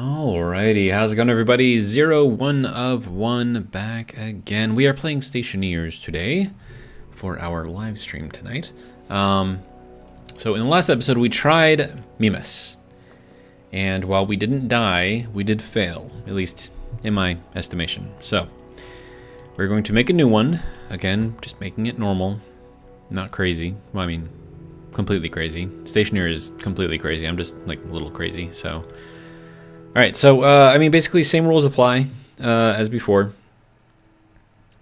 Alrighty, how's it going, everybody? 1 of 1 back again. We are playing Stationeers today for our live stream tonight. So in the last episode, we tried Mimas, and while we didn't die, we did fail, at least in my estimation. So we're going to make a new one. Again, just making it normal, not crazy. Well, I mean, completely crazy. Stationeer is completely crazy. I'm just like a little crazy, so. Alright, so, I mean, basically same rules apply as before.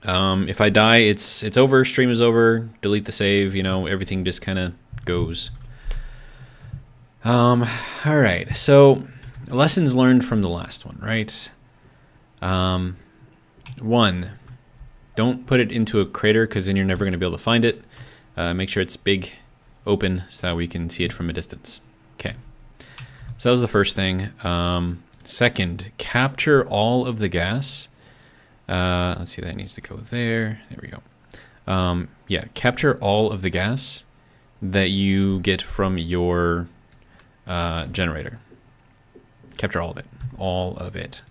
If I die, it's over, stream is over, delete the save, you know, everything just kind of goes. Alright, so, lessons learned from the last one, right? 1, don't put it into a crater, because then you're never going to be able to find it. Make sure it's big, open, so that we can see it from a distance. Okay. So that was the first thing. Second, capture all of the gas. Let's see, that needs to go there. There we go. Yeah, capture all of the gas that you get from your generator. Capture all of it. All of it.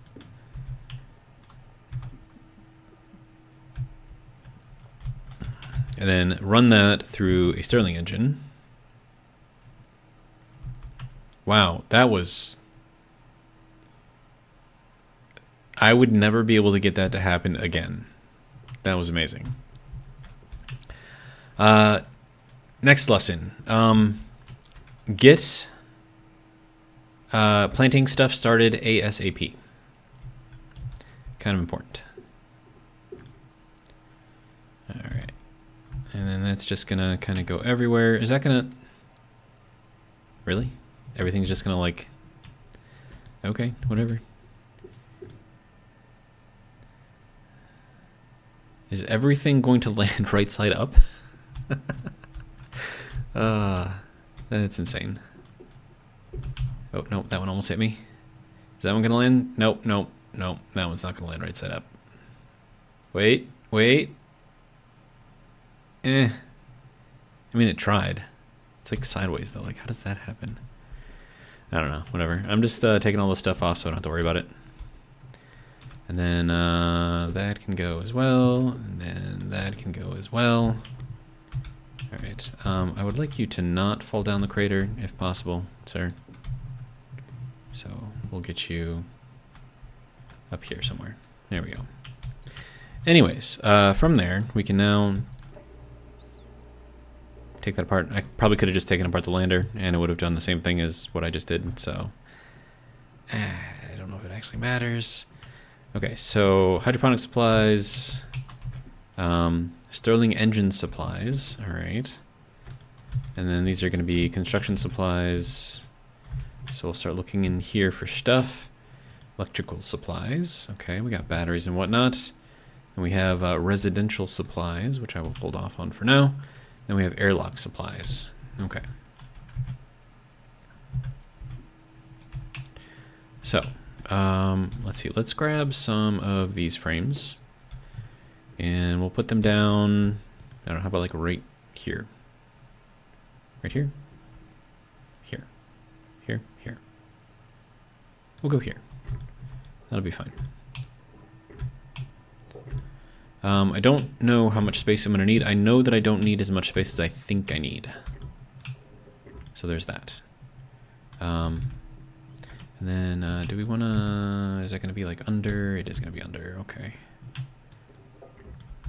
And then run that through a Stirling engine. Wow, that was... I would never be able to get that to happen again. That was amazing. Next lesson. Get planting stuff started ASAP. Kind of important. Alright. And then that's just going to kind of go everywhere. Is that going to... Really? Everything's just gonna like, okay, whatever. Is everything going to land right side up? That's insane. Oh, no, that one almost hit me. Is that one gonna land? Nope, nope, nope. That one's not gonna land right side up. Wait, wait. I mean, it tried. It's like sideways though. Like, how does that happen? I don't know, whatever. I'm just taking all this stuff off so I don't have to worry about it. And then that can go as well. And then that can go as well. All right. I would like you to not fall down the crater if possible, sir. So we'll get you up here somewhere. There we go. Anyways, from there, we can now take that apart. I probably could have just taken apart the lander and it would have done the same thing as what I just did, so I don't know if it actually matters. Okay, so hydroponic supplies, Stirling engine supplies, all right, and then these are going to be construction supplies, so we'll start looking in here for stuff. Electrical supplies, okay, we got batteries and whatnot, and we have residential supplies, which I will hold off on for now. Then we have airlock supplies. Okay. So, let's see. Let's grab some of these frames. And we'll put them down, I don't know, how about like right here? Right here? Here. Here, here. We'll go here. That'll be fine. I don't know how much space I'm going to need. I know that I don't need as much space as I think I need. So there's that. And then, do we want to... Is that going to be like under? It is going to be under. Okay.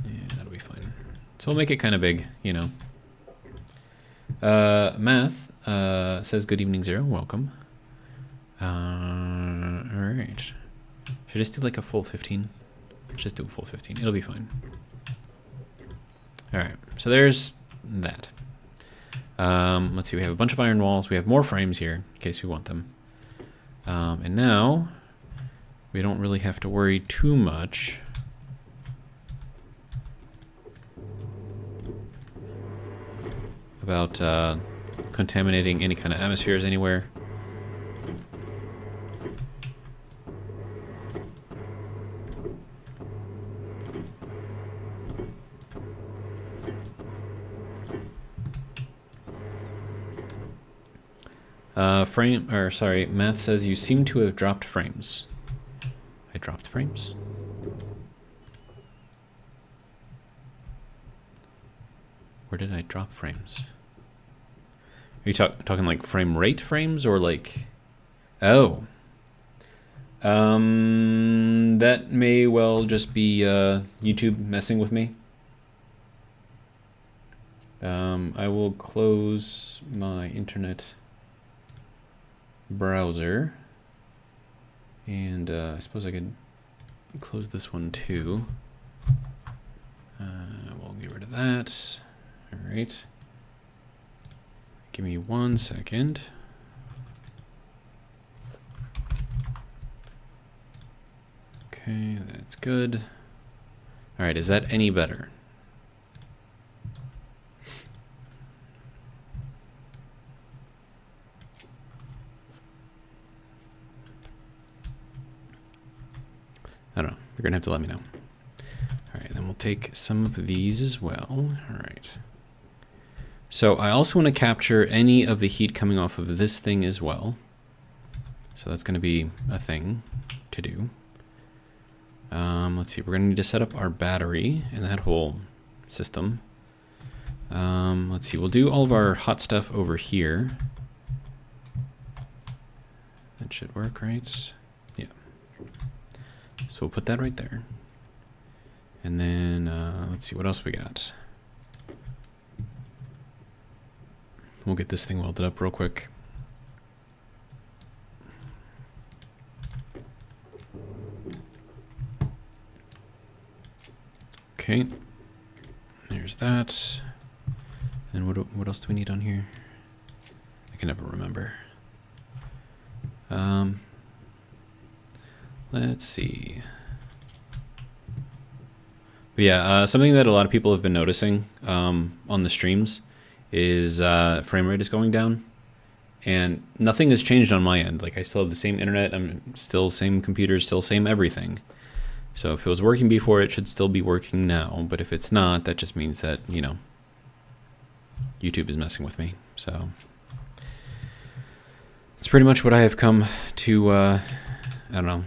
Yeah, that'll be fine. So we'll make it kind of big, you know. Math says good evening, Zero. Welcome. Alright. Should I just do like a full 15? Let's just do a full 15. It'll be fine. All right, so there's that. Let's see, we have a bunch of iron walls. We have more frames here in case we want them. And now we don't really have to worry too much about contaminating any kind of atmospheres anywhere. Math says you seem to have dropped frames. I dropped frames? Where did I drop frames? Are you talking like frame rate frames or like... Oh. That may well just be YouTube messing with me. I will close my internet browser. And I suppose I could close this one too. We'll get rid of that. All right. Give me 1 second. Okay, that's good. All right, is that any better? I don't know. You're going to have to let me know. All right, then we'll take some of these as well. All right. So I also want to capture any of the heat coming off of this thing as well. So that's going to be a thing to do. Let's see, we're going to need to set up our battery in that whole system. Let's see, we'll do all of our hot stuff over here. That should work, right? Yeah. So we'll put that right there. And then, let's see, what else we got? We'll get this thing welded up real quick. Okay, there's that. And what else do we need on here? I can never remember. Let's see. But yeah, something that a lot of people have been noticing on the streams is frame rate is going down. And nothing has changed on my end. Like, I still have the same internet, I'm still same computers, still same everything. So if it was working before, it should still be working now. But if it's not, that just means that, you know, YouTube is messing with me. So it's pretty much what I have come to, I don't know,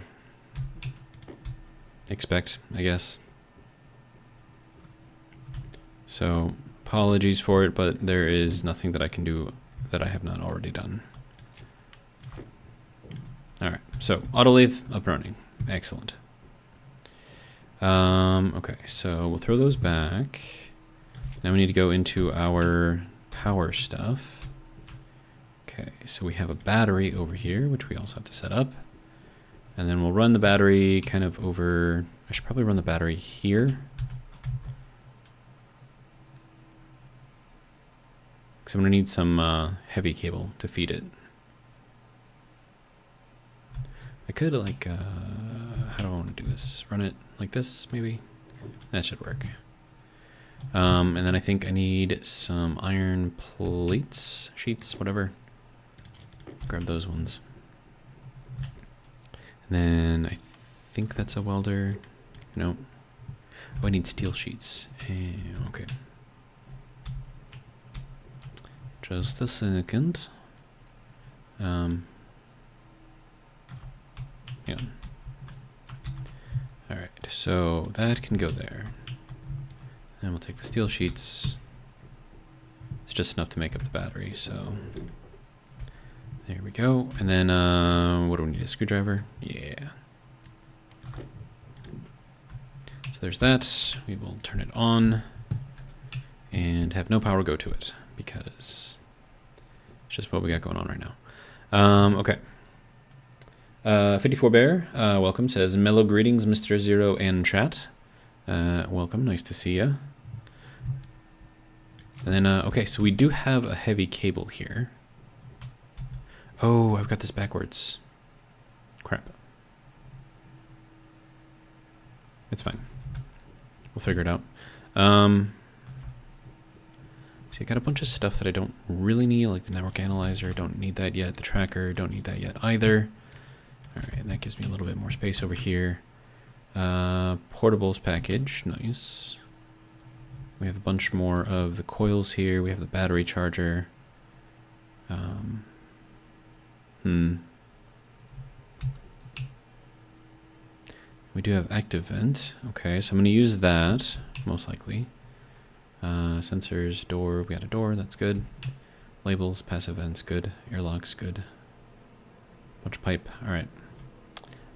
expect, I guess. So apologies for it, but there is nothing that I can do that I have not already done. All right, so auto lathe up and running. Excellent. Okay, so we'll throw those back. Now we need to go into our power stuff. Okay, so we have a battery over here, which we also have to set up. And then we'll run the battery kind of over, I should probably run the battery here. Because I'm going to need some heavy cable to feed it. I could like, how do I want to do this? Run it like this, maybe? That should work. And then I think I need some iron plates, sheets, whatever. Grab those ones. And then I think that's a welder. Nope. Oh, I need steel sheets. Okay. Just a second. Yeah. All right, so that can go there. And we'll take the steel sheets. It's just enough to make up the battery, so there we go. And then what do we need? A screwdriver? Yeah. So there's that. We will turn it on and have no power go to it because it's just what we got going on right now. Okay. 54 Bear, welcome, says, mellow greetings, Mr. Zero and chat. Welcome, nice to see ya. And then, okay, so we do have a heavy cable here. Oh, I've got this backwards. Crap. It's fine. We'll figure it out. See, I got a bunch of stuff that I don't really need, like the network analyzer, don't need that yet. The tracker, don't need that yet either. All right, that gives me a little bit more space over here. Portables package, nice. We have a bunch more of the coils here. We have the battery charger. We do have active vent. Okay, so I'm going to use that, most likely. Sensors, door, we got a door, that's good. Labels, passive vents, good. Airlocks, good. Bunch of pipe, alright.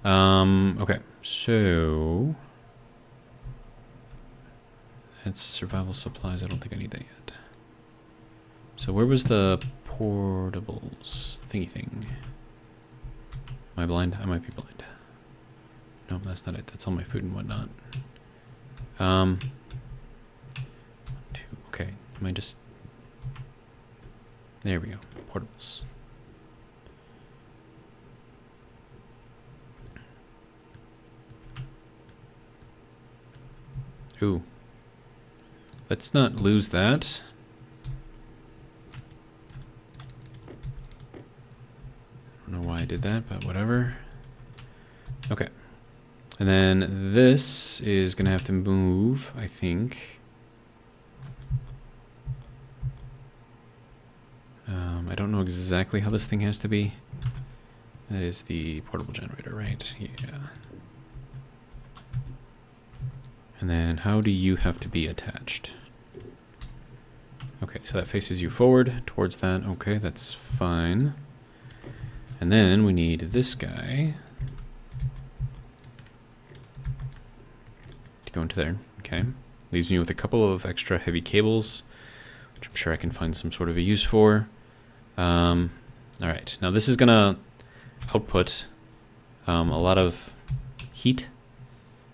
Okay, so... That's survival supplies, I don't think I need that yet. So where was the portables thingy thing? Am I blind? I might be blind. No, that's not it. That's all my food and whatnot. Okay, am I just... There we go, portables. Ooh. Let's not lose that. I don't know why I did that, but whatever. Okay. And then this is going to have to move, I think. I don't know exactly how this thing has to be. That is the portable generator, right? Yeah. And then how do you have to be attached? Okay, so that faces you forward towards that. Okay, that's fine. And then we need this guy to go into there. Okay. Leaves me with a couple of extra heavy cables, which I'm sure I can find some sort of a use for. Alright, now this is going to output a lot of heat.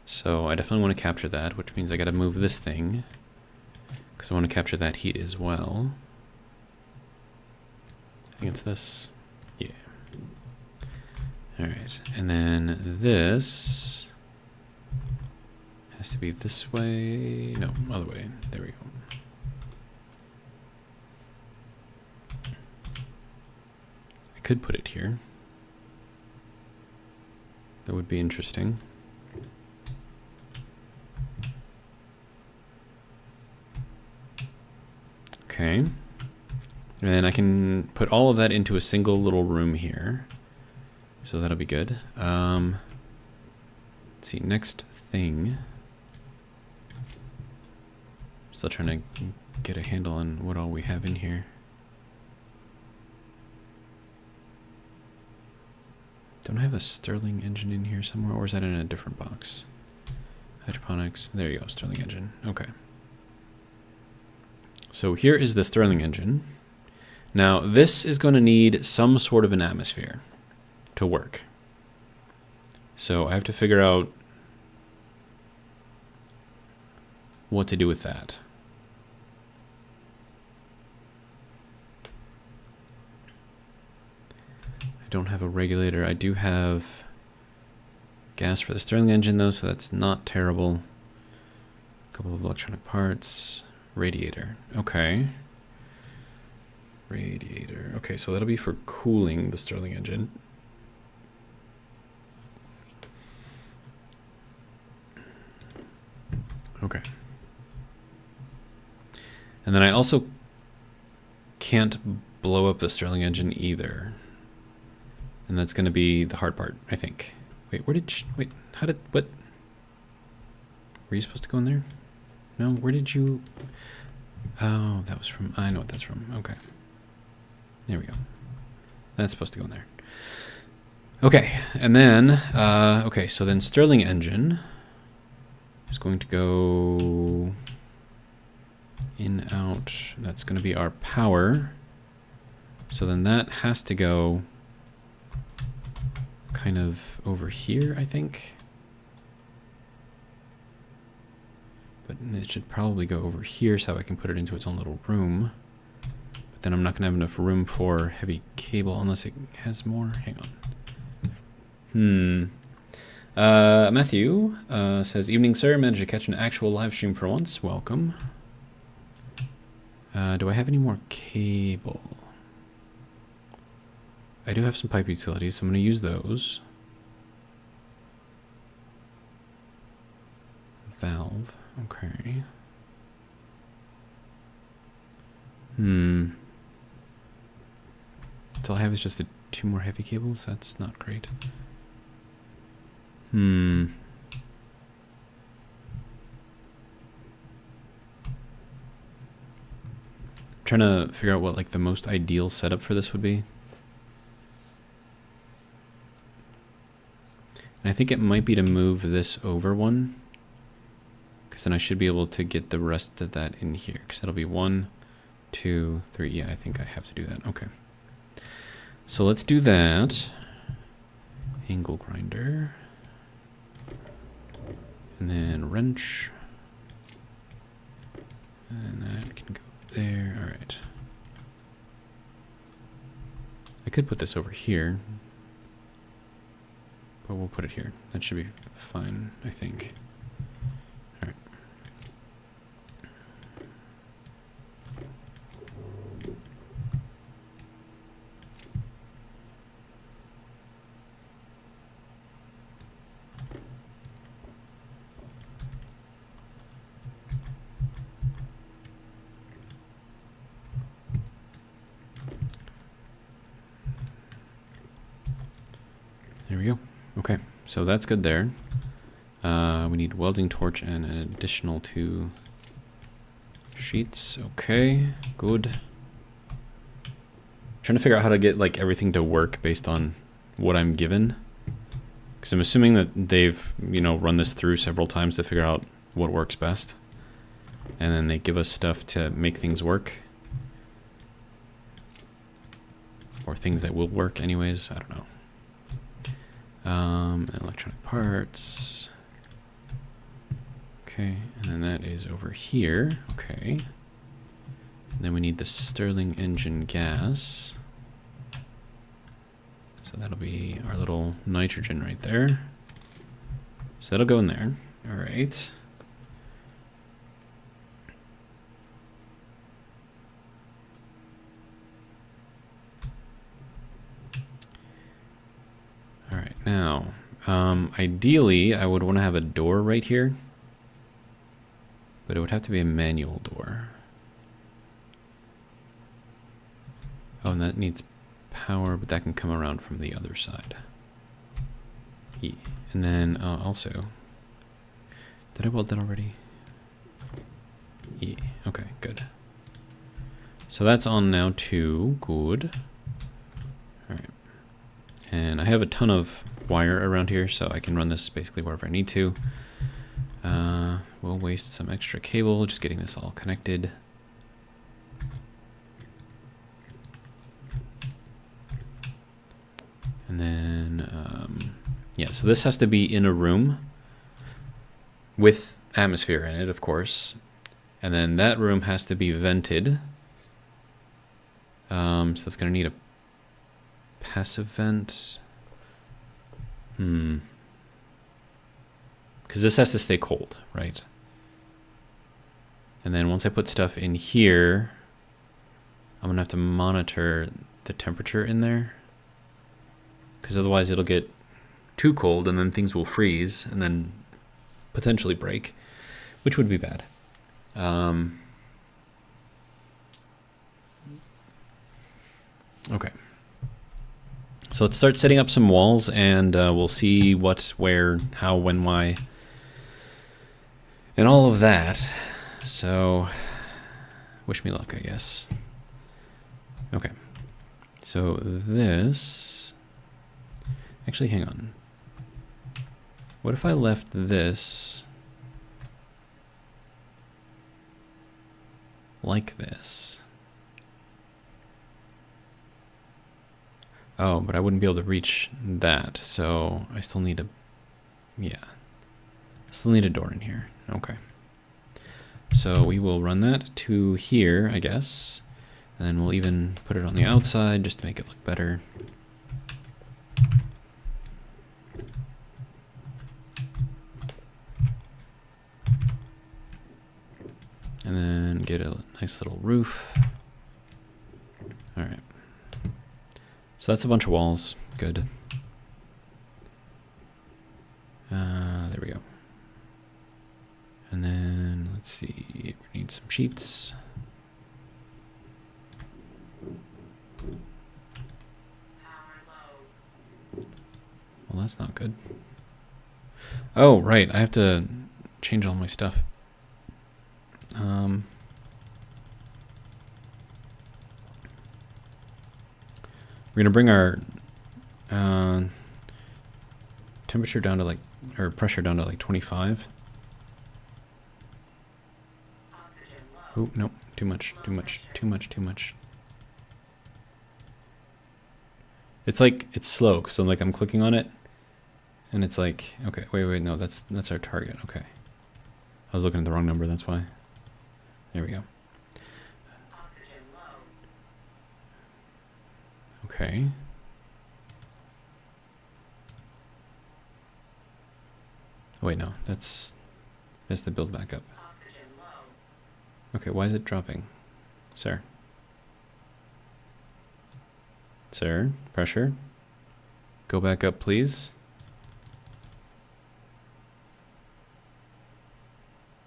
So I definitely want to capture that, which means I got to move this thing, because I want to capture that heat as well. I think it's this. Yeah. Alright, and then this has to be this way. No, other way. There we go. I could put it here. That would be interesting. Okay. And then I can put all of that into a single little room here. So that'll be good. Let's see, next thing. Still trying to get a handle on what all we have in here. Don't I have a Stirling engine in here somewhere, or is that in a different box? Hydroponics, there you go, Stirling engine, okay. So here is the Stirling engine. Now this is going to need some sort of an atmosphere to work. So I have to figure out what to do with that. I don't have a regulator. I do have gas for the Stirling engine though, so that's not terrible. A couple of electronic parts. Radiator. Okay. Radiator. Okay, so that'll be for cooling the Stirling engine. Okay. And then I also can't blow up the Stirling engine either. And that's going to be the hard part, I think. Wait, where did you, wait, how did, what? Were you supposed to go in there? No, where did you, oh, that was from, I know what that's from, okay. There we go. That's supposed to go in there. Okay, and then, okay, so then Stirling engine is going to go in, out, that's going to be our power. So then that has to go kind of over here, I think. But it should probably go over here so I can put it into its own little room. But then I'm not going to have enough room for heavy cable unless it has more. Hang on. Matthew says, evening, sir. Managed to catch an actual live stream for once. Welcome. Do I have any more cable? I do have some pipe utilities, so I'm going to use those. Valve. Okay. That's all I have is just a 2 more heavy cables. That's not great. Trying to figure out what like the most ideal setup for this would be. And I think it might be to move this over one, because then I should be able to get the rest of that in here, because that'll be 1, 2, 3. Yeah, I think I have to do that. Okay. So let's do that. Angle grinder. And then wrench. And that can go there. All right. I could put this over here, but we'll put it here. That should be fine, I think. All right. There we go. Okay, so that's good there. We need welding torch and an additional 2 sheets. Okay, good. Trying to figure out how to get like everything to work based on what I'm given, because I'm assuming that they've, you know, run this through several times to figure out what works best, and then they give us stuff to make things work, or things that will work anyways. I don't know. Electronic parts. Okay, and then that is over here. Okay. And then we need the Stirling engine gas. So that'll be our little nitrogen right there. So that'll go in there. All right. All right, now, ideally, I would want to have a door right here, but it would have to be a manual door. Oh, and that needs power, but that can come around from the other side. Yeah. And then also, did I weld that already? Yeah, okay, good. So that's on now too, good. All right. And I have a ton of wire around here, so I can run this basically wherever I need to. We'll waste some extra cable just getting this all connected. And then, yeah, so this has to be in a room with atmosphere in it, of course. And then that room has to be vented. So it's going to need a passive vent. Because this has to stay cold, right? And then once I put stuff in here, I'm going to have to monitor the temperature in there, because otherwise it'll get too cold and then things will freeze and then potentially break, which would be bad. Okay. So let's start setting up some walls, and we'll see what, where, how, when, why, and all of that. So, wish me luck, I guess. Okay. So this... Actually, hang on. What if I left this like this? Oh, but I wouldn't be able to reach that, so I still need a... Yeah. Still need a door in here. Okay. So we will run that to here, I guess. And then we'll even put it on the outside just to make it look better. And then get a nice little roof. All right. So that's a bunch of walls. Good. There we go. And then let's see, we need some sheets. Well, that's not good. Oh, right. I have to change all my stuff. We're going to bring our temperature down to like, or pressure down to like 25. Oh, no. Too much, too much, too much, too much. It's like, it's slow, because I'm clicking on it, and it's like, okay, wait, no, that's our target, okay. I was looking at the wrong number, that's why. There we go. Okay. Oh, wait, no, that's the build back up. Okay, why is it dropping? Sir? Sir, pressure. Go back up, please.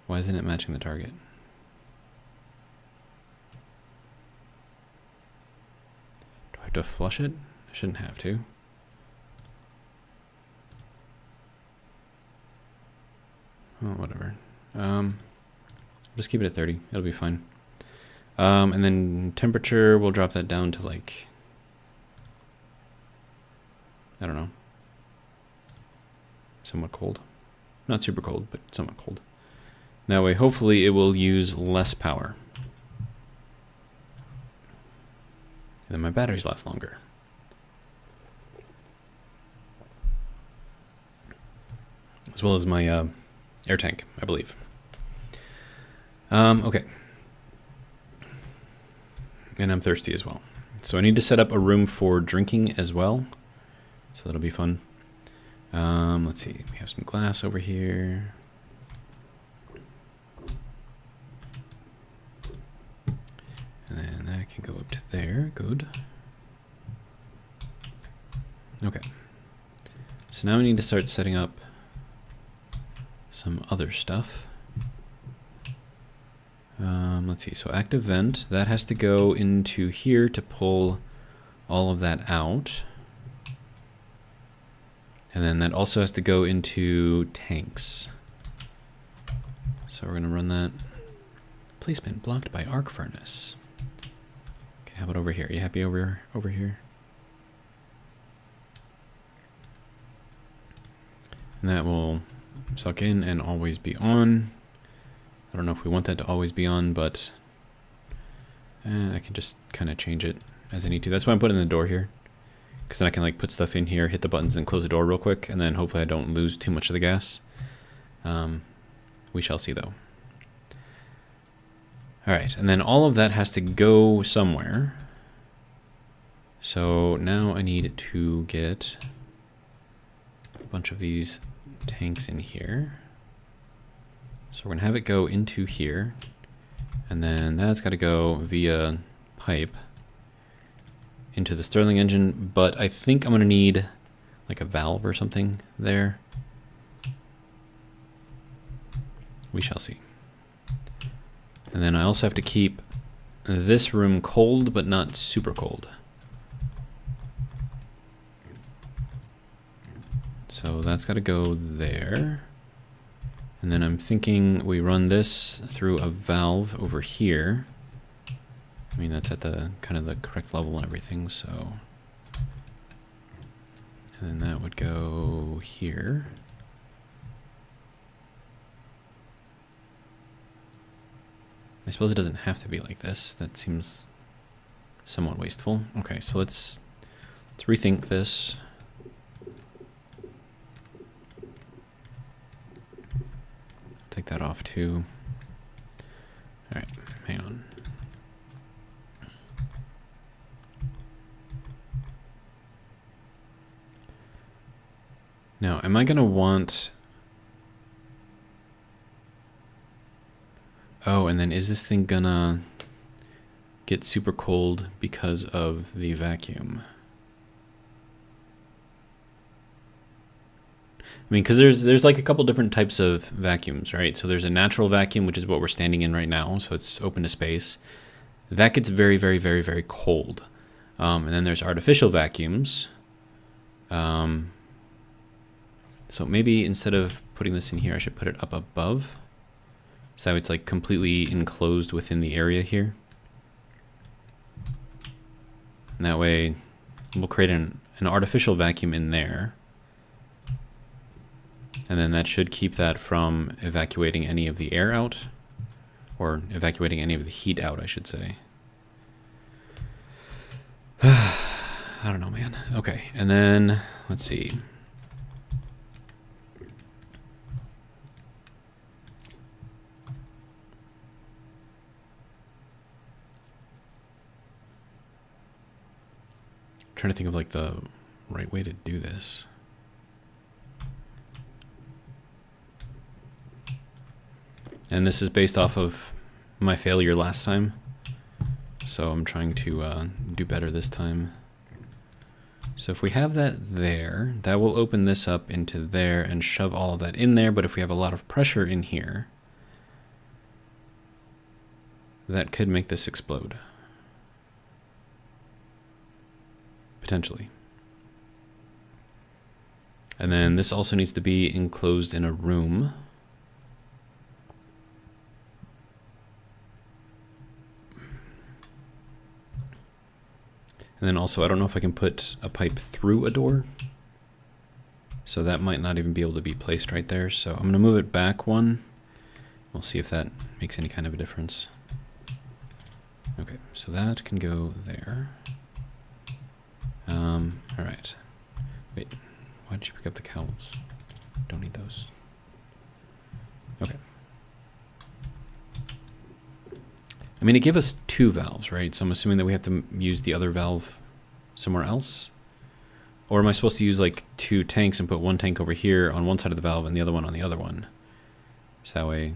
Why isn't it matching the target? Do I have to flush it? I shouldn't have to. Oh, whatever. Just keep it at 30. It'll be fine. And then temperature, we'll drop that down to like, I don't know, somewhat cold. Not super cold, but somewhat cold. That way, hopefully, it will use less power. And then my batteries last longer. As well as my air tank, I believe. Okay. And I'm thirsty as well. So I need to set up a room for drinking as well. So that'll be fun. Let's see. We have some glass over here. And then that can go up to there. Good. Okay. So now we need to start setting up some other stuff. Let's see, so active vent, that has to go into here to pull all of that out. And then that also has to go into tanks. So we're gonna run that. Placement blocked by arc furnace. Okay, how about over here? Are you happy over here? And that will suck in and always be on. I don't know if we want that to always be on, but I can just kind of change it as I need to. That's why I'm putting the door here, because then I can like put stuff in here, hit the buttons, and close the door real quick, and then hopefully I don't lose too much of the gas. We shall see, though. All right, and then all of that has to go somewhere. So now I need to get a bunch of these tanks in here. So we're going to have it go into here, and then that's got to go via pipe into the Stirling engine, but I think I'm going to need like a valve or something there. We shall see. And then I also have to keep this room cold, but not super cold. So that's got to go there. And then I'm thinking we run this through a valve over here. I mean, that's at the kind of the correct level and everything, so. And then that would go here. I suppose it doesn't have to be like this. That seems somewhat wasteful. Okay, so let's rethink this. Take that off too. All right, hang on. Now, am I gonna want... Oh, and then is this thing gonna get super cold because of the vacuum? I mean, because there's like a couple different types of vacuums, right? So there's a natural vacuum, which is what we're standing in right now, so it's open to space. That gets very, very, very, very cold. And then there's artificial vacuums. So maybe instead of putting this in here, I should put it up above. So it's like completely enclosed within the area here. And that way we'll create an artificial vacuum in there. And then that should keep that from evacuating any of the air out, or evacuating any of the heat out, I should say. I don't know, man. Okay, and then let's see. I'm trying to think of like the right way to do this. And this is based off of my failure last time. So I'm trying to do better this time. So if we have that there, that will open this up into there and shove all of that in there. But if we have a lot of pressure in here, that could make this explode. Potentially. And then this also needs to be enclosed in a room. And then also, I don't know if I can put a pipe through a door. So that might not even be able to be placed right there. So I'm going to move it back one. We'll see if that makes any kind of a difference. Okay, so that can go there. All right. Wait, why did you pick up the cowls? Don't need those. Okay. I mean, it gave us 2 valves, right? So I'm assuming that we have to use the other valve somewhere else. Or am I supposed to use like 2 tanks and put 1 tank over here on one side of the valve and the other one on the other one? So that way,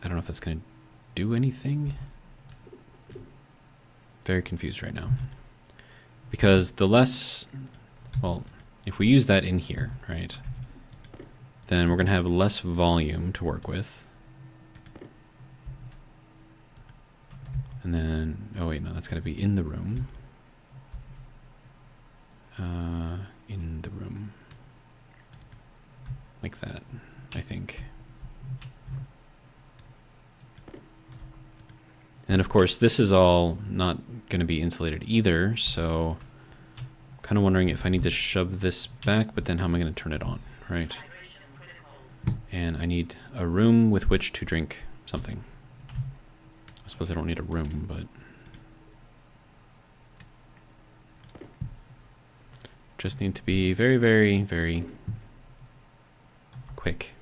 I don't know if that's going to do anything. Very confused right now. Because the less, well, if we use that in here, right, then we're going to have less volume to work with. And then, oh wait, no, that's got to be in the room. In the room. Like that, I think. And of course, this is all not going to be insulated either, so I'm kind of wondering if I need to shove this back, but then how am I going to turn it on, right? And I need a room with which to drink something. I suppose I don't need a room, but just need to be very, very, very quick.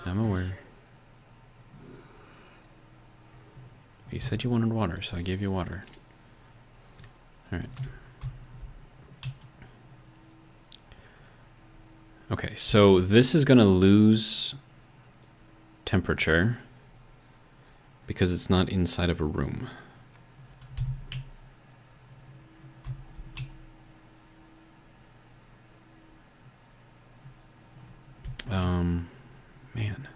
I'm aware. You said you wanted water, so I gave you water. All right. Okay, so this is going to lose temperature because it's not inside of a room. Man.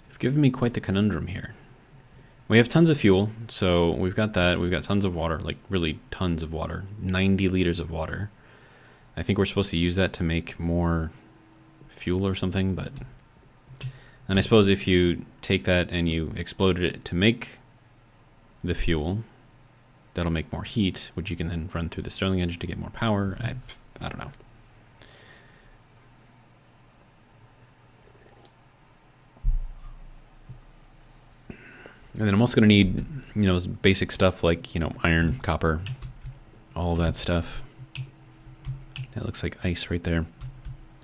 You've given me quite the conundrum here. We have tons of fuel, so we've got that. We've got tons of water, like really tons of water. 90 liters of water. I think we're supposed to use that to make more fuel or something, but... And I suppose if you take that and you exploded it to make the fuel, that'll make more heat, which you can then run through the Stirling engine to get more power. I don't know. And then I'm also going to need, you know, basic stuff like, you know, iron, copper, all of that stuff. That looks like ice right there.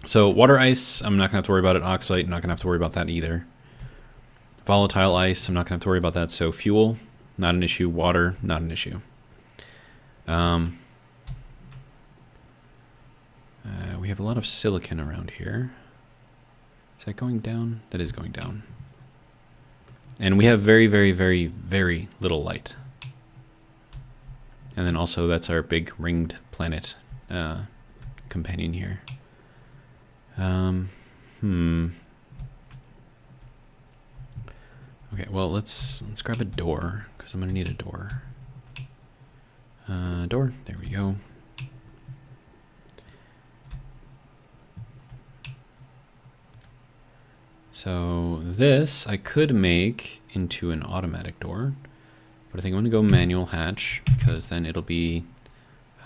So water ice, I'm not going to have to worry about it. Oxide, I'm not going to have to worry about that either. Volatile ice, I'm not going to have to worry about that. So fuel, not an issue. Water, not an issue. We have a lot of silicon around here. Is that going down? That is going down. And we have very, very, very, very little light. And then also that's our big ringed planet companion here. Okay, well, let's grab a door, because I'm going to need a door. Door, there we go. So this I could make into an automatic door, but I think I'm going to go manual hatch, because then it'll be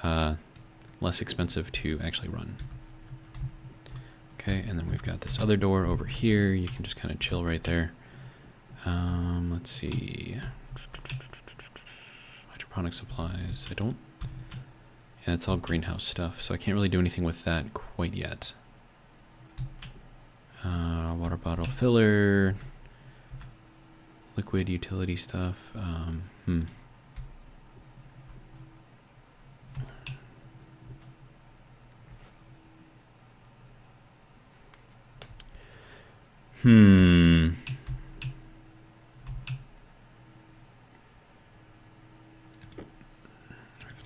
less expensive to actually run. Okay, and then we've got this other door over here. You can just kind of chill right there. Let's see. Hydroponic supplies. I don't... Yeah, it's all greenhouse stuff, so I can't really do anything with that quite yet. Water bottle filler. Liquid utility stuff.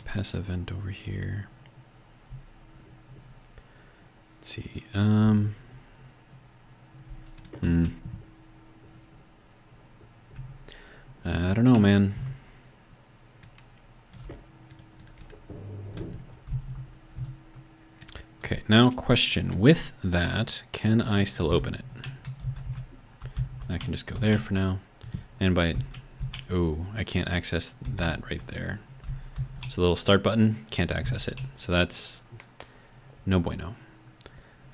Passive vent over here. Let's see. I don't know, man. Okay, now question. With that, can I still open it? I can just go there for now. And by... Oh, I can't access that right there. So the little start button, can't access it. So that's no bueno.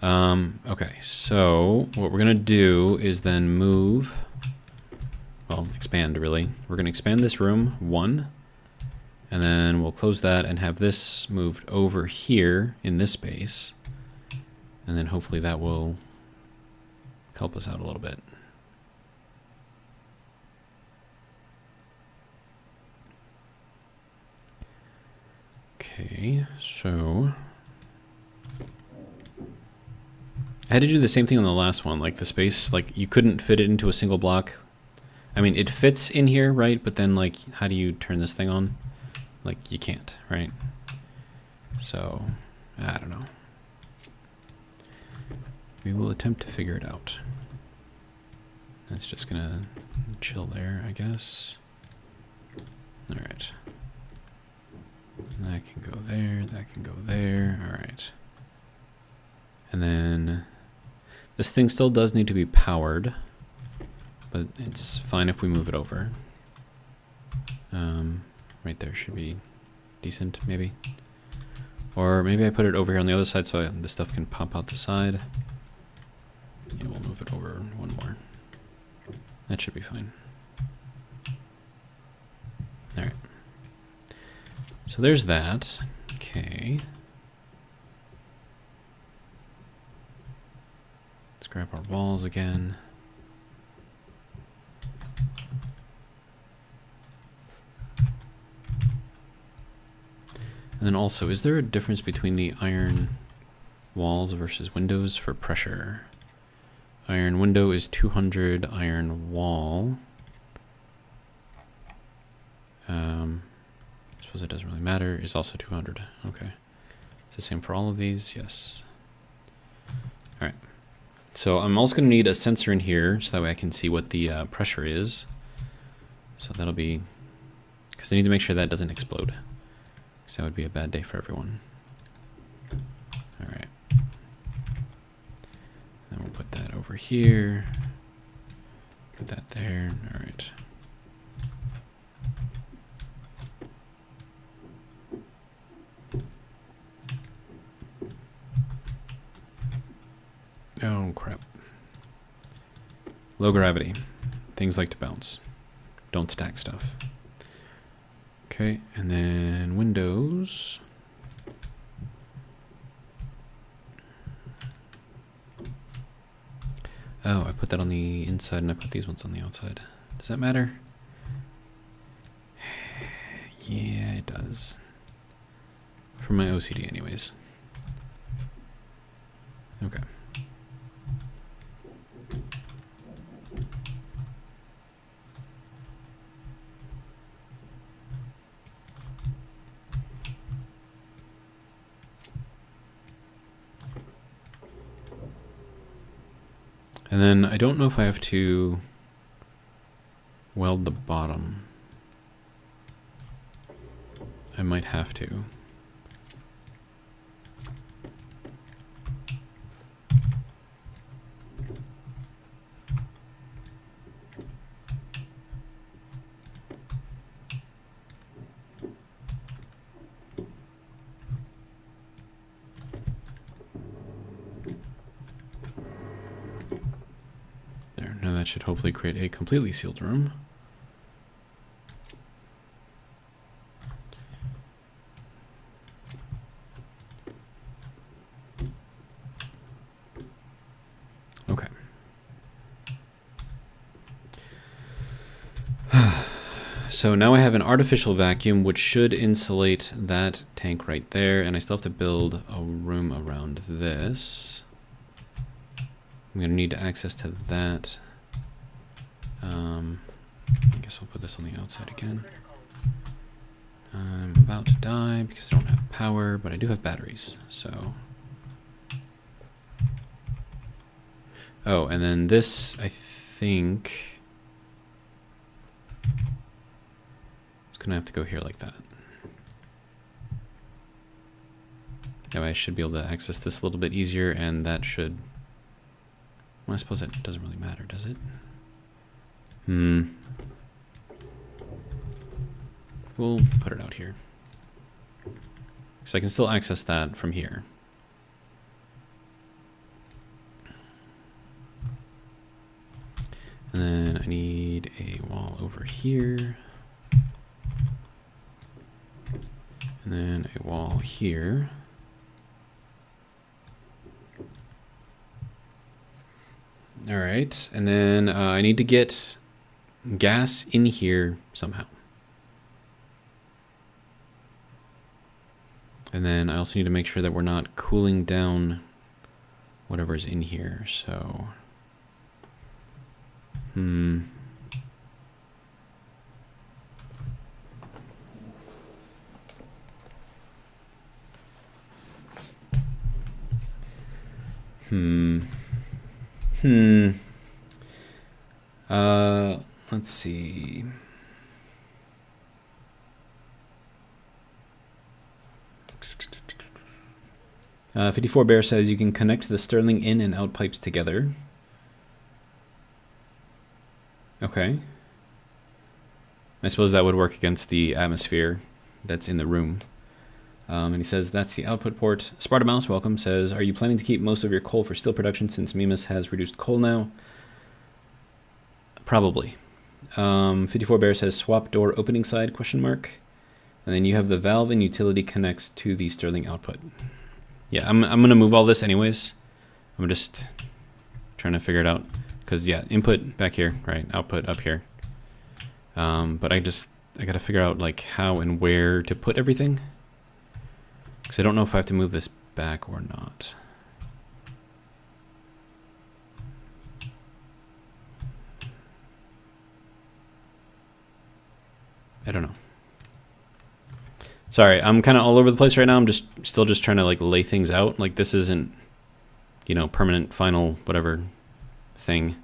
Okay, so what we're gonna do is then move, well, expand really. We're gonna expand this room 1, and then we'll close that and have this moved over here in this space. And then hopefully that will help us out a little bit. Okay, so I had to do the same thing on the last one, like the space, like you couldn't fit it into a single block. I mean, it fits in here, right? But then like, how do you turn this thing on? Like you can't, right? So, I don't know. We will attempt to figure it out. That's just gonna chill there, I guess. All right. That can go there, that can go there, all right. And then this thing still does need to be powered, but it's fine if we move it over. Right there should be decent, maybe. Or maybe I put it over here on the other side so the stuff can pop out the side. Yeah, we'll move it over 1 more. That should be fine. All right. So there's that. Okay. Let's grab our walls again. And then also, is there a difference between the iron walls versus windows for pressure? Iron window is 200, iron wall. I suppose it doesn't really matter. Is also 200. Okay. It's the same for all of these. Yes. All right. So I'm also going to need a sensor in here so that way I can see what the pressure is. So that'll be, because I need to make sure that doesn't explode. Because that would be a bad day for everyone. All right. Then we'll put that over here. Put that there. All right. Oh, crap. Low gravity. Things like to bounce. Don't stack stuff. Okay, and then windows. Oh, I put that on the inside and I put these ones on the outside. Does that matter? Yeah, it does. For my OCD anyways. Okay. And then I don't know if I have to weld the bottom. I might have to. There, now that should hopefully create a completely sealed room. Okay. So now I have an artificial vacuum, which should insulate that tank right there, and I still have to build a room around this. I'm going to need access to that. I guess we'll put this on the outside again. I'm about to die because I don't have power, but I do have batteries, so... Oh, and then this, I think... it's going to have to go here like that. Now I should be able to access this a little bit easier, and that should... Well, I suppose that doesn't really matter, does it? We'll put it out here. Because I can still access that from here. And then I need a wall over here. And then a wall here. All right, and then I need to get gas in here somehow. And then I also need to make sure that we're not cooling down whatever's in here, so... Let's see. Uh, 54 Bear says you can connect the Stirling in and out pipes together. Okay. I suppose that would work against the atmosphere that's in the room. And he says that's the output port. Sparta Mouse, welcome, says, are you planning to keep most of your coal for steel production since Mimas has reduced coal now? Probably. 54 Bear says swap door opening side, question mark. And then you have the valve and utility connects to the Stirling output. Yeah, I'm going to move all this anyways. I'm just trying to figure it out. Because, yeah, input back here, right? Output up here. But I got to figure out, like, how and where to put everything. Because I don't know if I have to move this back or not. I don't know. Sorry, I'm kind of all over the place right now. I'm still just trying to like lay things out. Like this isn't, you know, permanent, final, whatever thing.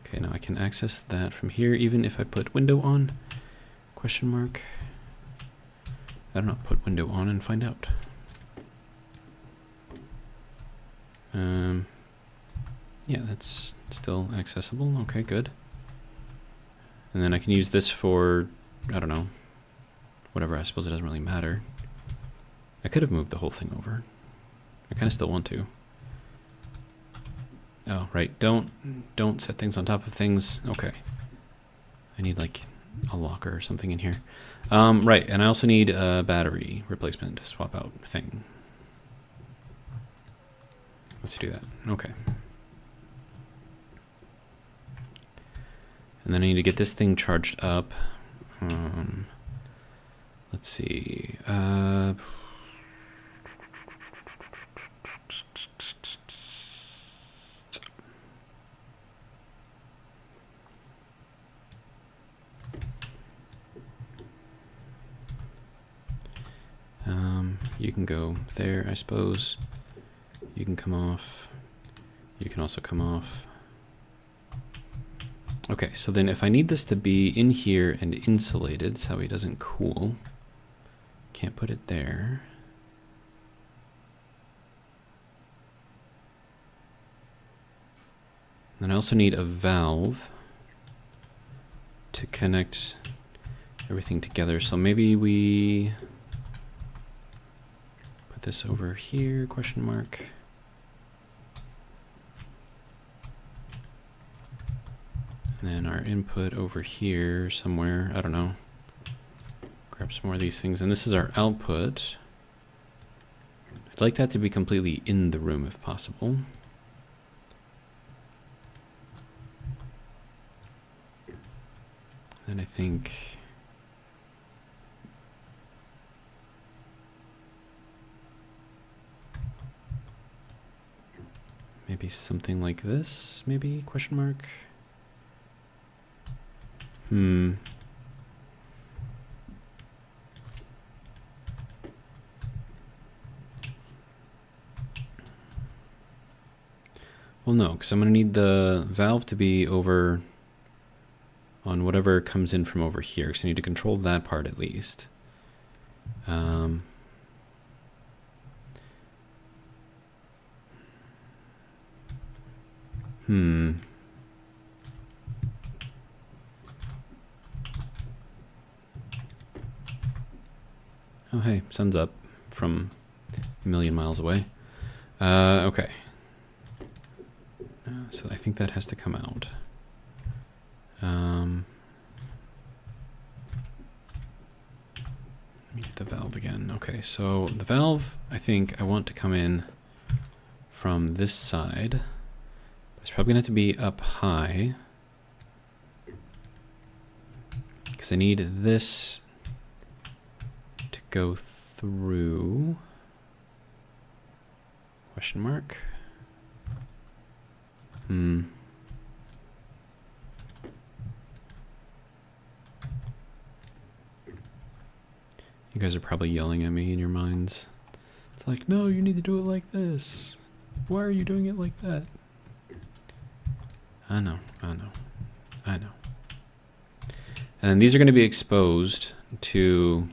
Okay, now I can access that from here, even if I put window on. Question mark. I don't know, put window on and find out. Yeah, that's still accessible. Okay, good. And then I can use this for, I don't know, whatever. I suppose it doesn't really matter. I could have moved the whole thing over. I kind of still want to. Oh, right. Don't set things on top of things. Okay. I need like a locker or something in here. Right, and I also need a battery replacement to swap out thing. Let's do that. Okay. And then I need to get this thing charged up. Let's see. You can go there, I suppose. You can come off. You can also come off. Okay, so then if I need this to be in here and insulated so it doesn't cool, can't put it there. Then I also need a valve to connect everything together. So maybe we put this over here, question mark. And then our input over here somewhere, I don't know. Grab some more of these things. And this is our output. I'd like that to be completely in the room if possible. Then I think maybe something like this, maybe, question mark. Well, no, because I'm going to need the valve to be over on whatever comes in from over here, because I need to control that part at least. Oh, hey, sun's up from a million miles away. Okay. So I think that has to come out. Let me get the valve again. Okay, so the valve, I think I want to come in from this side. It's probably going to have to be up high, because I need this to go through. Question mark. You guys are probably yelling at me in your minds. It's like, no, you need to do it like this. Why are you doing it like that? I know. And then these are going to be exposed to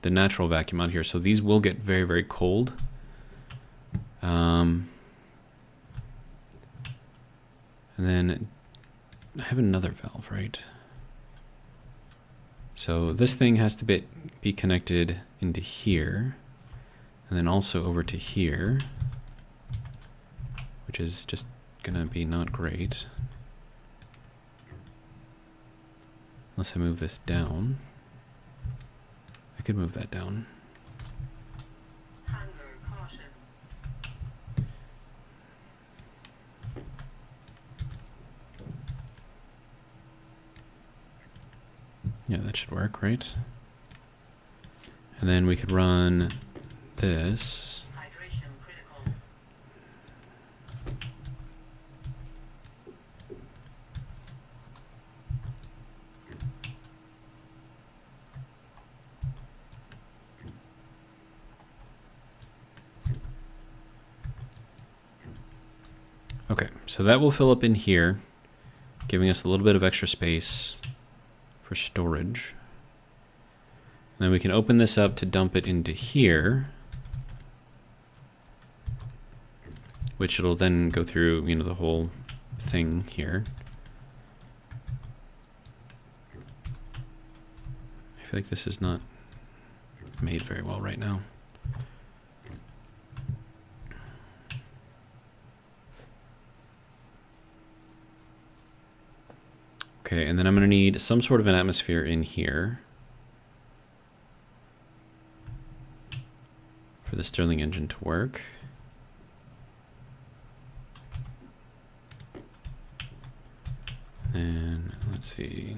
the natural vacuum out here, so these will get very, very cold. And then I have another valve, right? So this thing has to be connected into here, and then also over to here, which is just gonna be not great. Unless I move this down. I could move that down. Yeah, that should work, right? And then we could run this. Hydration critical. Okay, so that will fill up in here, giving us a little bit of extra space for storage. And then we can open this up to dump it into here, which it'll then go through, you know, the whole thing here. I feel like this is not made very well right now. Okay, and then I'm going to need some sort of an atmosphere in here for the Stirling engine to work. And let's see.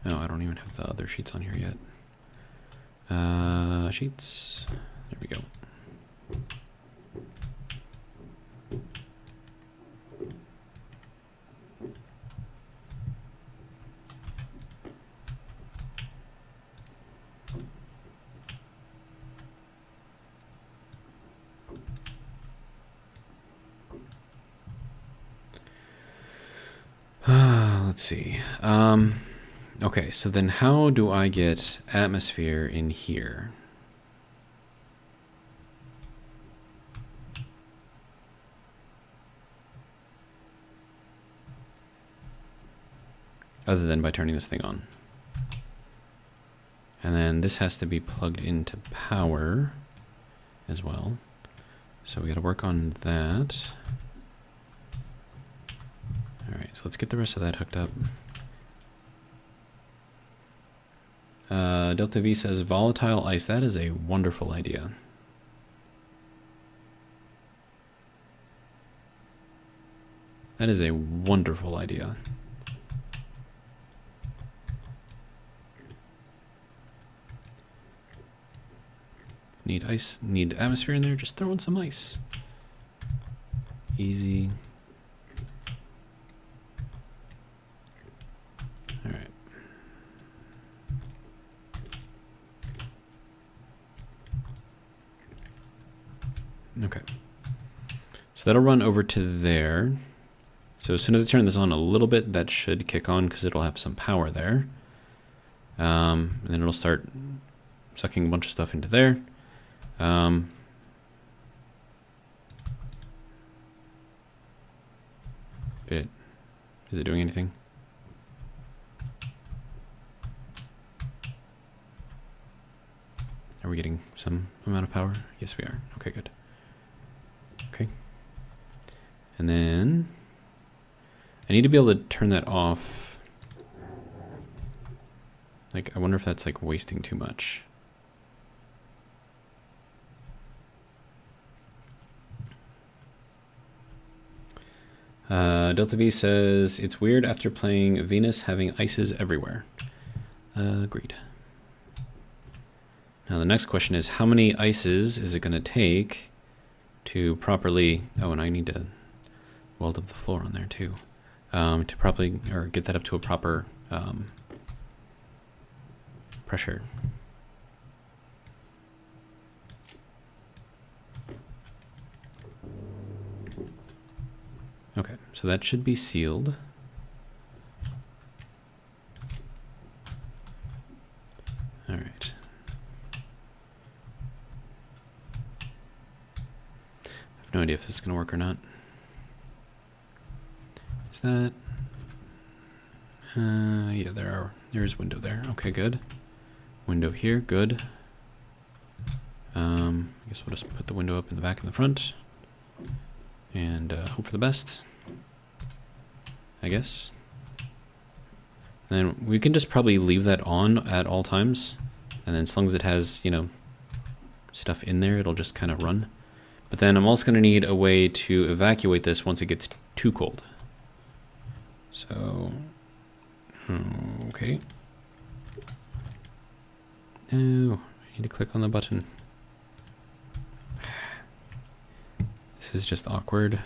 Oh, I don't even have the other sheets on here yet. Sheets. There we go. Let's see. Okay, so then how do I get atmosphere in here? Other than by turning this thing on. And then this has to be plugged into power as well. So we got to work on that. All right, so let's get the rest of that hooked up. Delta V says volatile ice. That is a wonderful idea. That is a wonderful idea. Need ice, need atmosphere in there, just throw in some ice. Easy. All right. Okay. So that'll run over to there. So as soon as I turn this on a little bit, that should kick on because it'll have some power there. And then it'll start sucking a bunch of stuff into there. Is it doing anything? Are we getting some amount of power? Yes, we are. Okay, good. Okay. And then I need to be able to turn that off. Like, I wonder if that's like wasting too much. Delta V says, it's weird after playing Venus having ices everywhere. Agreed. Now the next question is, how many ices is it going to take to properly... Oh, and I need to weld up the floor on there too. To properly, or get that up to a proper pressure. Okay, so that should be sealed. All right. I have no idea if this is going to work or not. Is that... yeah, there's window there. Okay, good. Window here, good. I guess we'll just put the window up in the back and the front. And hope for the best, I guess. And then we can just probably leave that on at all times. And then as long as it has, you know, stuff in there, it'll just kind of run. But then I'm also going to need a way to evacuate this once it gets too cold. So, okay. No, I need to click on the button. This is just awkward.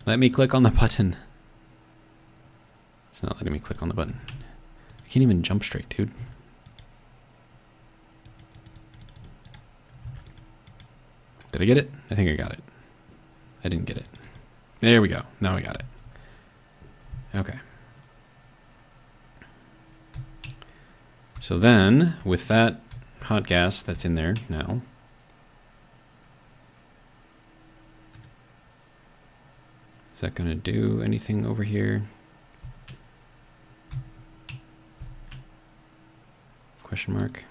Let me click on the button. It's not letting me click on the button. I can't even jump straight, dude. Did I get it? I think I got it. I didn't get it. There we go. Now I got it. Okay. So then, with that hot gas that's in there now, is that going to do anything over here? Question mark.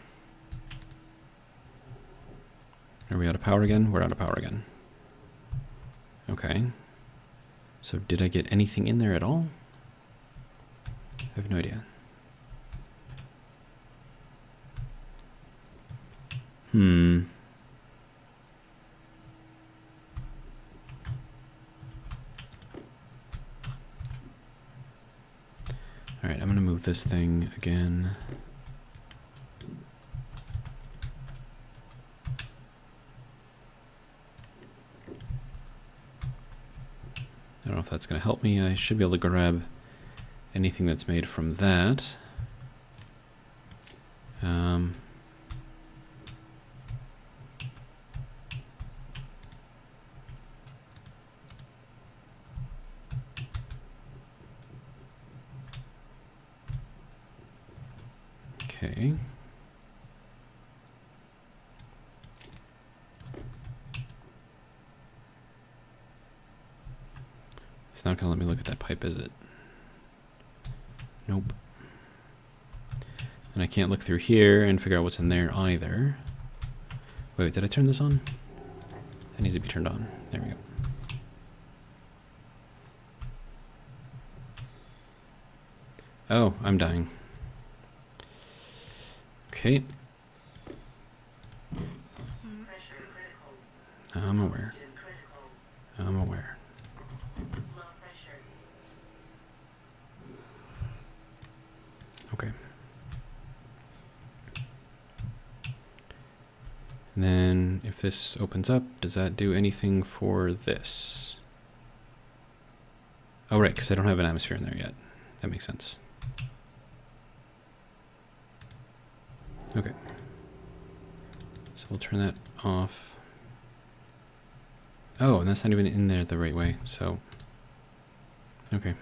Are we out of power again? We're out of power again. Okay. So did I get anything in there at all? I have no idea. All right, I'm gonna move this thing again. I don't know if that's gonna help me. I should be able to grab anything that's made from that. Okay. It's not going to let me look at that pipe, is it? Nope. And I can't look through here and figure out what's in there either. Wait, did I turn this on? That needs to be turned on. There we go. Oh, I'm dying. Okay. I'm aware. I'm aware. Okay. And then if this opens up, does that do anything for this? Oh, right, because I don't have an atmosphere in there yet. That makes sense. Okay. So we'll turn that off. Oh, and that's not even in there the right way, so... Okay.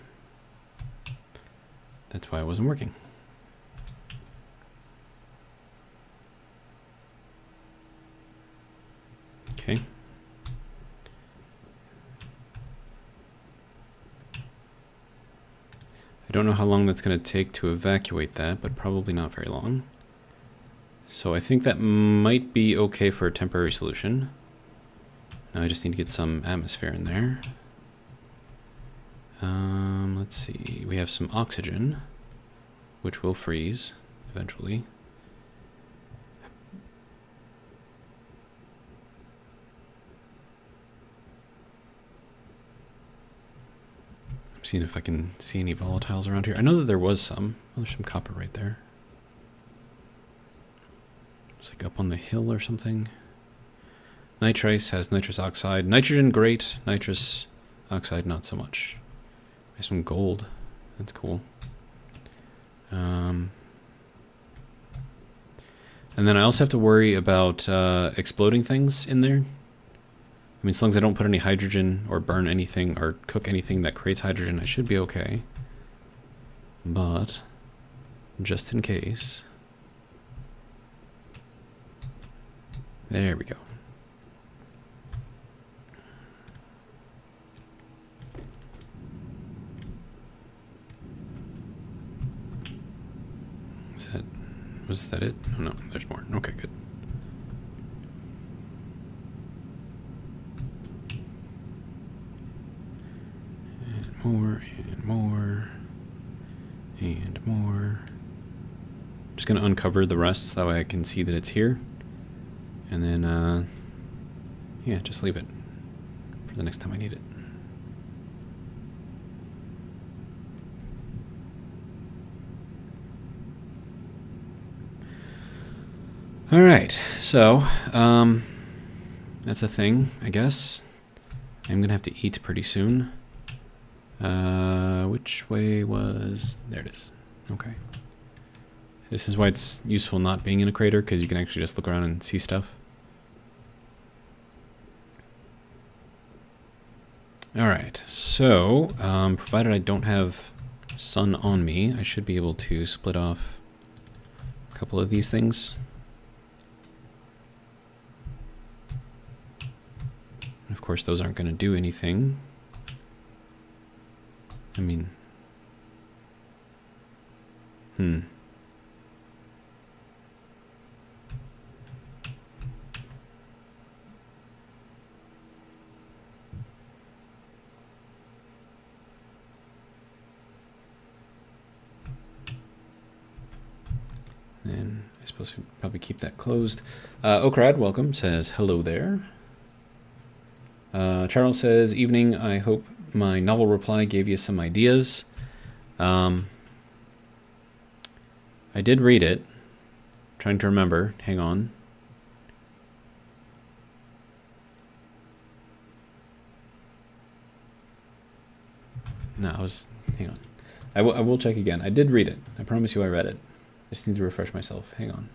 That's why it wasn't working. Okay. I don't know how long that's going to take to evacuate that, but probably not very long. So I think that might be okay for a temporary solution. Now I just need to get some atmosphere in there. Let's see. We have some oxygen, which will freeze eventually. I'm seeing if I can see any volatiles around here. I know that there was some. Oh, there's some copper right there. It's like up on the hill or something. Nitrice has nitrous oxide. Nitrogen, great. Nitrous oxide, not so much. There's some gold. That's cool. And then I also have to worry about exploding things in there. I mean, as long as I don't put any hydrogen or burn anything or cook anything that creates hydrogen, I should be okay. But, just in case. There we go. Was that it? Oh no, there's more. Okay, good. And more, and more, and more. I'm just going to uncover the rest so that way I can see that it's here. And then, yeah, just leave it for the next time I need it. All right, so that's a thing, I guess. I'm gonna have to eat pretty soon. Which way was... There it is. Okay. This is why it's useful not being in a crater, because you can actually just look around and see stuff. All right, so provided I don't have sun on me, I should be able to split off a couple of these things. Of course, those aren't going to do anything. I mean... Then I suppose we probably keep that closed. Okrad, welcome, says hello there. Charles says, evening, I hope my novel reply gave you some ideas. I did read it. I'm trying to remember. Hang on. No, hang on. I will check again. I did read it. I promise you I read it. I just need to refresh myself. Hang on.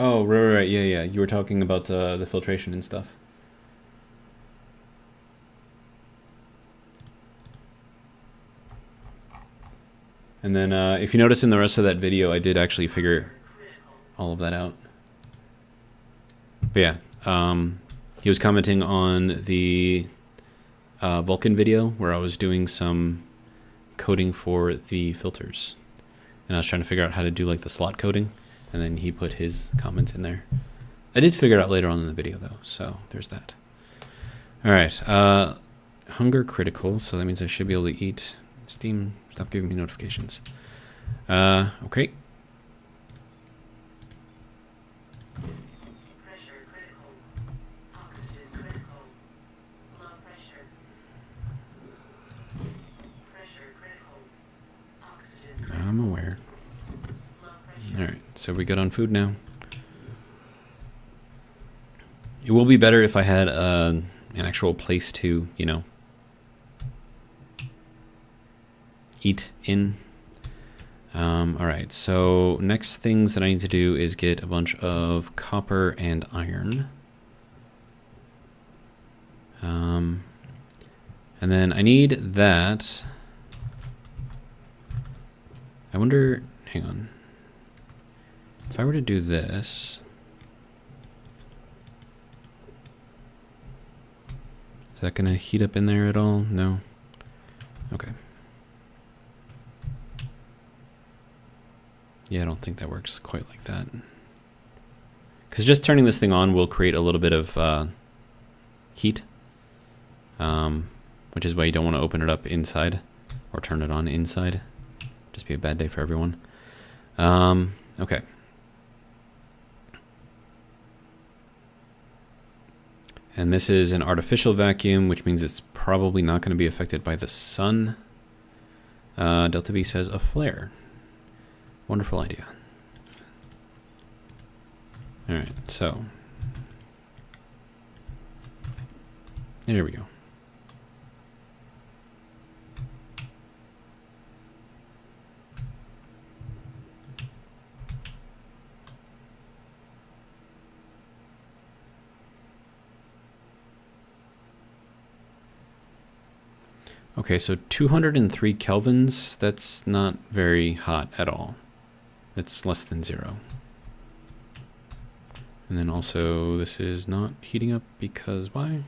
Oh, right, yeah, yeah. You were talking about the filtration and stuff. And then if you notice in the rest of that video, I did actually figure all of that out. But yeah, he was commenting on the Vulkan video where I was doing some coding for the filters. And I was trying to figure out how to do like the slot coding. And then he put his comments in there. I did figure it out later on in the video though, so there's that. All right, hunger critical, so that means I should be able to eat. Steam, stop giving me notifications. Okay. Pressure critical. Oxygen critical. Low pressure. Pressure critical. Oxygen critical. I'm aware. Low pressure. All right, so we good on food now. It will be better if I had an actual place to, you know, eat in. All right, so next things that I need to do is get a bunch of copper and iron. And then I need that. I wonder, hang on. If I were to do this, is that gonna heat up in there at all? No? Okay. Yeah, I don't think that works quite like that. Because just turning this thing on will create a little bit of heat. Which is why you don't want to open it up inside or turn it on inside. Just be a bad day for everyone. Okay. And this is an artificial vacuum, which means it's probably not going to be affected by the sun. Delta V says a flare. Wonderful idea. All right, so there we go. Okay, so 203 kelvins, that's not very hot at all. It's less than 0. And then also this is not heating up because why?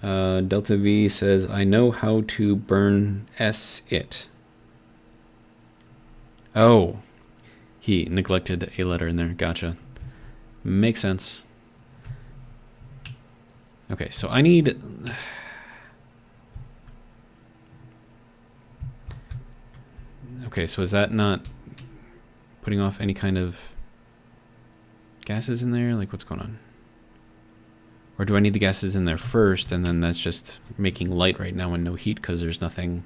Delta V says, I know how to burn it. Oh, he neglected a letter in there. Gotcha. Makes sense. Okay, so I need... Okay, so is that not putting off any kind of gases in there? Like, what's going on? Or do I need the gases in there first, and then that's just making light right now and no heat because there's nothing...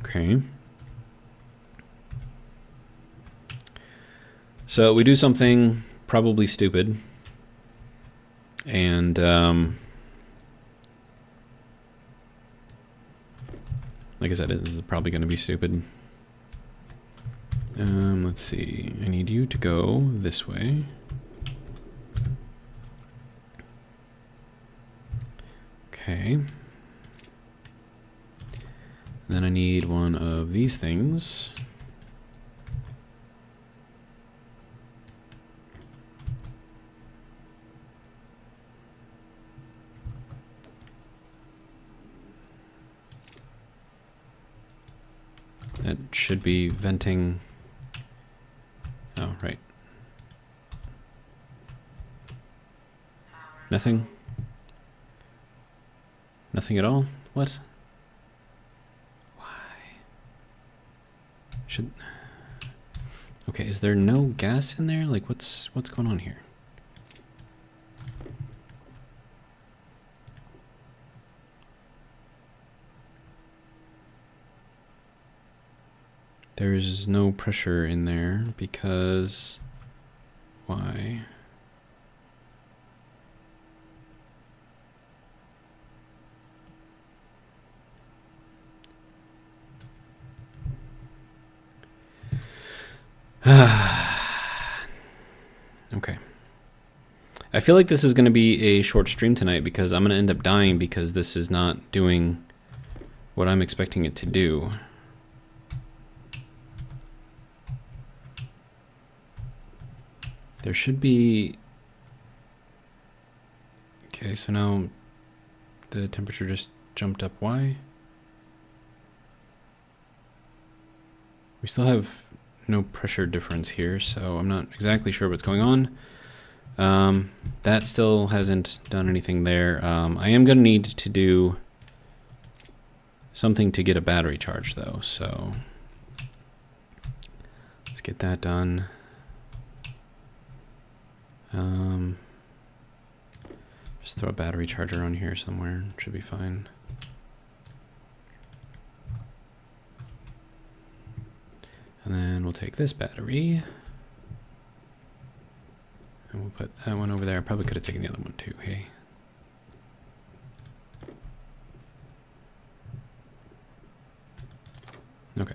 Okay. So we do something probably stupid, and like I said, this is probably going to be stupid. Let's see, I need you to go this way. Okay. And then I need one of these things. That should be venting. Oh, right. Nothing? Nothing at all? What? Why? Should... Okay, is there no gas in there? Like, what's going on here? There's no pressure in there because... Why? Okay. I feel like this is going to be a short stream tonight because I'm going to end up dying because this is not doing what I'm expecting it to do. There should be... Okay, so now the temperature just jumped up. Why? We still have no pressure difference here, so I'm not exactly sure what's going on. That still hasn't done anything there. I am going to need to do something to get a battery charge, though, so let's get that done. Just throw a battery charger on here somewhere. Should be fine. And then we'll take this battery. And we'll put that one over there. I probably could have taken the other one too, hey. Okay.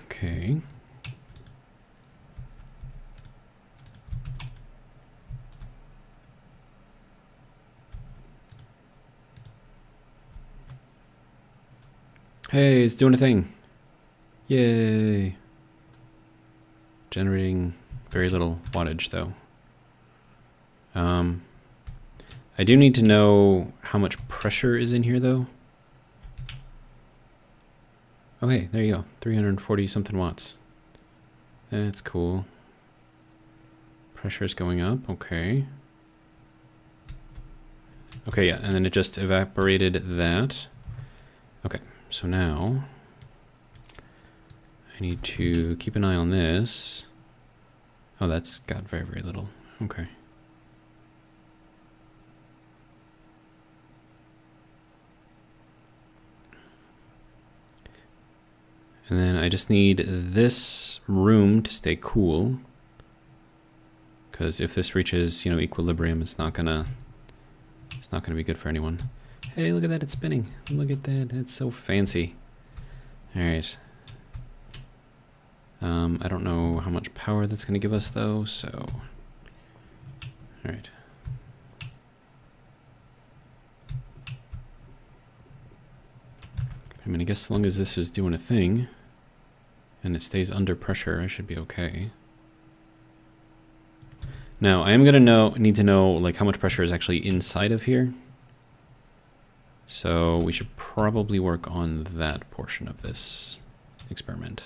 Okay. Hey, it's doing a thing. Yay. Generating very little wattage, though. I do need to know how much pressure is in here, though. Oh, hey, there you go. 340 something watts. That's cool. Pressure is going up. Okay. Okay, yeah, and then it just evaporated that. Okay, so now I need to keep an eye on this. Oh, that's got very, very little. Okay. And then I just need this room to stay cool. Because if this reaches, equilibrium, it's not gonna be good for anyone. Hey, look at that, it's spinning. Look at that, it's so fancy. Alright. I don't know how much power that's gonna give us though, so. Alright. I mean, I guess as long as this is doing a thing, and it stays under pressure, I should be okay. Now, I am gonna need to know like how much pressure is actually inside of here. So we should probably work on that portion of this experiment.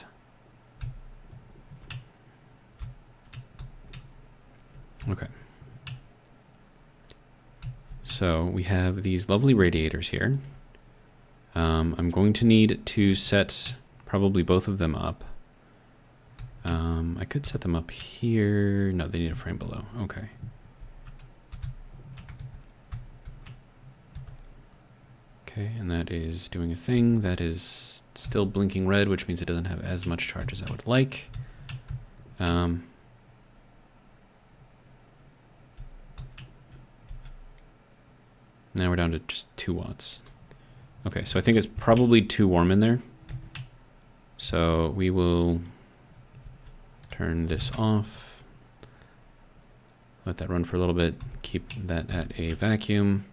Okay. So we have these lovely radiators here. I'm going to need to set probably both of them up. I could set them up here. No, they need a frame below. Okay. Okay, and that is doing a thing. That is still blinking red, which means it doesn't have as much charge as I would like. Now we're down to just 2 watts. Okay, so I think it's probably too warm in there. So we will turn this off. Let that run for a little bit. Keep that at a vacuum,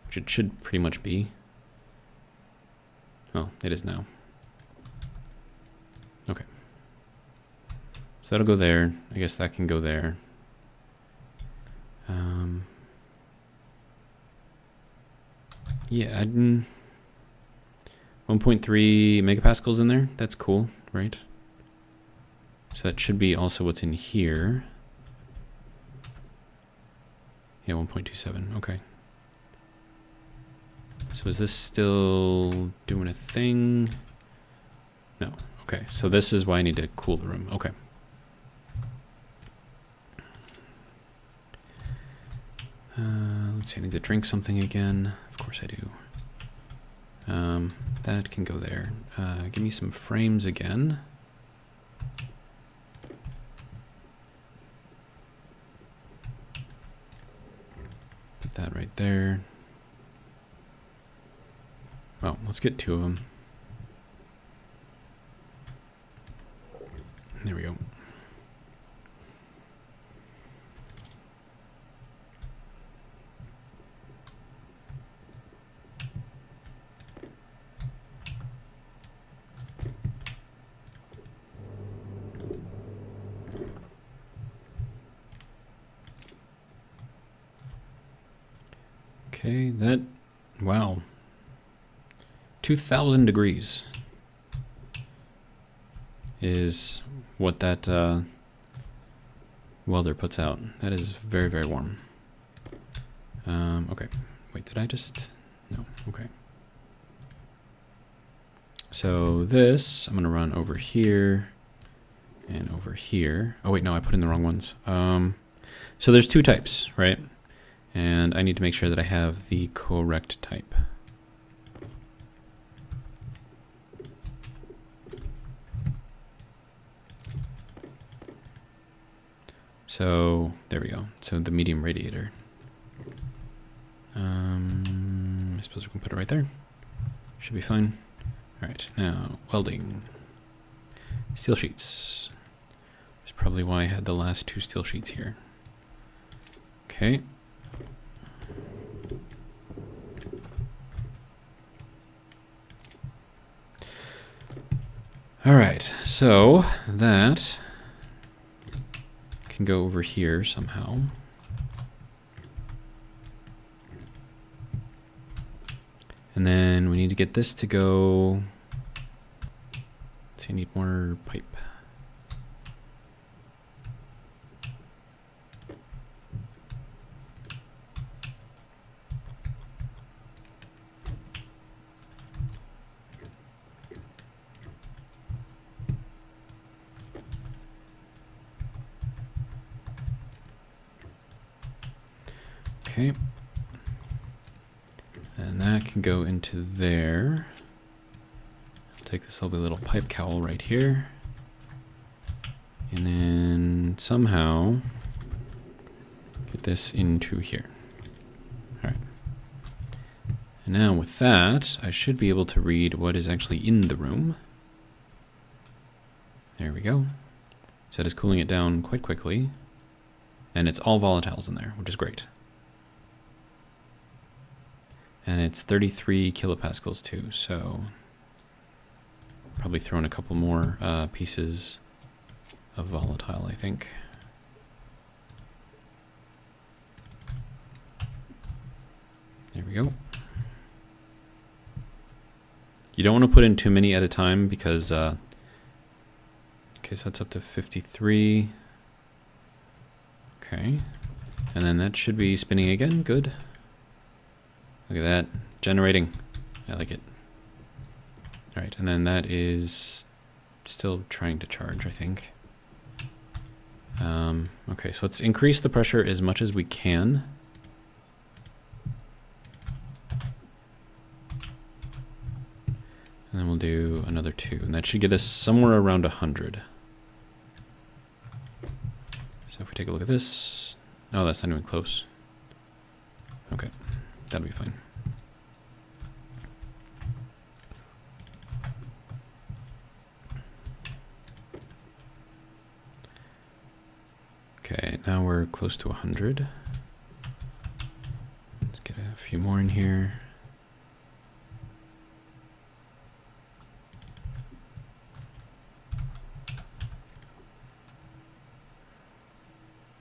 which it should pretty much be. Oh, it is now. Okay. So that'll go there. I guess that can go there. 1.3 megapascals in there. That's cool, right? So that should be also what's in here. Yeah, 1.27. Okay. So is this still doing a thing? No. Okay, so this is why I need to cool the room. Okay. Let's see, I need to drink something again. Of course I do. That can go there. Give me some frames again. there. Well, let's get two of them. There we go. Okay, that, wow. 2,000 degrees is what that welder puts out. That is very, very warm. Okay, wait, did I just, no, okay. So this, I'm gonna run over here and over here. Oh wait, no, I put in the wrong ones. So there's two types, right? And I need to make sure that I have the correct type. So there we go. So the medium radiator. I suppose we can put it right there. Should be fine. All right, now welding. Steel sheets. That's probably why I had the last two steel sheets here. Okay. All right, so that can go over here somehow. And then we need to get this to go. Let's see, I need more pipe. Okay. And that can go into there. I'll take this lovely little pipe cowl right here. And then somehow get this into here. All right. And now with that, I should be able to read what is actually in the room. There we go. So that is cooling it down quite quickly. And it's all volatiles in there, which is great. And it's 33 kilopascals too, so probably throw in a couple more pieces of volatile, I think. There we go. You don't want to put in too many at a time because, okay, so that's up to 53. Okay, and then that should be spinning again, good. Look at that, generating. I like it. All right, and then that is still trying to charge, I think. Okay, so let's increase the pressure as much as we can. And then we'll do another 2, and that should get us somewhere around 100. So if we take a look at this, oh, that's not even close. Okay. That'll be fine. Okay, now we're close to 100. Let's get a few more in here.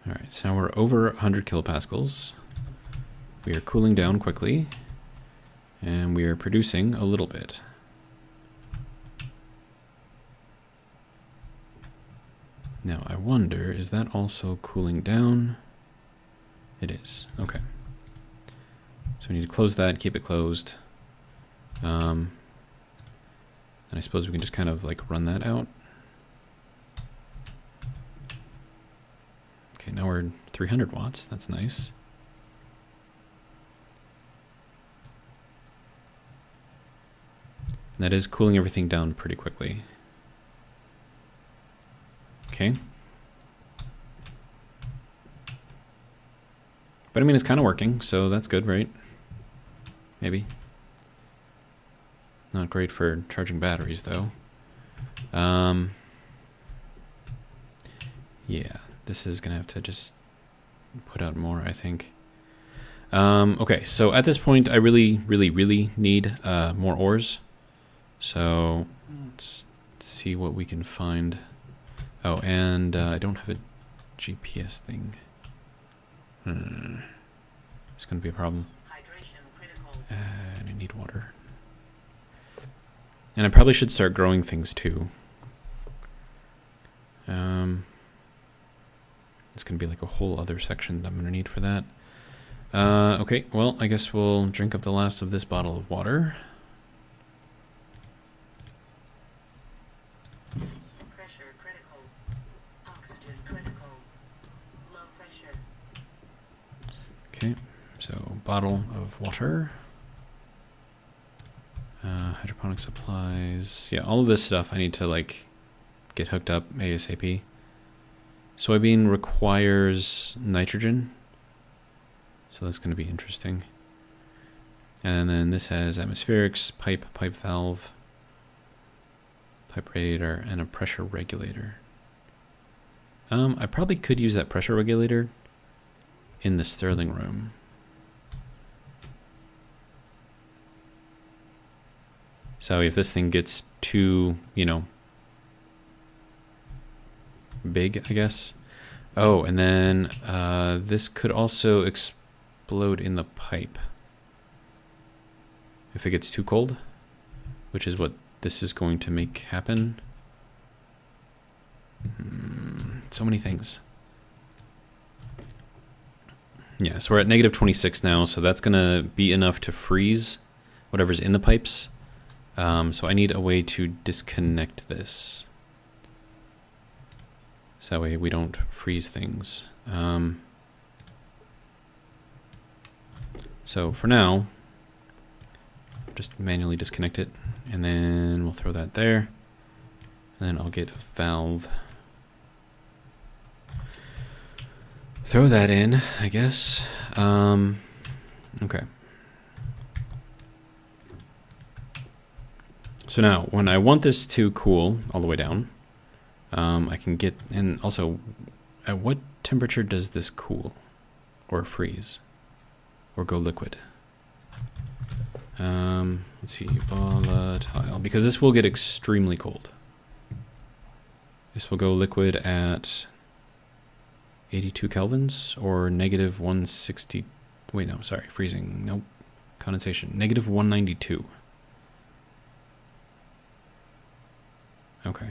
All right, so now we're over 100 kilopascals. We are cooling down quickly, and we are producing a little bit. Now, I wonder, is that also cooling down? It is, okay. So we need to close that, keep it closed. And I suppose we can just kind of like run that out. Okay, now we're 300 watts, that's nice. That is cooling everything down pretty quickly. Okay. But I mean, it's kind of working, so that's good, right? Maybe. Not great for charging batteries, though. Yeah, this is gonna have to just put out more, I think. Okay, so at this point, I really need more ores. So let's see what we can find. Oh, and I don't have a GPS thing. It's gonna be a problem. Hydration critical. And I need water. And I probably should start growing things too. It's gonna be like a whole other section that I'm gonna need for that. Okay, well, I guess we'll drink up the last of this bottle of water. Pressure critical. Oxygen critical. Low pressure. Okay, so bottle of water. Hydroponic supplies. Yeah, all of this stuff I need to like get hooked up ASAP. Soybean requires nitrogen, so that's going to be interesting. And then this has atmospherics, pipe valve, pipe radiator, and a pressure regulator. I probably could use that pressure regulator in the Stirling room. So if this thing gets too, you know, big, I guess. Oh, and then this could also explode in the pipe if it gets too cold, which is what this is going to make happen. So many things. Yeah, so we're at negative 26 now, so that's going to be enough to freeze whatever's in the pipes. So I need a way to disconnect this. So that way we don't freeze things. So for now, just manually disconnect it, and then we'll throw that there. And then I'll get a valve. Throw that in, I guess. Okay. So now, when I want this to cool all the way down, I can get, and also, at what temperature does this cool? Or freeze? Or go liquid? Let's see, volatile, because this will get extremely cold. This will go liquid at 82 kelvins, or negative 160, wait, no, sorry, freezing, nope, condensation, negative 192. Okay.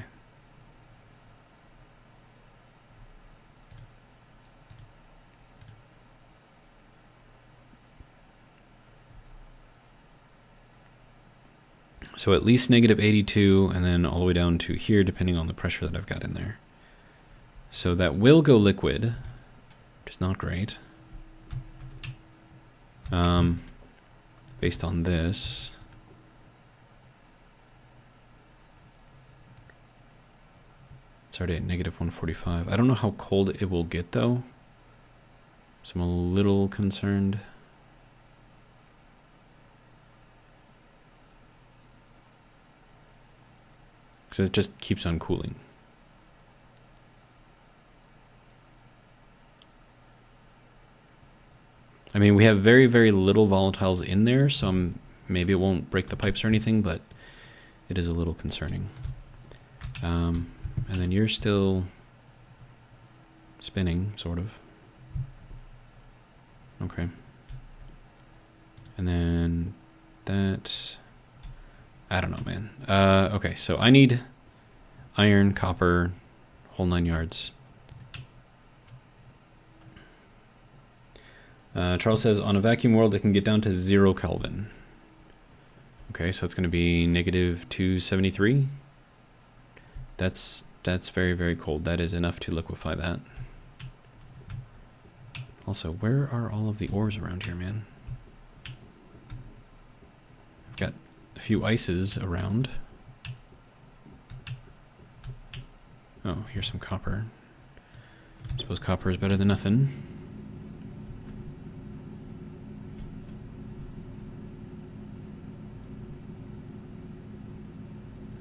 So at least negative 82, and then all the way down to here, depending on the pressure that I've got in there. So that will go liquid, which is not great. Based on this. It's already at negative 145. I don't know how cold it will get, though. So I'm a little concerned. Because it just keeps on cooling. I mean, we have very, very little volatiles in there, so maybe it won't break the pipes or anything, but it is a little concerning. And then you're still spinning, sort of. Okay. And then that... I don't know, man. Okay, so I need iron, copper, whole 9 yards. Charles says, on a vacuum world, it can get down to 0 Kelvin. Okay, so it's going to be negative 273. That's very, very cold. That is enough to liquefy that. Also, where are all of the ores around here, man? I've got a few ices around. Oh, here's some copper. I suppose copper is better than nothing.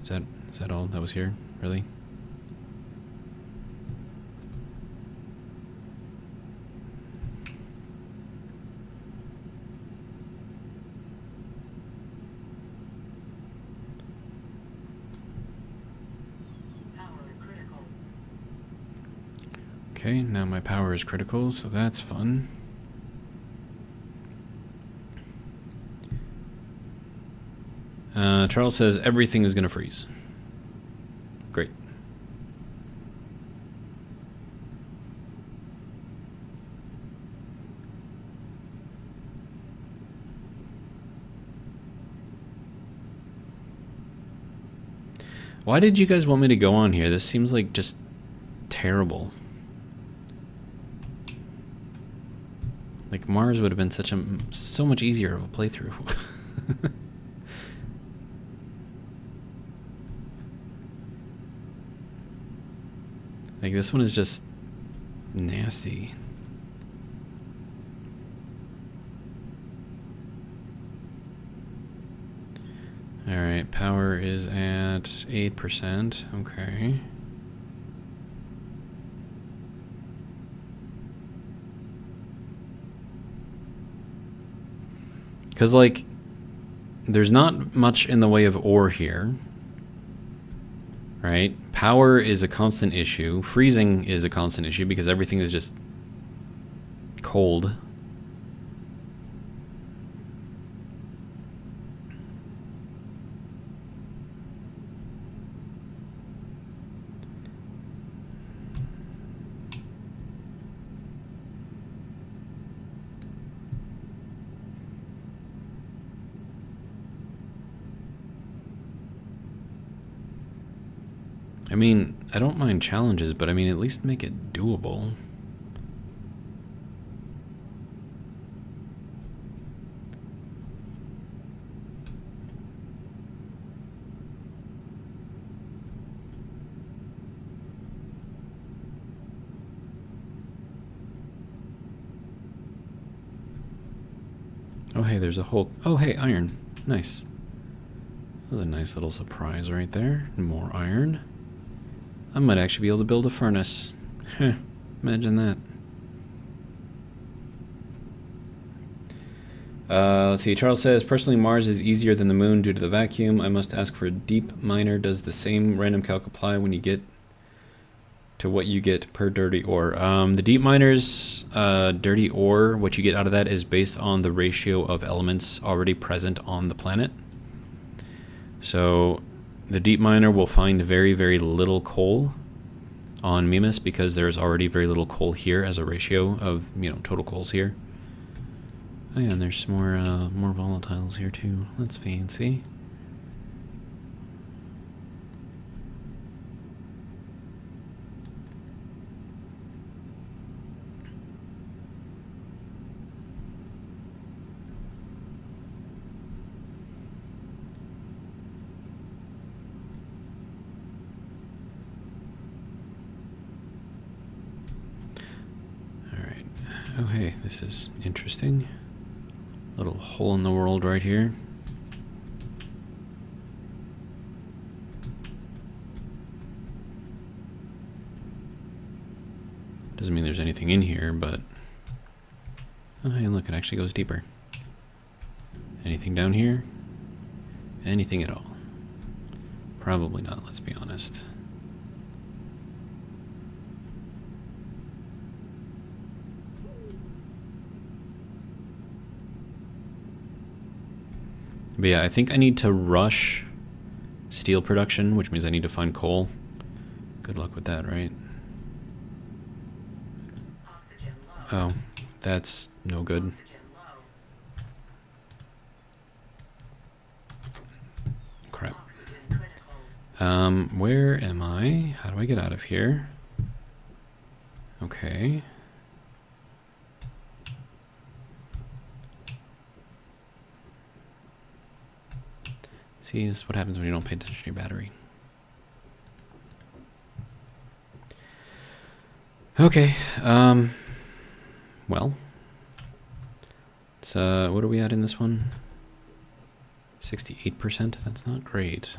Is that all that was here? Really? Okay, now my power is critical, so that's fun. Charles says everything is going to freeze. Great. Why did you guys want me to go on here? This seems like just terrible. Like Mars would have been so much easier of a playthrough. Like this one is just nasty. All right, power is at 8%. Okay. Because, like, there's not much in the way of ore here, right? Power is a constant issue. Freezing is a constant issue because everything is just cold. I mean, I don't mind challenges, but I mean, at least make it doable. Oh, hey, there's a whole... Oh, hey, iron. Nice. That was a nice little surprise right there. More iron. I might actually be able to build a furnace. Heh, imagine that. Let's see, Charles says, personally Mars is easier than the moon due to the vacuum. I must ask for a deep miner. Does the same random calc apply when you get to what you get per dirty ore? The deep miner's dirty ore, what you get out of that is based on the ratio of elements already present on the planet. So the deep miner will find very, very little coal on Mimas because there's already very little coal here as a ratio of, you know, total coals here. Oh yeah, and there's some more volatiles here too. That's fancy. Oh hey, this is interesting. Little hole in the world right here. Doesn't mean there's anything in here, but... Oh hey, look, it actually goes deeper. Anything down here? Anything at all? Probably not, let's be honest. But yeah, I think I need to rush steel production, which means I need to find coal. Good luck with that, right? Oh, that's no good. Crap. Where am I? How do I get out of here? Okay. See, this is what happens when you don't pay attention to your battery. Okay, well, it's, what are we at in this one? 68%, that's not great.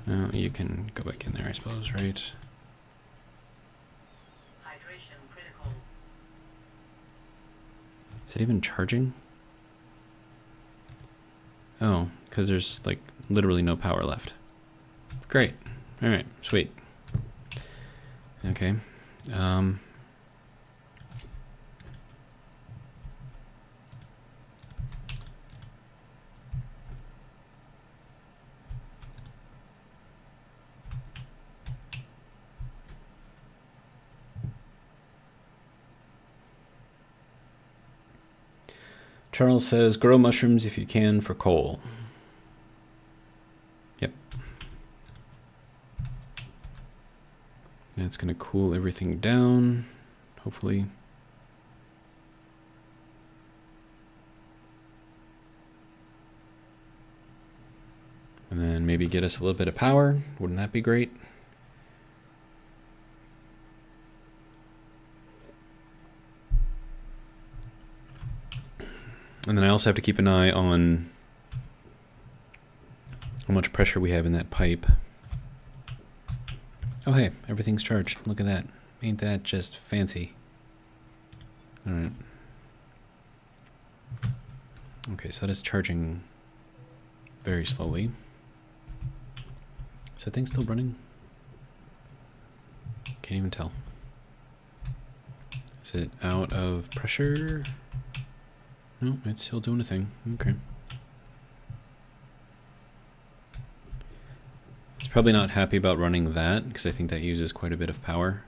Oh, you can go back in there, I suppose, right? Hydration critical. Is it even charging? Oh, because there's like literally no power left. Great. All right, sweet. Okay. Charles says, grow mushrooms if you can for coal. Yep. That's going to cool everything down, hopefully. And then maybe get us a little bit of power. Wouldn't that be great? And then I also have to keep an eye on how much pressure we have in that pipe. Oh hey, everything's charged. Look at that. Ain't that just fancy? Alright. Okay, so that is charging very slowly. Is that thing still running? Can't even tell. Is it out of pressure? No, it's still doing a thing. Okay. It's probably not happy about running that, because I think that uses quite a bit of power.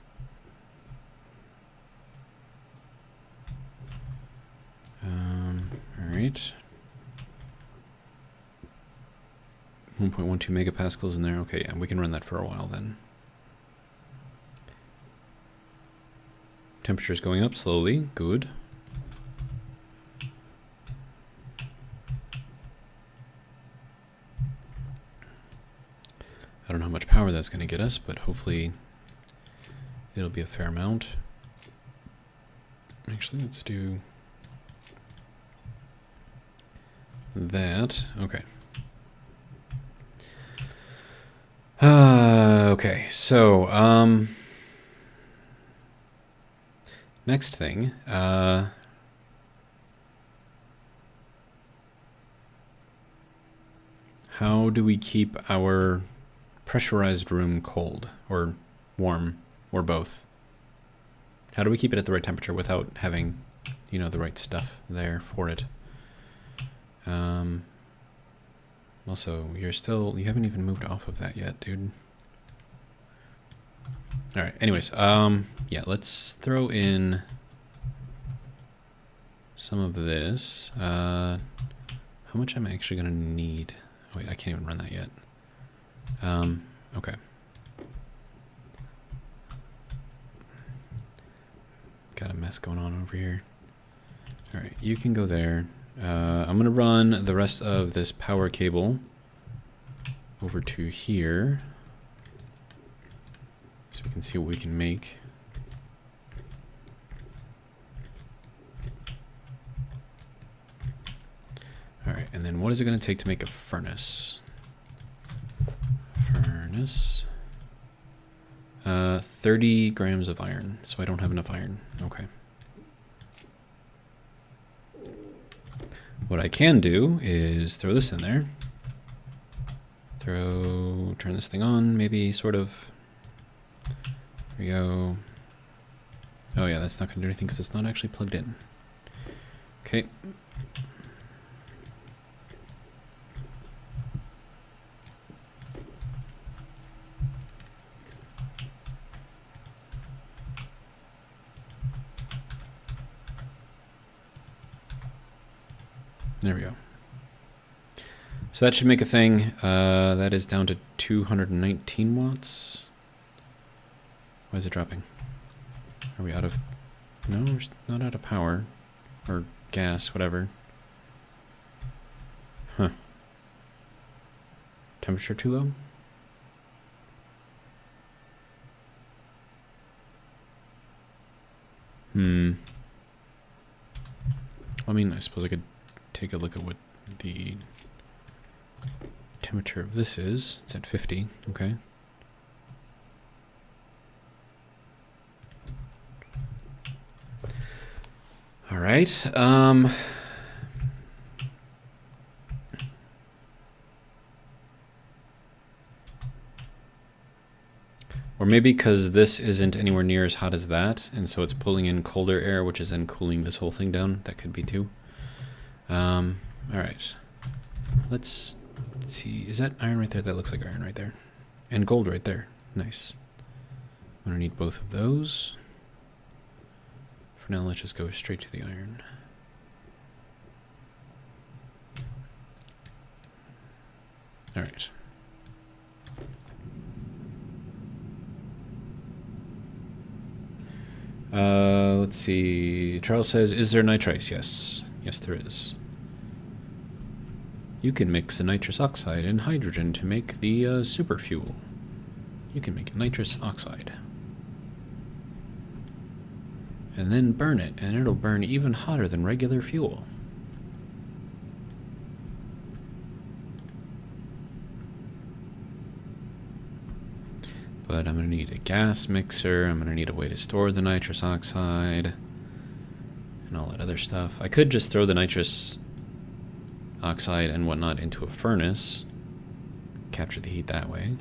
Alright. 1.12 megapascals in there. Okay, yeah, we can run that for a while then. Temperature's going up slowly. Good. I don't know how much power that's going to get us, but hopefully it'll be a fair amount. Actually, let's do that. Okay. Okay, so, next thing, how do we keep our pressurized room cold or warm or both? How do we keep it at the right temperature without having, you know, the right stuff there for it? Also, you haven't even moved off of that yet, dude. All right, anyways, yeah, let's throw in some of this. How much am I actually gonna need? Oh, wait, I can't even run that yet. Okay. Got a mess going on over here. All right, you can go there. I'm gonna run the rest of this power cable over to here so we can see what we can make. All right, and then what is it gonna take to make a furnace? Furnace. 30 grams of iron, so I don't have enough iron. Okay. What I can do is throw this in there. Turn this thing on, maybe, sort of. There we go. Oh yeah, that's not gonna do anything because it's not actually plugged in. Okay. There we go. So that should make a thing. That is down to 219 watts. Why is it dropping? Are we out of... No, we're not out of power. Or gas, whatever. Huh. Temperature too low? I mean, I suppose I could take a look at what the temperature of this is. It's at 50. Okay. All right. Or maybe because this isn't anywhere near as hot as that, and so it's pulling in colder air, which is then cooling this whole thing down. That could be too. All right. Let's see. Is that iron right there? That looks like iron right there. And gold right there. Nice. I'm going to need both of those. For now, let's just go straight to the iron. All right. Let's see. Charles says, is there nitrice? Yes. Yes, there is. You can mix the nitrous oxide and hydrogen to make the super fuel. You can make nitrous oxide. And then burn it, and it'll burn even hotter than regular fuel. But I'm going to need a gas mixer, I'm going to need a way to store the nitrous oxide, and all that other stuff. I could just throw the nitrous oxide and whatnot into a furnace, capture the heat that way.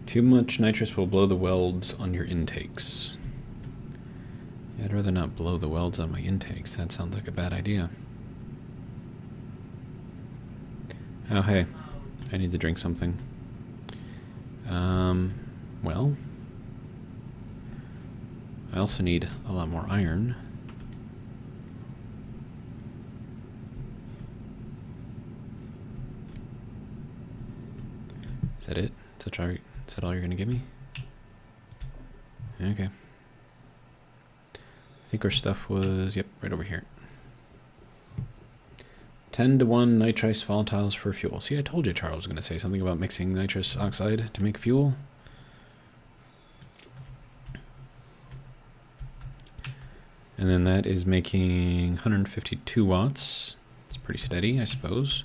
Too much nitrous will blow the welds on your intakes. Yeah, I'd rather not blow the welds on my intakes. That sounds like a bad idea. Oh, hey. I need to drink something. Well. I also need a lot more iron. Is that it? Is that all you're going to give me? Okay. I think our stuff was, yep, right over here. 10-to-1 nitrous volatiles for fuel. See, I told you Charles was going to say something about mixing nitrous oxide to make fuel. And then that is making 152 watts. It's pretty steady, I suppose.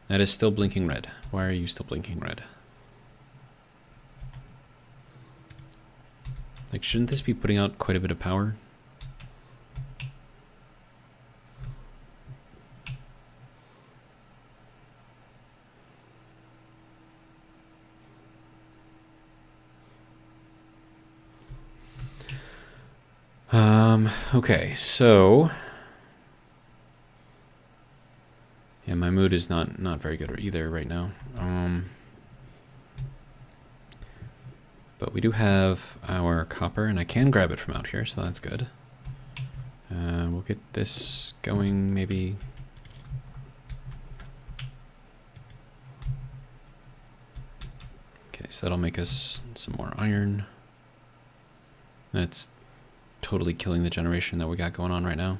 That is still blinking red. Why are you still blinking red? Like, shouldn't this be putting out quite a bit of power? Okay, so yeah, my mood is not very good either right now. But we do have our copper, and I can grab it from out here, so that's good. We'll get this going, maybe. Okay, so that'll make us some more iron. That's totally killing the generation that we got going on right now.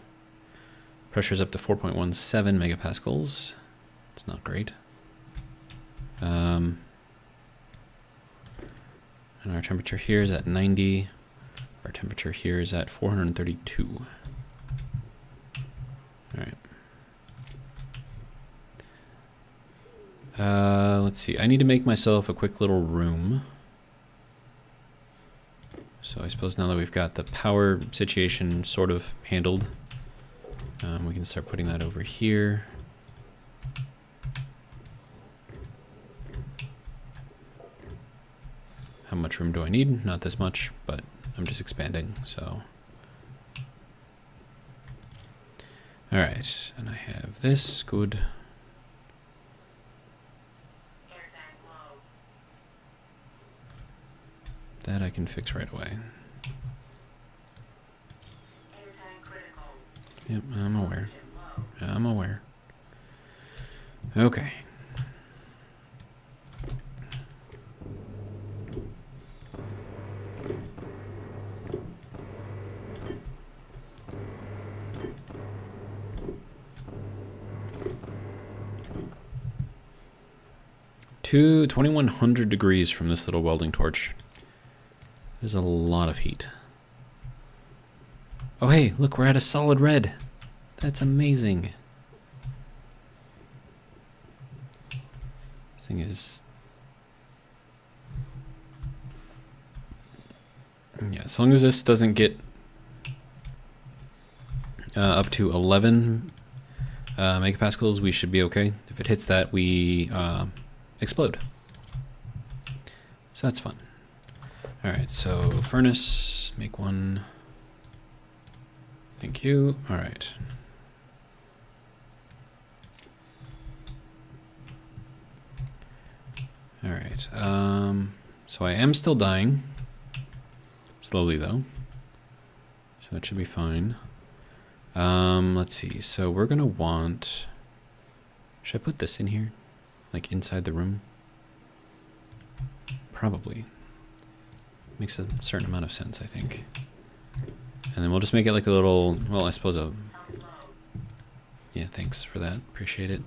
Pressure's up to 4.17 megapascals. It's not great. And our temperature here is at 90. Our temperature here is at 432. All right. Let's see. I need to make myself a quick little room. So I suppose now that we've got the power situation sort of handled, we can start putting that over here. How much room do I need? Not this much, but I'm just expanding, so. All right, and I have this, good. That I can fix right away. Yep, I'm aware. I'm aware. Okay. 2100 degrees from this little welding torch. There's a lot of heat. Oh hey, look, we're at a solid red. That's amazing. This thing is... Yeah, as long as this doesn't get up to 11 megapascals, we should be okay. If it hits that, we explode. So that's fun. Alright, so furnace, make one. Thank you. Alright. Alright, so I am still dying. Slowly though. So that should be fine. Let's see, so we're gonna want... Should I put this in here? Like inside the room? Probably. Makes a certain amount of sense, I think. And then we'll just make it like a little, well, I suppose a... Yeah, thanks for that. Appreciate it.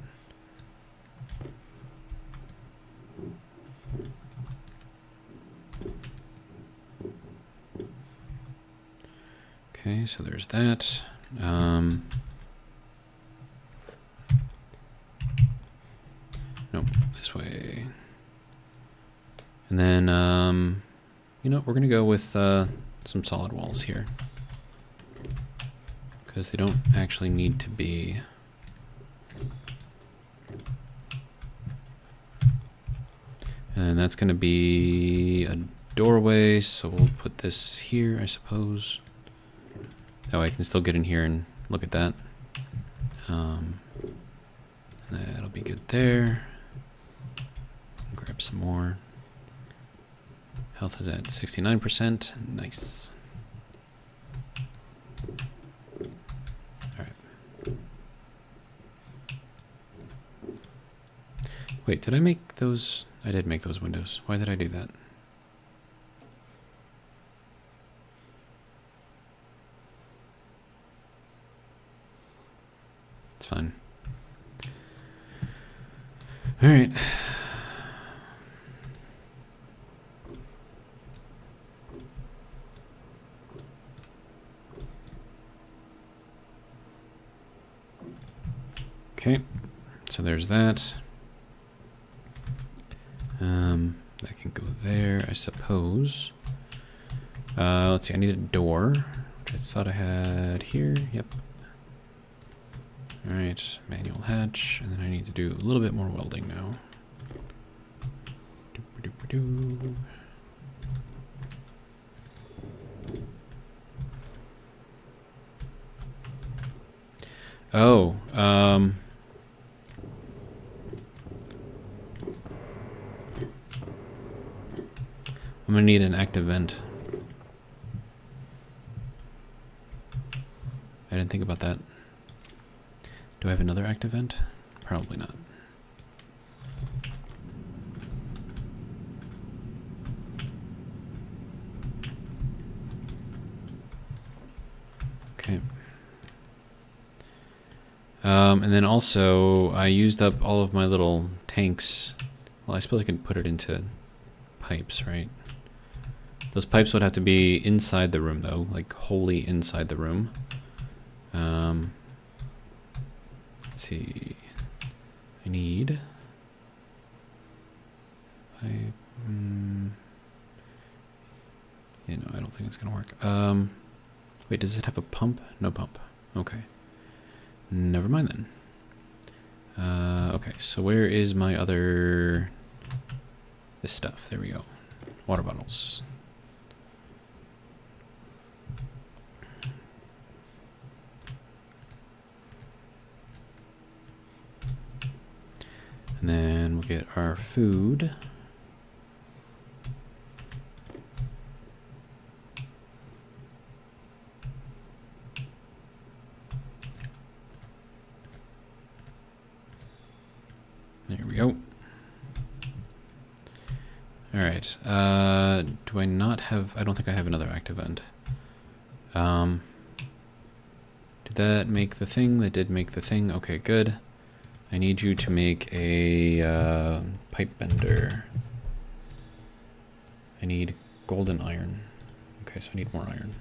Okay, so there's that. Nope, this way. And then, you know, we're gonna go with some solid walls here, because they don't actually need to be. And that's gonna be a doorway, so we'll put this here, I suppose. That way I can still get in here and look at that. That'll be good there. Grab some more. Health is at 69%. Nice. Alright. Wait, did I make those? I did make those windows. Why did I do that? It's fine. All right. Okay, so there's that. That can go there, I suppose. Let's see, I need a door, which I thought I had here. Yep. All right, manual hatch, and then I need to do a little bit more welding now. Doo-ba-doo-ba-doo. Oh, I'm gonna need an active vent. I didn't think about that. Do I have another active vent? Probably not. Okay. And then also, I used up all of my little tanks. Well, I suppose I could put it into pipes, right? Those pipes would have to be inside the room, though, like wholly inside the room. Let's see. I need pipe. Yeah, no, I don't think it's gonna work. Wait, does it have a pump? No pump. Okay. Never mind then. Okay, so where is my other... This stuff. There we go. Water bottles. And then we'll get our food. There we go. All right. Do I not have... I don't think I have another active end. Did that make the thing? That did make the thing. Okay, good. I need you to make a pipe bender. I need golden iron. Okay, so I need more iron.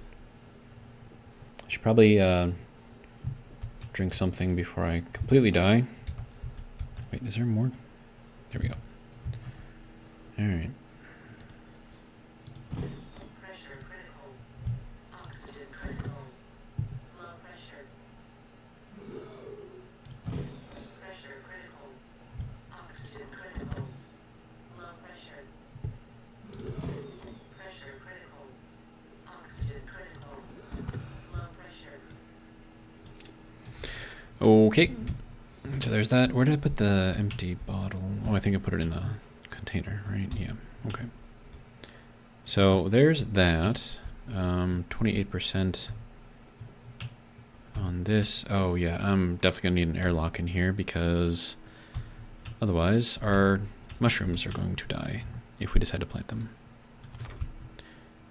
I should probably drink something before I completely die. Wait, is there more? There we go. Alright. Pressure critical. Oxygen critical. Low pressure. Pressure critical. Oxygen critical. Low pressure. Pressure critical. Oxygen critical. Low pressure. Okay. So there's that. Where did I put the empty bottle? Oh, I think I put it in the container, right? Yeah. Okay. So there's that. 28% on this. Oh, yeah. I'm definitely going to need an airlock in here because otherwise our mushrooms are going to die if we decide to plant them.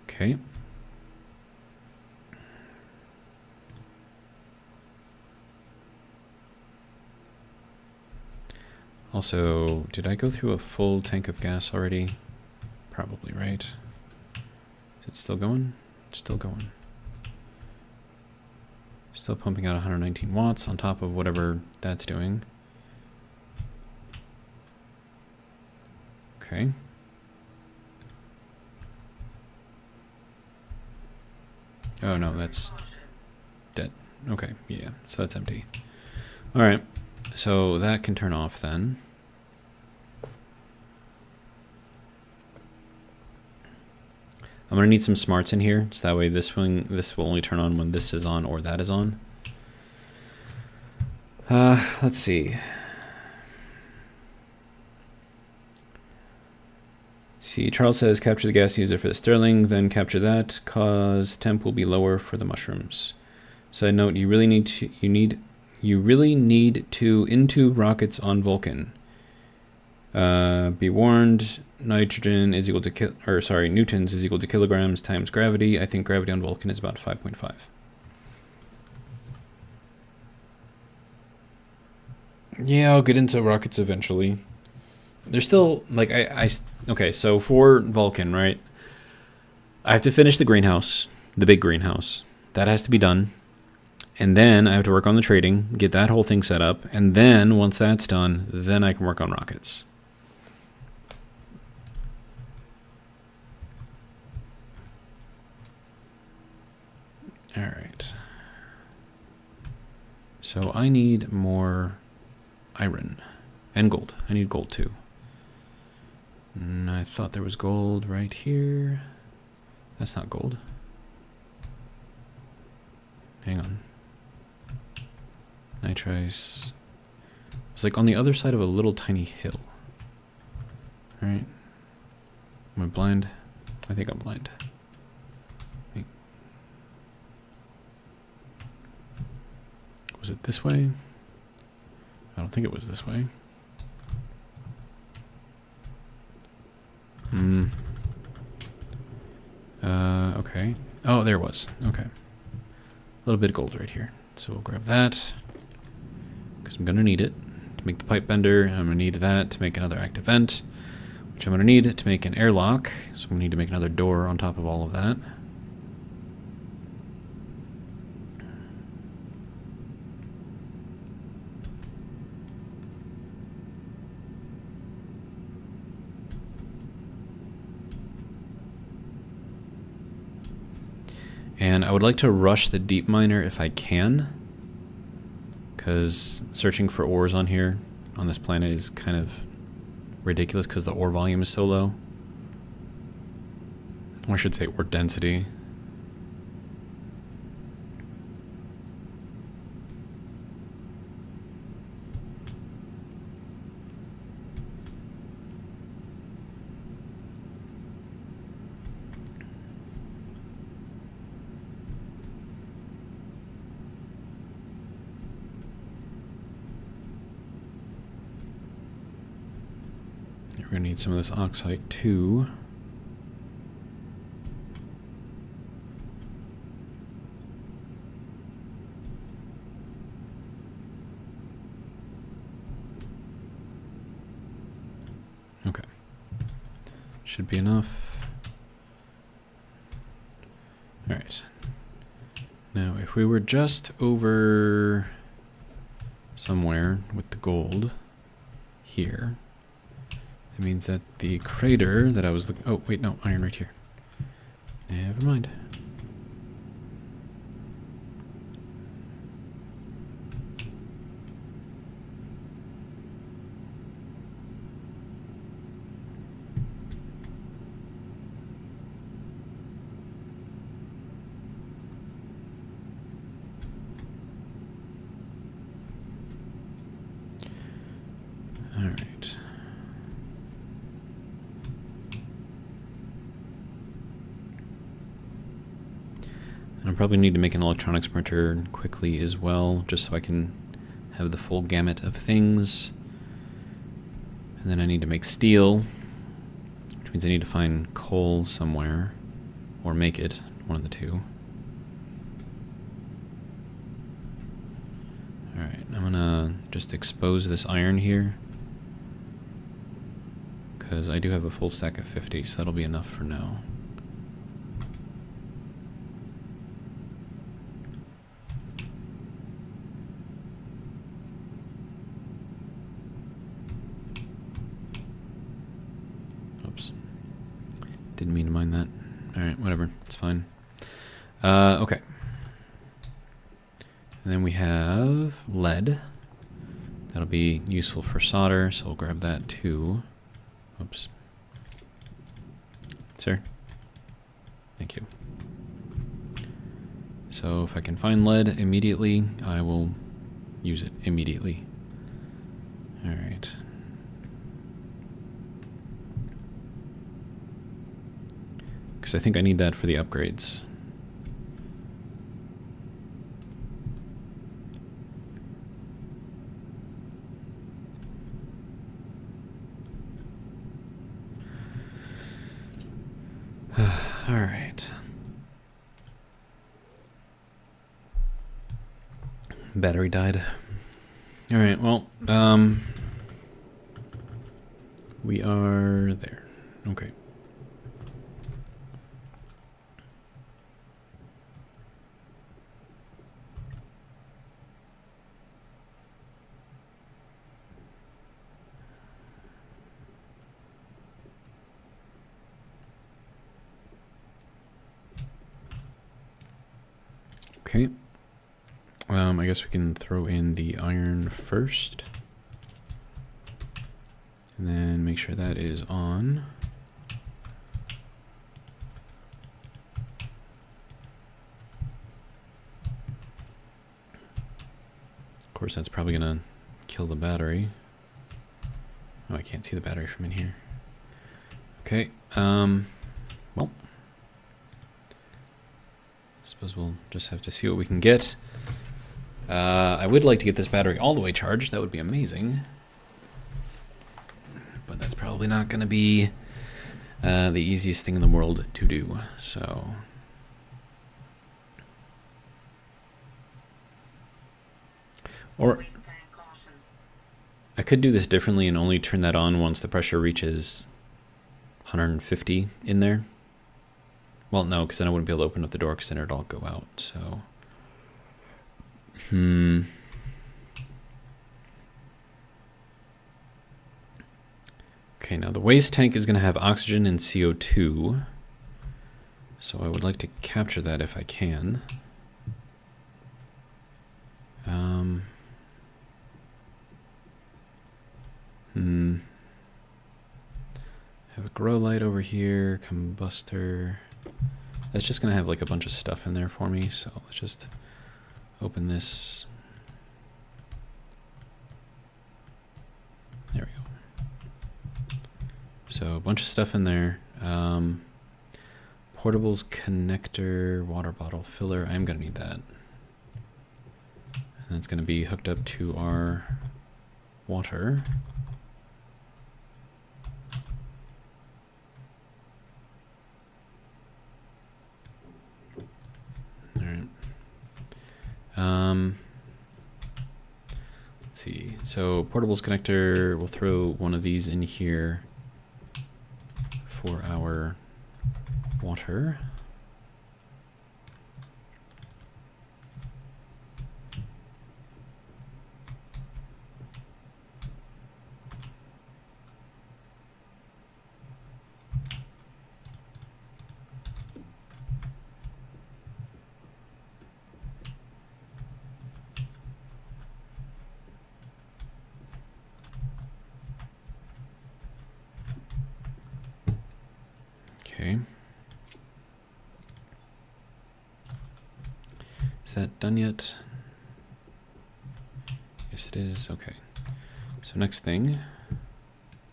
Okay. Also, did I go through a full tank of gas already? Probably, right? Is it still going? It's still going. Still pumping out 119 watts on top of whatever that's doing. Okay. Oh no, that's dead. Okay, yeah, so that's empty. Alright, so that can turn off then. I'm gonna need some smarts in here, so that way this will only turn on when this is on or that is on. Let's see. See, Charles says capture the gas user for the Sterling, then capture that, cause temp will be lower for the mushrooms. Side note: you really need to into rockets on Vulcan. Be warned, nitrogen is equal to newtons is equal to kilograms times gravity. I think gravity on Vulcan is about 5.5. Yeah, I'll get into rockets eventually. There's still, like, okay, so for Vulcan, right? I have to finish the greenhouse, the big greenhouse. That has to be done. And then I have to work on the trading, get that whole thing set up. And then once that's done, then I can work on rockets. All right. So I need more iron and gold. I need gold too. And I thought there was gold right here. That's not gold. Hang on. Nitrice. It's like on the other side of a little tiny hill. Right? Am I blind? I think I'm blind. Wait. Was it this way? I don't think it was this way. Okay. Oh, there it was. Okay. A little bit of gold right here. So we'll grab that, because I'm going to need it to make the pipe bender. I'm going to need that to make another active vent, which I'm going to need to make an airlock. So I'm going to need to make another door on top of all of that. And I would like to rush the deep miner if I can, because searching for ores on here, on this planet, is kind of ridiculous because the ore volume is so low. Or I should say ore density. We're going to need some of this oxide too. Should be enough. Alright. Now, if we were just over somewhere with the gold here, that means that the crater that I was looking... Oh, wait, no, iron right here. Never mind. All right. And I'll probably need to make an electronics printer quickly as well, just so I can have the full gamut of things. And then I need to make steel, which means I need to find coal somewhere, or make it, one of the two. Alright, I'm gonna just expose this iron here, because I do have a full stack of 50, so that'll be enough for now. Oops. Didn't mean to mind that. Alright, whatever. It's fine. Okay. And then we have lead. That'll be useful for solder, so we'll grab that too. Oops. Sir? Thank you. So if I can find lead immediately, I will use it immediately. Alright. Because I think I need that for the upgrades. All right. Battery died. All right, well, we are there. Okay. Okay. I guess we can throw in the iron first. And then make sure that is on. Of course, that's probably gonna kill the battery. Oh, I can't see the battery from in here. Okay, well. Suppose we'll just have to see what we can get. I would like to get this battery all the way charged. That would be amazing. But that's probably not going to be the easiest thing in the world to do. So, or I could do this differently and only turn that on once the pressure reaches 150 in there. Well, no, because then I wouldn't be able to open up the door because then it'd all go out, so. Okay, now the waste tank is going to have oxygen and CO2. So I would like to capture that if I can. Have a grow light over here, combustor. That's just gonna have like a bunch of stuff in there for me, so let's just open this. There we go. So a bunch of stuff in there. Portables, connector, water bottle filler. I'm gonna need that. And that's gonna be hooked up to our water. Let's see. So portables connector, we'll throw one of these in here for our water. Okay. Is that done yet? Yes, it is. Okay. So next thing,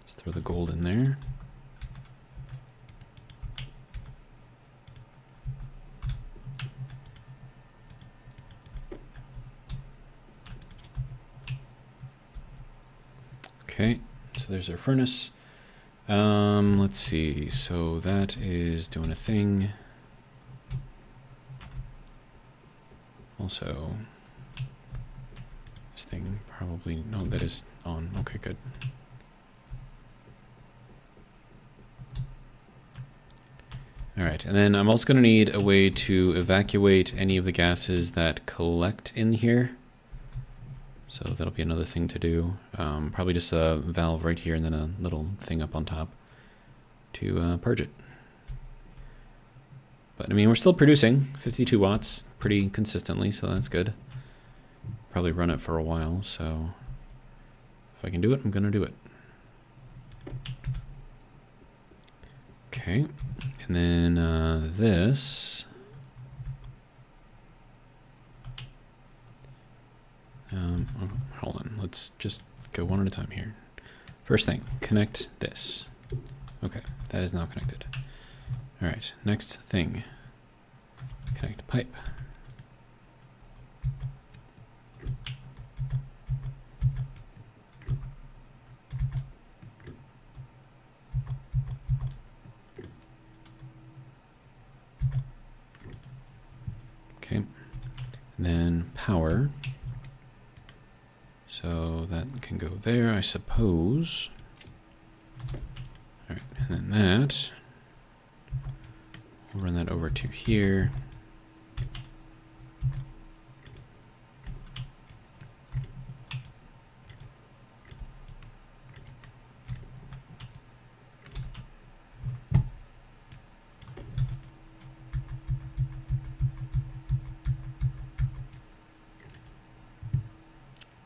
let's throw the gold in there. Okay, so there's our furnace. Let's see. So that is doing a thing. Also, this thing probably, no, that is on. Okay, good. All right, and then I'm also going to need a way to evacuate any of the gases that collect in here. So that'll be another thing to do. Probably just a valve right here and then a little thing up on top to purge it. But I mean, we're still producing 52 watts pretty consistently, so that's good. Probably run it for a while, so if I can do it, I'm gonna do it. Okay, and then this. Hold on, let's just go one at a time here. First thing, connect this. Okay, that is now connected. All right, next thing, connect pipe. Okay, and then power. So that can go there, I suppose. All right, and then that, we'll run that over to here.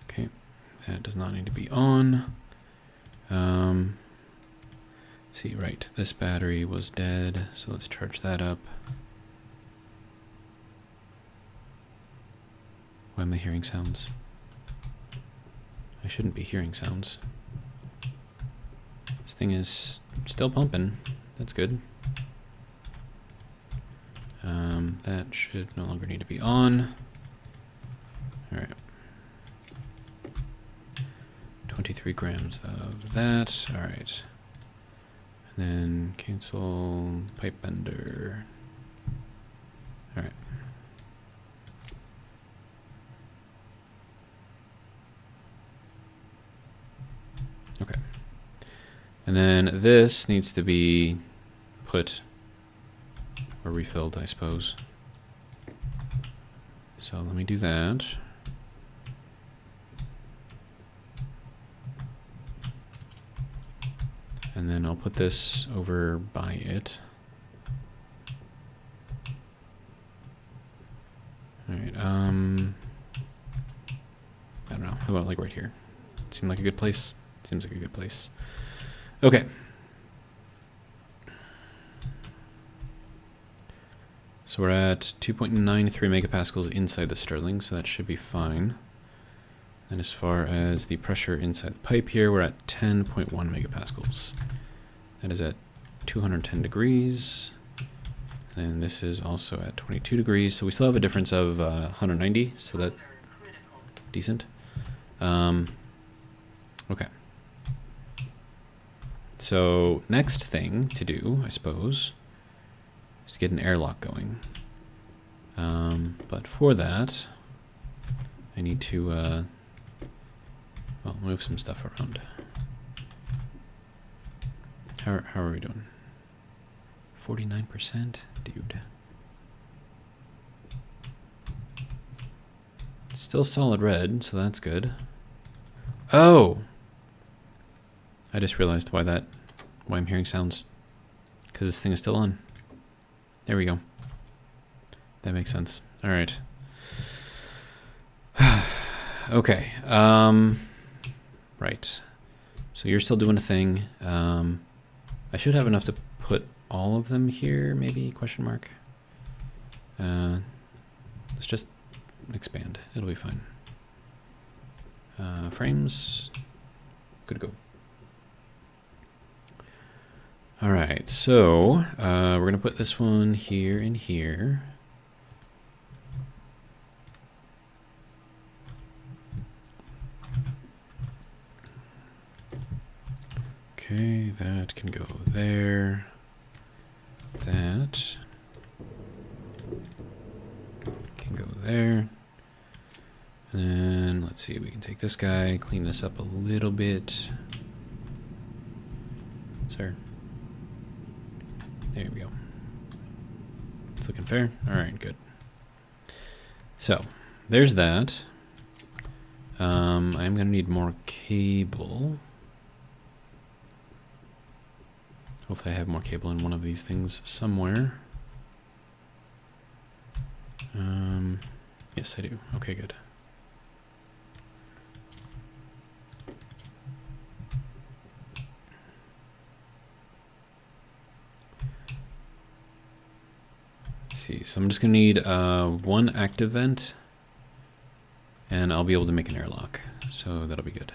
Okay, that does not need to be on. Let's see, right, this battery was dead, so let's charge that up. Why am I hearing sounds? I shouldn't be hearing sounds. This thing is still pumping. That's good. That should no longer need to be on. All right. 23 grams of that. All right. And then cancel pipe bender. All right. Okay. And then this needs to be put or refilled, I suppose. So let me do that. And then I'll put this over by it. All right, I don't know, how about like right here? Seem like a good place? Seems like a good place. Okay. So we're at 2.93 megapascals inside the Stirling, so that should be fine. And as far as the pressure inside the pipe here, we're at 10.1 megapascals. That is at 210 degrees. And this is also at 22 degrees. So we still have a difference of 190, so that's decent. Okay. So next thing to do, I suppose, is to get an airlock going. But for that, I need to well, move some stuff around. How are we doing? 49%? Dude. Still solid red, so that's good. Oh! I just realized why I'm hearing sounds. Because this thing is still on. There we go. That makes sense. All right. Okay. Right. So you're still doing a thing. I should have enough to put all of them here, maybe, question mark. Let's just expand. It'll be fine. Frames. Good to go. All right, so we're going to put this one here and here. Okay, that can go there. That can go there. And then let's see, we can take this guy, clean this up a little bit. Sir. There we go. It's looking fair. All right, good. So there's that. I'm going to need more cable. Hopefully I have more cable in one of these things somewhere. Yes, I do. Okay, good. Let's see, so I'm just going to need one active vent, and I'll be able to make an airlock, so that'll be good.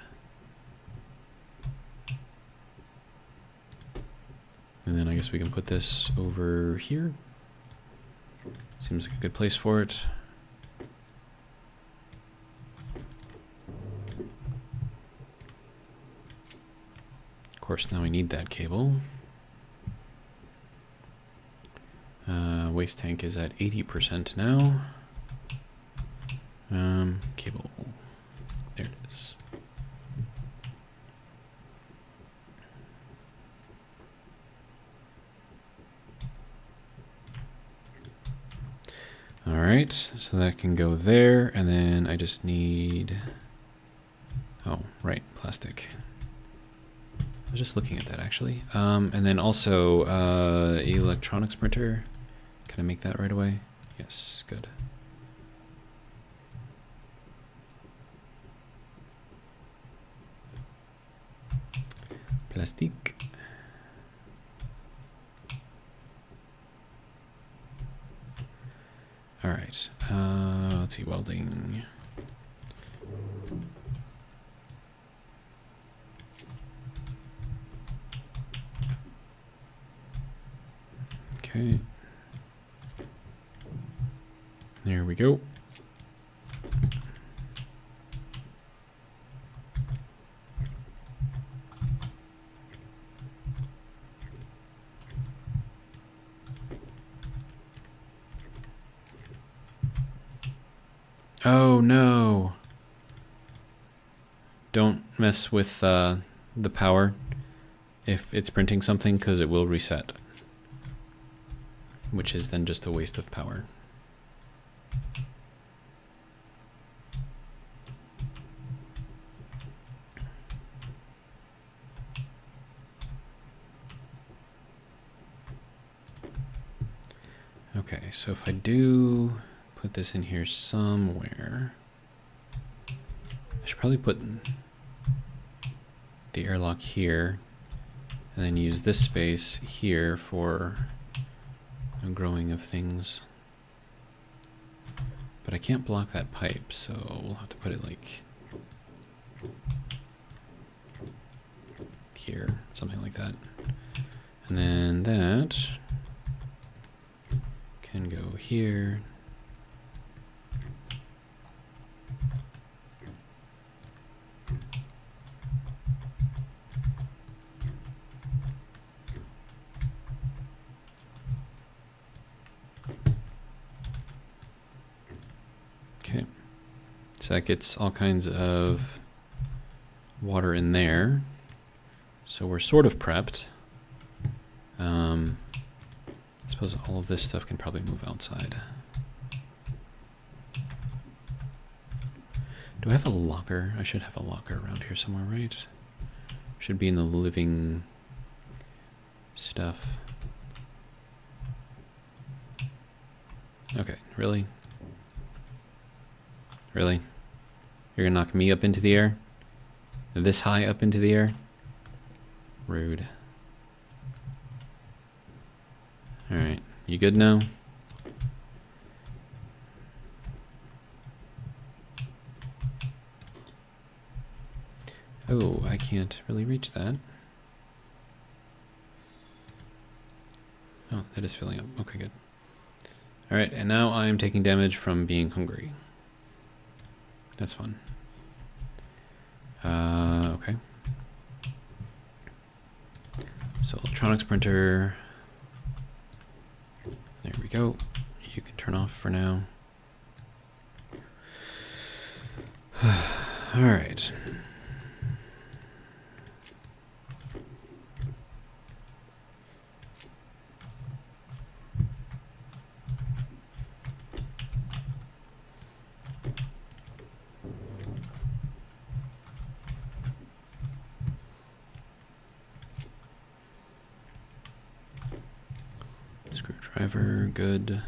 And then I guess we can put this over here. Seems like a good place for it. Of course, now we need that cable. Waste tank is at 80% now. Cable. There it is. All right, so that can go there, and then I just need, oh, right, plastic. I was just looking at that actually. And then also electronics printer. Can I make that right away? Yes, good. Plastic. All right, let's see, welding. Okay. There we go. Oh no. Don't mess with the power if it's printing something, because it will reset, which is then just a waste of power. Okay, so if I do put this in here somewhere, I should probably put the airlock here and then use this space here for growing of things. But I can't block that pipe, so we'll have to put it like here, something like that. And then that can go here. Okay, so that gets all kinds of water in there. So we're sort of prepped. suppose all of this stuff can probably move outside. Do I have a locker? I should have a locker around here somewhere, right? Should be in the living stuff. Okay, really? Really? You're gonna knock me up into the air? This high up into the air? Rude. Alright, you good now? Oh, I can't really reach that. Oh, that is filling up. Okay, good. Alright, and now I'm taking damage from being hungry. That's fun. Okay. So, electronics printer. There we go. You can turn off for now. Alright. Screwdriver, good.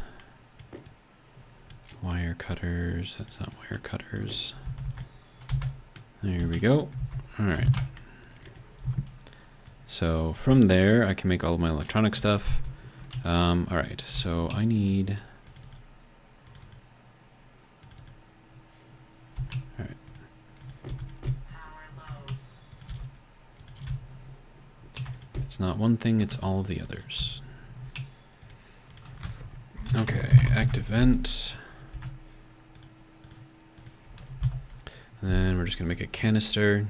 Wire cutters, that's not wire cutters. There we go. Alright. So from there, I can make all of my electronic stuff. Alright, so I need... Alright. It's not one thing, it's all of the others. Okay, active vent. And then we're just gonna make a canister.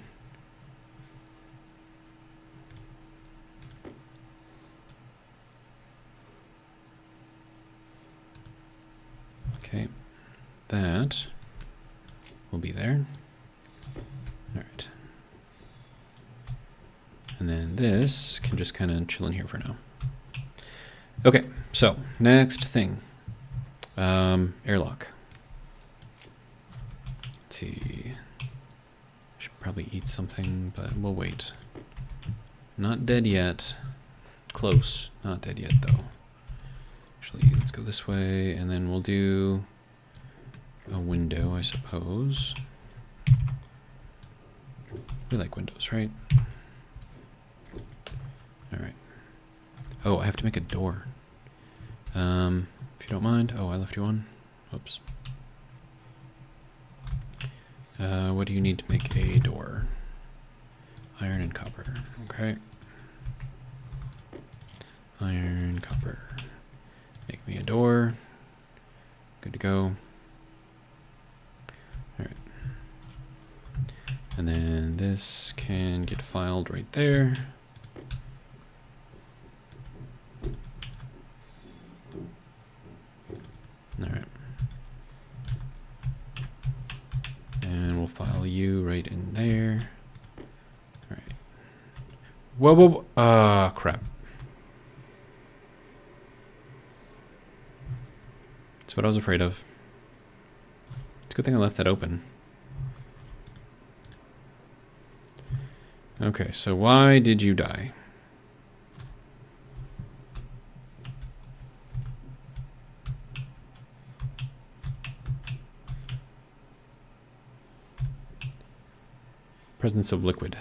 Okay, that will be there. All right. And then this can just kind of chill in here for now. Okay, so next thing, airlock. Let's see, should probably eat something, but we'll wait. Not dead yet, close, not dead yet though. Actually, let's go this way, and then we'll do a window, I suppose. We like windows, right? All right. Oh, I have to make a door. If you don't mind. Oh, I left you one. Oops. What do you need to make a door? Iron and copper. Okay. Iron, copper. Make me a door. Good to go. Alright. And then this can get filed right there. Alright. And we'll file you right in there. Alright. Whoa, whoa, whoa. Crap. That's what I was afraid of. It's a good thing I left that open. Okay, so why did you die? Presence of liquid.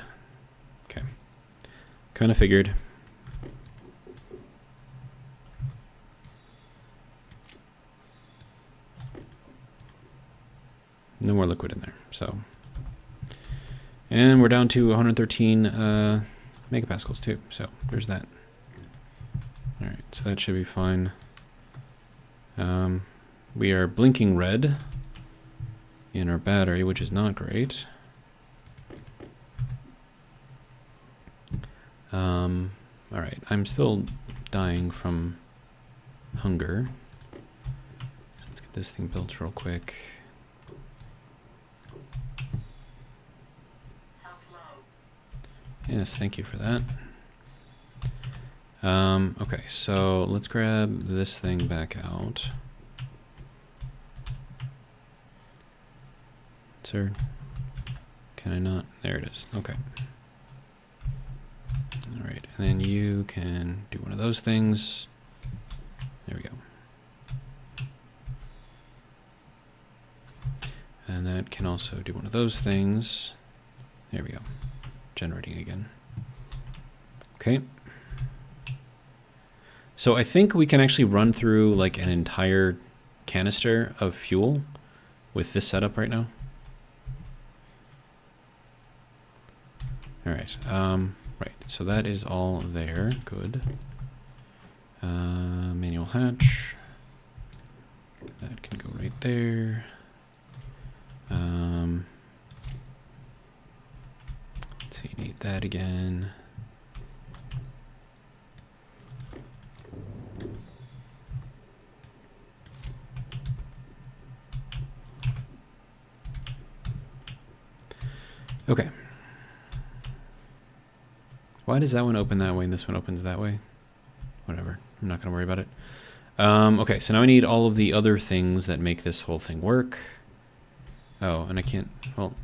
Okay. Kind of figured. No more liquid in there, so. And we're down to 113 megapascals too, so there's that. All right, so that should be fine. We are blinking red in our battery, which is not great. All right, I'm still dying from hunger. So let's get this thing built real quick. Yes, thank you for that. Okay, so let's grab this thing back out. Sir, can I not? There it is. Okay. All right, and then you can do one of those things. There we go. And that can also do one of those things. There we go. Generating again. Okay. So I think we can actually run through like an entire canister of fuel with this setup right now. All right. Right. So that is all there. Good. Manual hatch. That can go right there. So you need that again. Okay. Why does that one open that way and this one opens that way? Whatever. I'm not going to worry about it. Okay, so now I need all of the other things that make this whole thing work. Oh, and I can't... Well,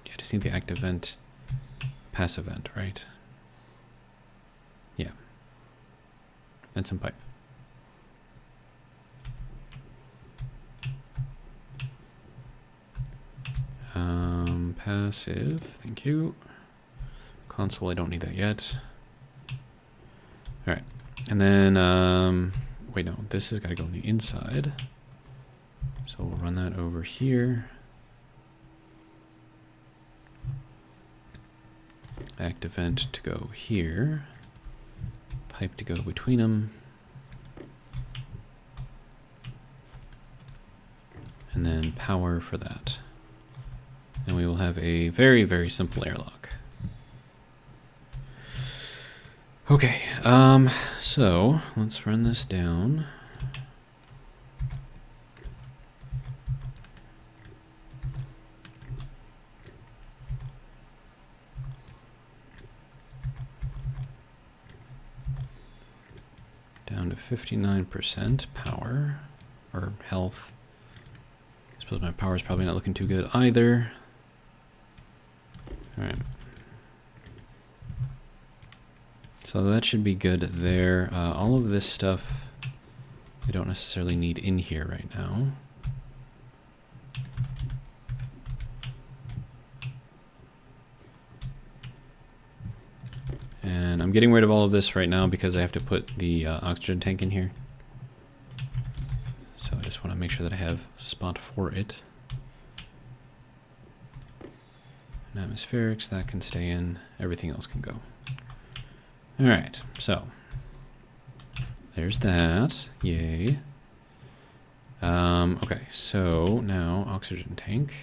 yeah, I just need the active vent, passive vent, right? Yeah. And some pipe. Passive, thank you. Console, I don't need that yet. All right, and then, wait, no, this has got to go on the inside. So we'll run that over here. Active vent to go here. Pipe to go between them. And then power for that. And we will have a very, very simple airlock. Okay, so let's run this down. Down to 59% power, or health. I suppose my power is probably not looking too good either. All right. So that should be good there. All of this stuff I don't necessarily need in here right now. And I'm getting rid of all of this right now because I have to put the oxygen tank in here. So I just want to make sure that I have a spot for it. And atmospherics, that can stay in. Everything else can go. All right, so there's that. Yay. Okay, so now oxygen tank.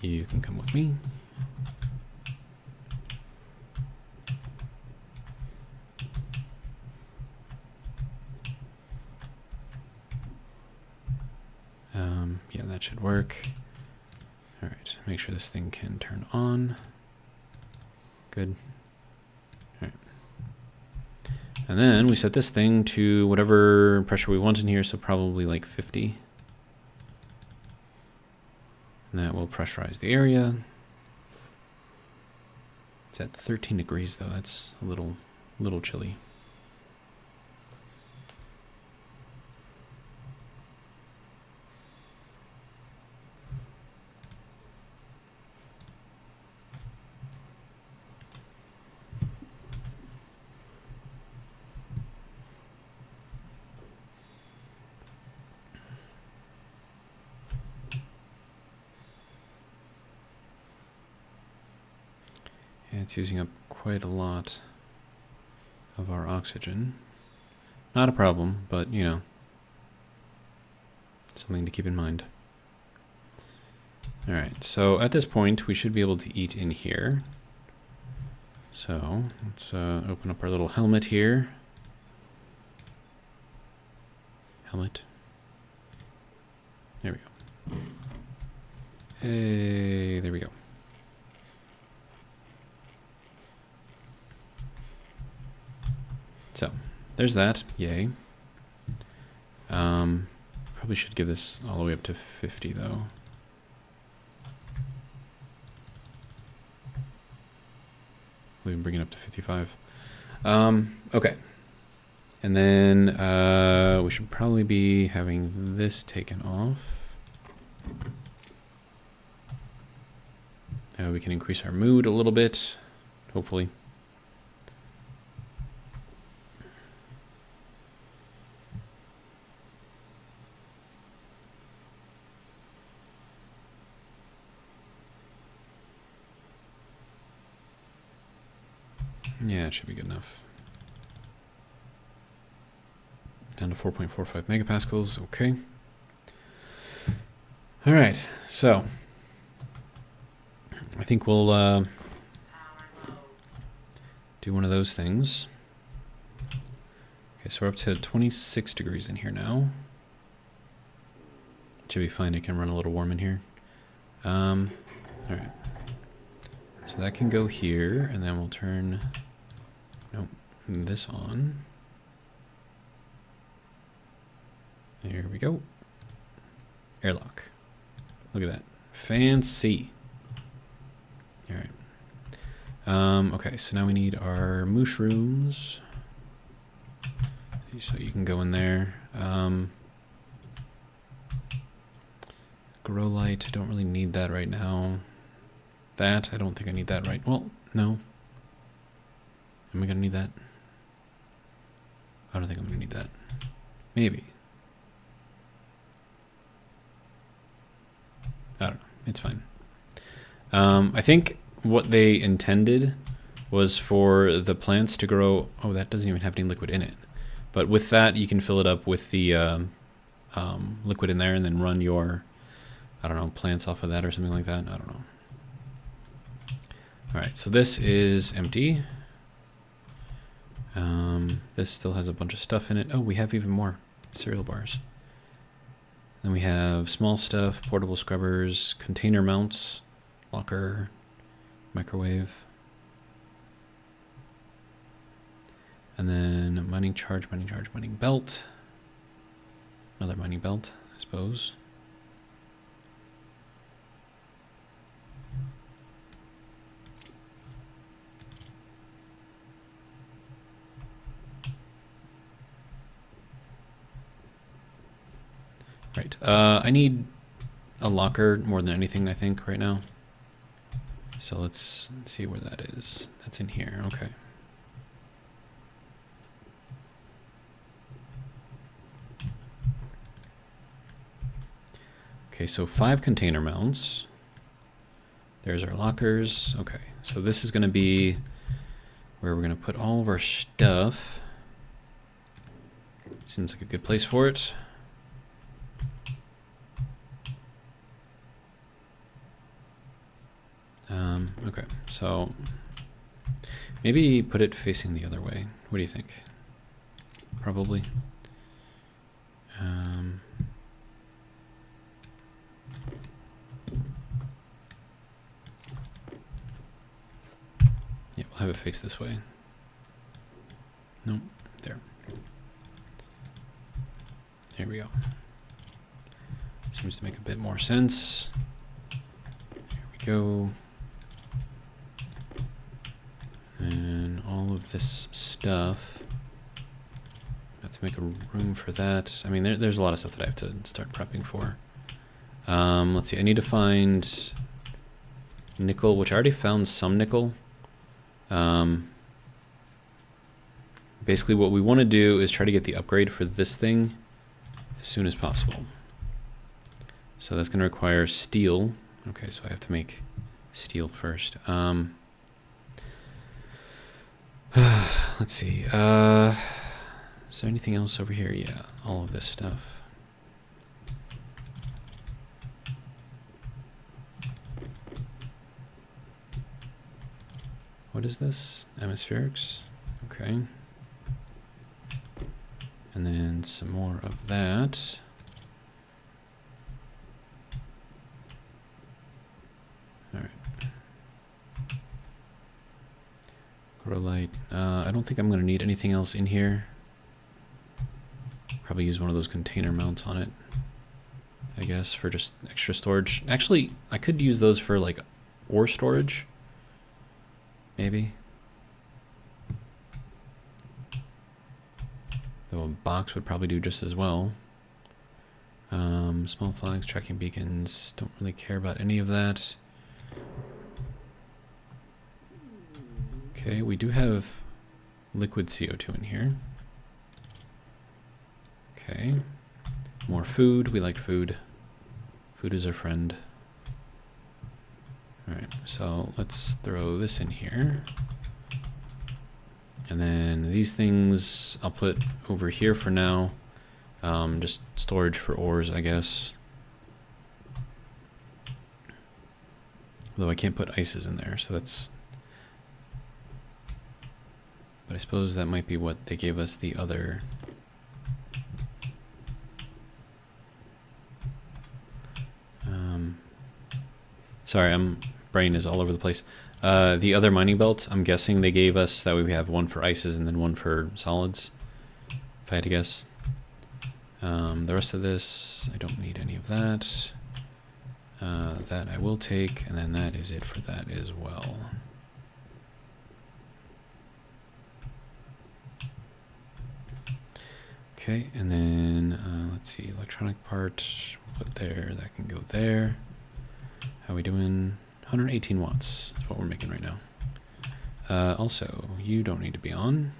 You can come with me. Yeah, that should work. All right, make sure this thing can turn on. Good. All right. And then we set this thing to whatever pressure we want in here, so probably like 50. And that will pressurize the area. It's at 13 degrees though, that's a little chilly. It's using up quite a lot of our oxygen. Not a problem, but you know, something to keep in mind. All right, so at this point, we should be able to eat in here. So let's open up our little helmet here. Helmet. There we go. Hey, there we go. there's that. Yay. Probably should give this all the way up to 50 though. We can bring it up to 55. Okay. And then we should probably be having this taken off. We can increase our mood a little bit, hopefully. Yeah, it should be good enough. Down to 4.45 megapascals, okay. All right, so I think we'll do one of those things. Okay, so we're up to 26 degrees in here now. Should be fine, it can run a little warm in here. All right. So that can go here, and then we'll turn this on. There we go. Airlock. Look at that. Fancy. All right. Okay, so now we need our mushrooms. So you can go in there. Grow light, I don't really need that right now. That, I don't think I need that right. Well, no. Am I gonna need that? I don't think I'm gonna need that. Maybe. I don't know. It's fine. I think what they intended was for the plants to grow. Oh, that doesn't even have any liquid in it. But with that, you can fill it up with the liquid in there and then run your, I don't know, plants off of that or something like that. I don't know. All right, so this is empty. This still has a bunch of stuff in it. Oh, we have even more cereal bars. Then we have small stuff, portable scrubbers, container mounts, locker, microwave. And then mining charge, mining belt. Another mining belt, I suppose. Right. I need a locker more than anything, I think, right now. So let's see where that is. That's in here. Okay. Okay, so 5 container mounts. There's our lockers. Okay, so this is going to be where we're going to put all of our stuff. Seems like a good place for it. Okay, so maybe put it facing the other way. What do you think? Probably. Yeah, we'll have it face this way. Nope, there. There we go. Seems to make a bit more sense. There we go. And all of this stuff. I have to make a room for that. I mean, there's a lot of stuff that I have to start prepping for. Let's see, I need to find nickel, which I already found some nickel. Basically what we want to do is try to get the upgrade for this thing as soon as possible. So that's going to require steel. Okay, so I have to make steel first. Let's see. Is there anything else over here? Yeah, all of this stuff. What is this? Atmospherics. Okay. And then some more of that. All right. Grow light. I don't think I'm going to need anything else in here. Probably use one of those container mounts on it, I guess, for just extra storage. Actually, I could use those for like ore storage, maybe. Though a box would probably do just as well. Small flags, tracking beacons, don't really care about any of that. Okay, we do have liquid CO2 in here. Okay, more food, we like food. Food is our friend. Alright, so let's throw this in here. And then these things I'll put over here for now. Just storage for ores, I guess. Although I can't put ices in there, so that's... But I suppose that might be what they gave us the other... Sorry, brain is all over the place. The other mining belt, I'm guessing they gave us that we have one for ices and then one for solids, if I had to guess. The rest of this, I don't need any of that. That I will take, and then that is it for that as well. Okay, and then let's see, electronic part, put there, that can go there. How are we doing? 118 watts is what we're making right now. Also, you don't need to be on.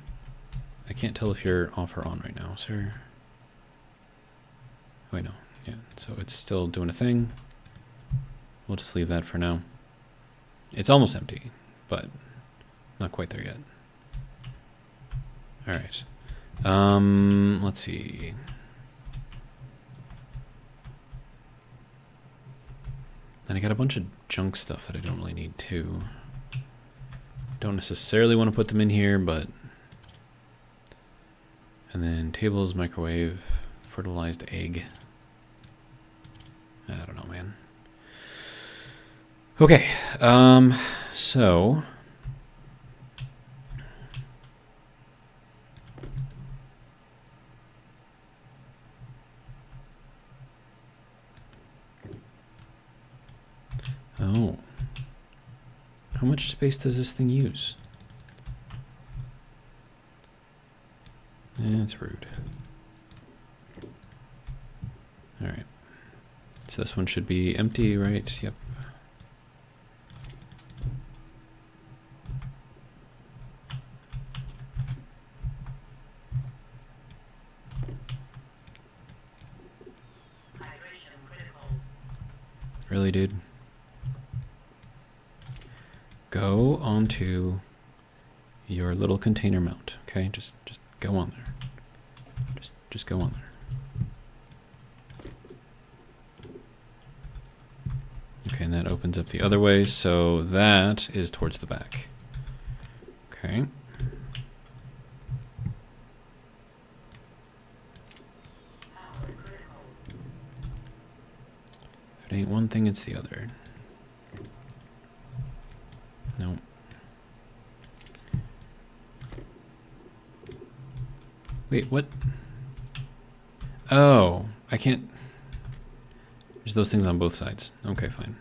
I can't tell if you're off or on right now, sir. Oh, wait, no. Yeah, so it's still doing a thing. We'll just leave that for now. It's almost empty, but not quite there yet. All right. Let's see. And I got a bunch of junk stuff that I don't really need too. Don't necessarily want to put them in here, but... And then tables, microwave, fertilized egg. I don't know, man. Okay, so... Oh. How much space does this thing use? That's rude. Alright. So this one should be empty, right? Yep. Really, dude? Go onto your little container mount, okay? Just go on there. Just go on there. Okay, and that opens up the other way, so that is towards the back. Okay. If it ain't one thing, it's the other. No. Wait, what? Oh, I can't. There's those things on both sides. Okay, fine.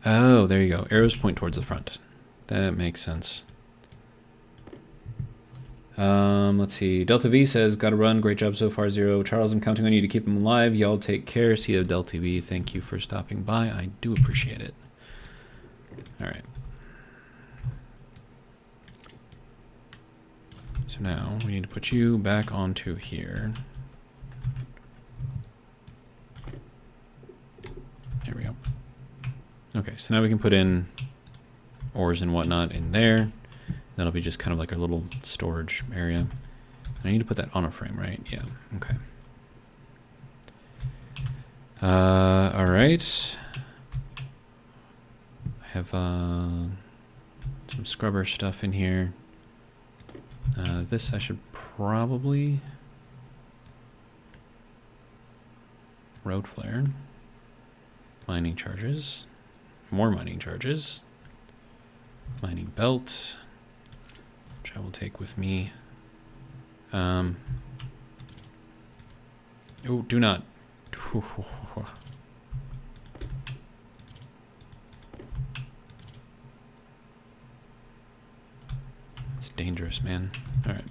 Oh, there you go. Arrows point towards the front. That makes sense. Let's see. Delta V says, gotta run. Great job so far, Zero. Charles, I'm counting on you to keep him alive. Y'all take care. See you, Delta V. Thank you for stopping by. I do appreciate it. All right. So now we need to put you back onto here. There we go. Okay, so now we can put in ores and whatnot in there. That'll be just kind of like our little storage area. I need to put that on a frame, right? Yeah, okay. All right. I have some scrubber stuff in here. This I should probably... Road flare. Mining charges. More mining charges. Mining belt. I will take with me. Oh, do not. It's dangerous, man. All right.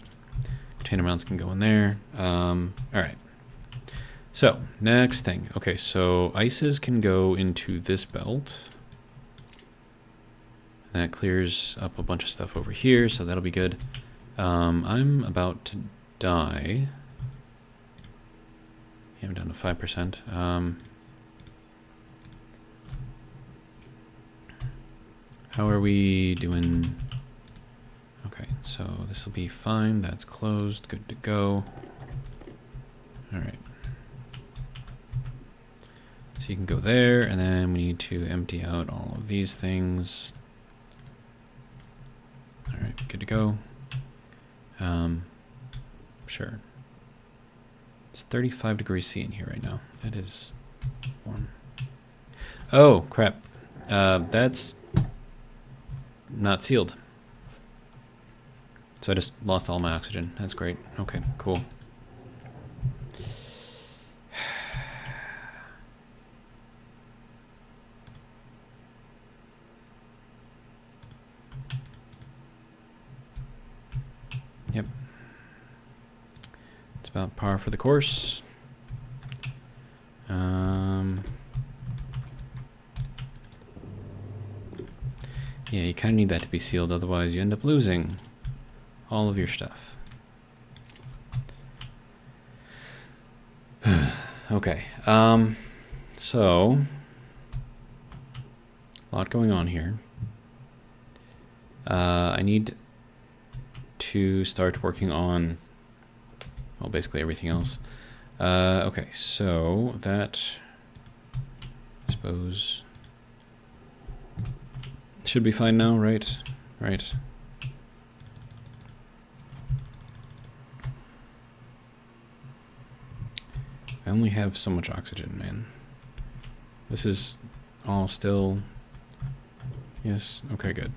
Container mounts can go in there. All right. So, next thing. Okay, so ices can go into this belt. That clears up a bunch of stuff over here, so that'll be good. I'm about to die. Yeah, I'm down to 5%. How are we doing? Okay, so this will be fine. That's closed. Good to go. All right. So you can go there, and then we need to empty out all of these things. All right, good to go. Sure. It's 35 degrees C in here right now. That is warm. Oh, crap. That's not sealed. So I just lost all my oxygen. That's great. Okay, cool. Yep. It's about par for the course. Yeah, you kind of need that to be sealed, otherwise you end up losing all of your stuff. Okay, so a lot going on here. I need to start working on, well, basically everything else. Okay, so that, I suppose, should be fine now, right? Right. I only have so much oxygen, man. This is all still, yes, okay, good.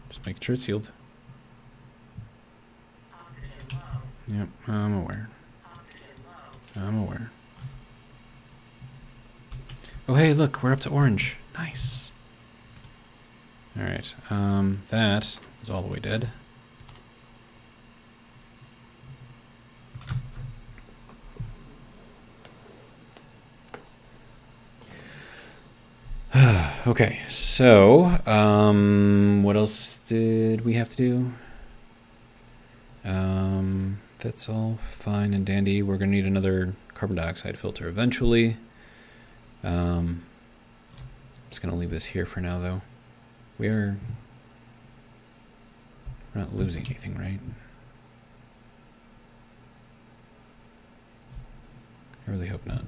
Just making sure it's sealed. Yep, I'm aware. I'm aware. Oh, hey, look, we're up to orange. Nice. All right, that is all the way dead. Okay, so, what else did we have to do? That's all fine and dandy. We're gonna need another carbon dioxide filter eventually. Just gonna leave this here for now, though. We're not losing anything, right? I really hope not.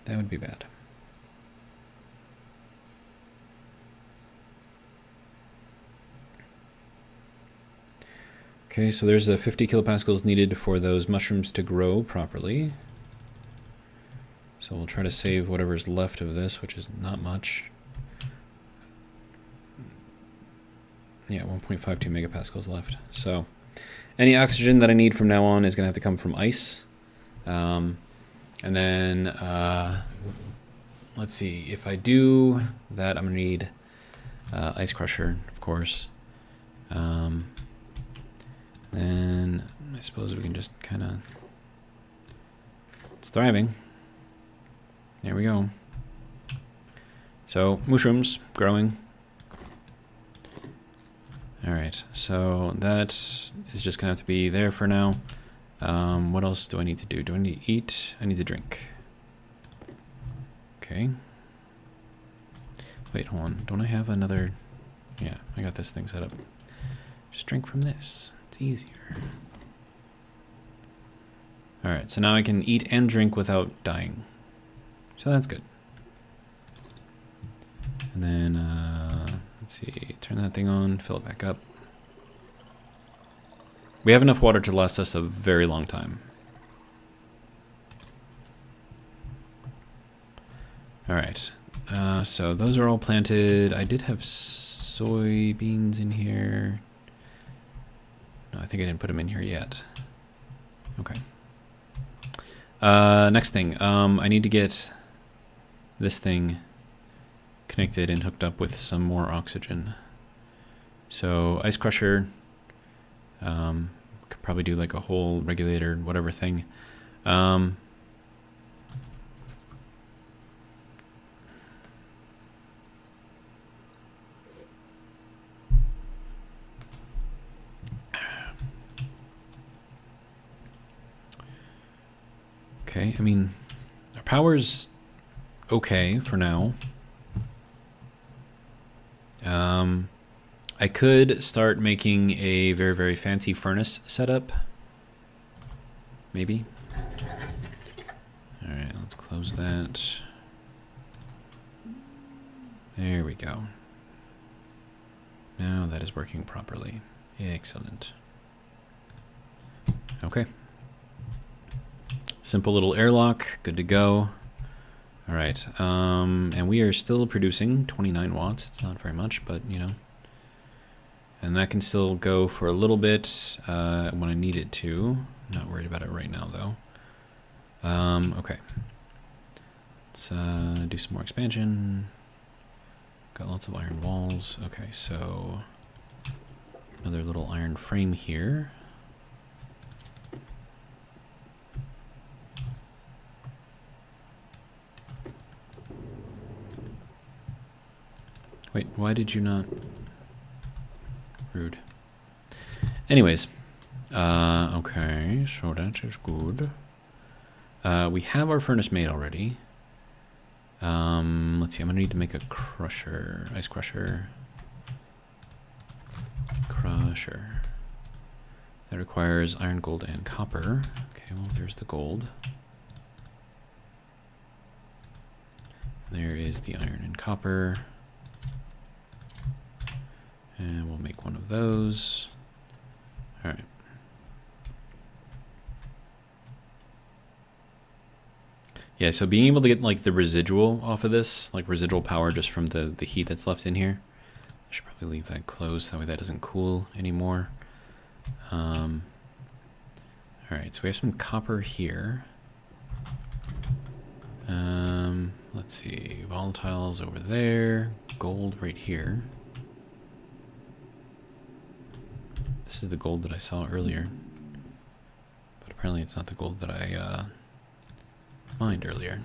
That would be bad. Okay, so there's 50 kilopascals needed for those mushrooms to grow properly. So we'll try to save whatever's left of this, which is not much. Yeah, 1.52 megapascals left. So any oxygen that I need from now on is going to have to come from ice. And then, let's see, if I do that, I'm going to need ice crusher, of course. Then I suppose we can just kind of, it's thriving. There we go. So mushrooms growing. All right, so that is just gonna have to be there for now. What else do I need to do? Do I need to eat? I need to drink. Okay. Wait, hold on. Don't I have another? Yeah, I got this thing set up. Just drink from this. It's easier. All right, so now I can eat and drink without dying. So that's good. And then, let's see, turn that thing on, fill it back up. We have enough water to last us a very long time. All right, so those are all planted. I did have soybeans in here. think I didn't put them in here yet. Okay. Next thing, I need to get this thing connected and hooked up with some more oxygen. So ice crusher, could probably do like a whole regulator, whatever thing. Okay, I mean, our power's okay for now. I could start making a very, very fancy furnace setup. Maybe. Alright, let's close that. There we go. Now that is working properly. Excellent. Okay. Simple little airlock, good to go. All right, and we are still producing 29 watts. It's not very much, but you know. And that can still go for a little bit when I need it to. Not worried about it right now, though. Okay. Let's do some more expansion. Got lots of iron walls. Okay, so another little iron frame here. Wait, why did you not? Rude. Anyways, okay, so that is good. We have our furnace made already. Let's see, I'm gonna need to make a crusher, ice crusher. Crusher. That requires iron, gold, and copper. Okay, well, there's the gold. There is the iron and copper. And we'll make one of those. All right. Yeah, so being able to get like the residual off of this, like residual power just from the heat that's left in here. I should probably leave that closed, that way that doesn't cool anymore. All right, so we have some copper here. Let's see, volatiles over there, gold right here. This is the gold that I saw earlier, but apparently it's not the gold that I mined earlier.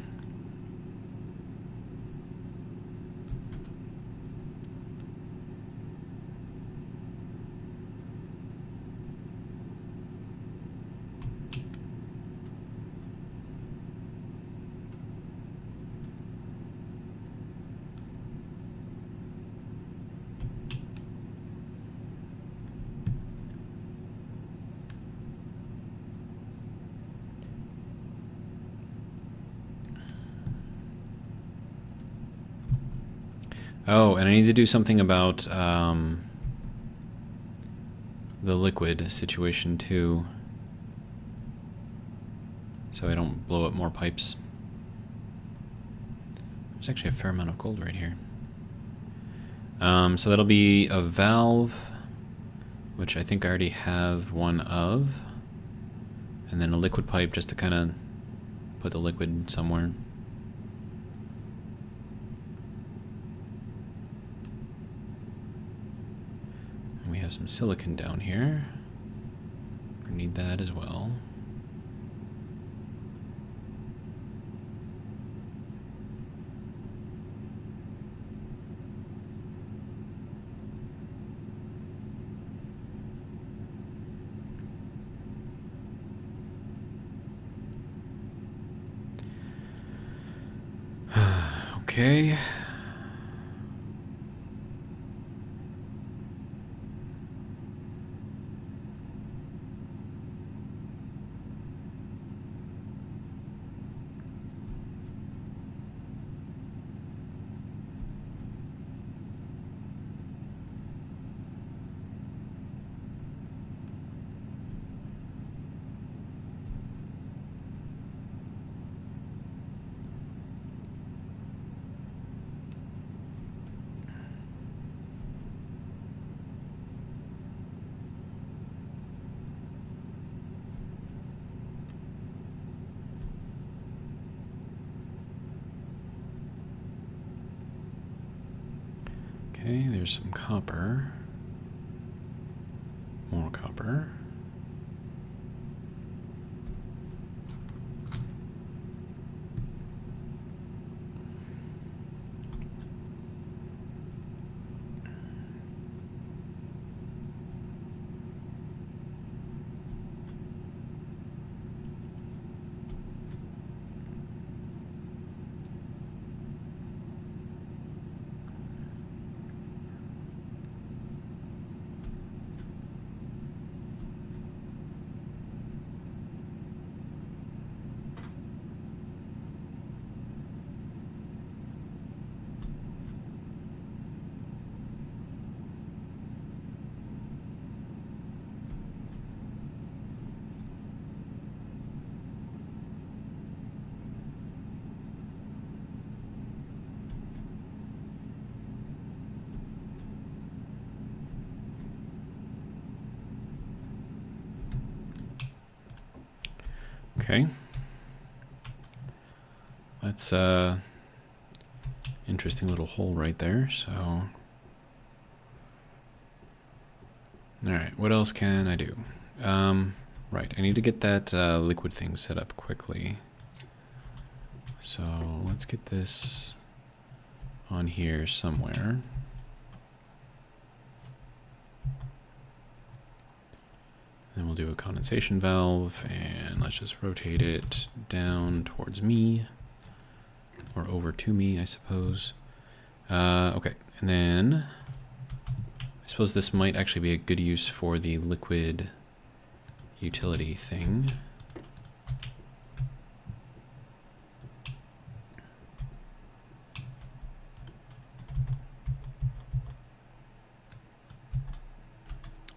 Oh, and I need to do something about the liquid situation too, so I don't blow up more pipes. There's actually a fair amount of gold right here. So that'll be a valve, which I think I already have one of, and then a liquid pipe just to kind of put the liquid somewhere. We have some silicon down here. We need that as well. Okay. Okay, there's some copper. More copper. Okay. That's interesting little hole right there, so... Alright, what else can I do? Right, I need to get that liquid thing set up quickly. So let's get this on here somewhere. Then we'll do a condensation valve, and let's just rotate it down towards me, or over to me, I suppose. Okay, and then I suppose this might actually be a good use for the liquid utility thing.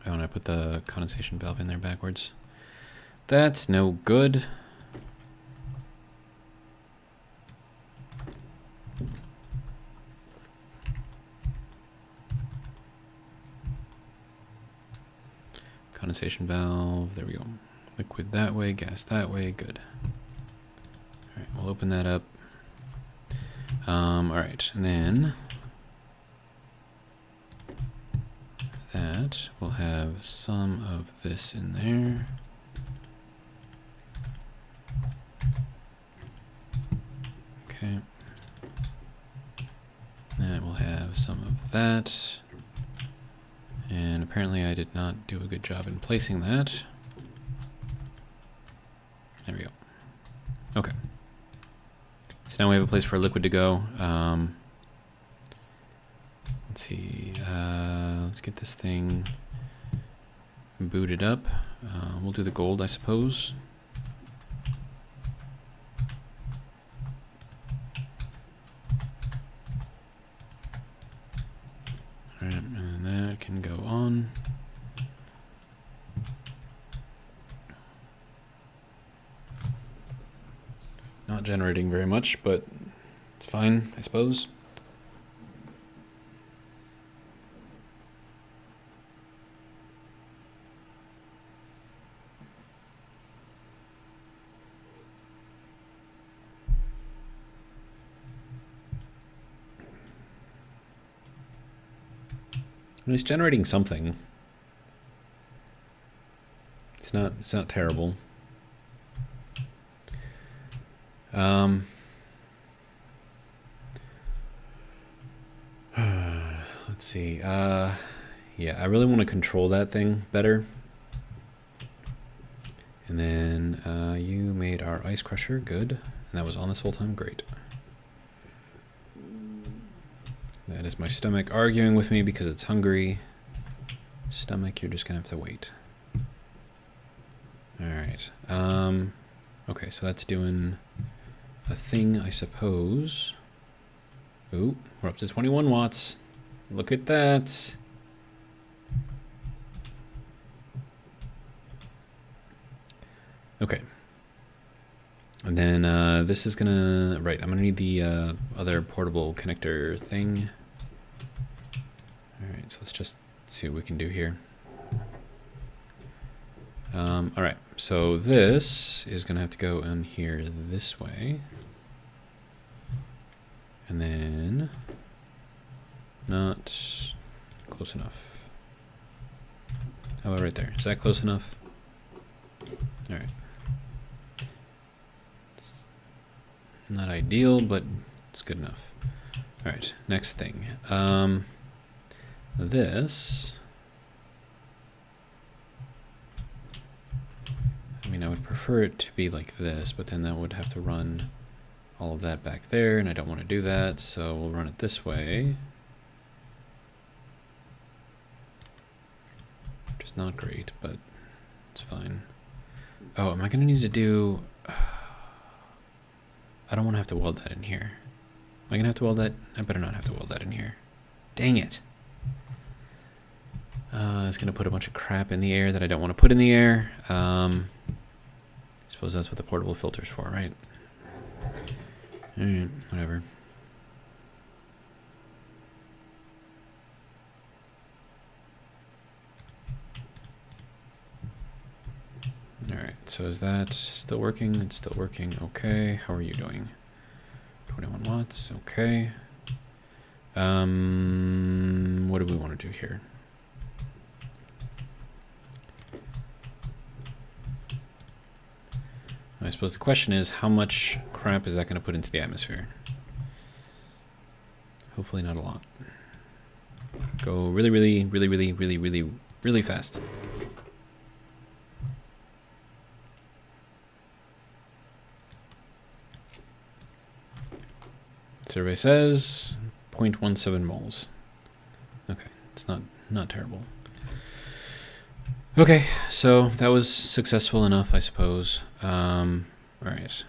Oh, and I put the condensation valve in there backwards. That's no good. Condensation valve, there we go. Liquid that way, gas that way, good. All right, we'll open that up. All right, and then that will have some of this in there. Okay. That will have some of that. And apparently I did not do a good job in placing that. There we go. Okay. So now we have a place for liquid to go. Let's see. Let's get this thing booted up. We'll do the gold, I suppose. All right, and that can go on. Not generating very much, but it's fine, I suppose. I mean, it's generating something. It's not terrible. Let's see. Yeah, I really want to control that thing better. And then you made our ice crusher, good. And that was on this whole time, great. That is my stomach arguing with me because it's hungry. Stomach, you're just gonna have to wait. All right. Okay, so that's doing a thing, I suppose. Ooh, we're up to 21 watts. Look at that. Okay. And then this is gonna, right, I'm gonna need the other portable connector thing. All right, so let's just see what we can do here. All right, so this is gonna have to go in here this way. And then Not close enough. How about right there? Is that close enough? All right. It's not ideal, but it's good enough. All right, next thing. This. I mean, I would prefer it to be like this, but then that would have to run all of that back there, and I don't want to do that, so we'll run it this way. Which is not great, but it's fine. Oh, am I going to need to do... I don't want to have to weld that in here. Am I going to have to weld that? I better not have to weld that in here. Dang it. It's going to put a bunch of crap in the air that I don't want to put in the air. I suppose that's what the portable filter's for, right? Alright, whatever. Alright, so is that still working? It's still working. Okay, how are you doing? 21 watts, okay. What do we want to do here? I suppose the question is, how much crap is that going to put into the atmosphere? Hopefully not a lot. Go really, really, really, really, really, really, really fast. Survey says 0.17 moles. Okay, it's not terrible. Okay, so that was successful enough, I suppose. All right.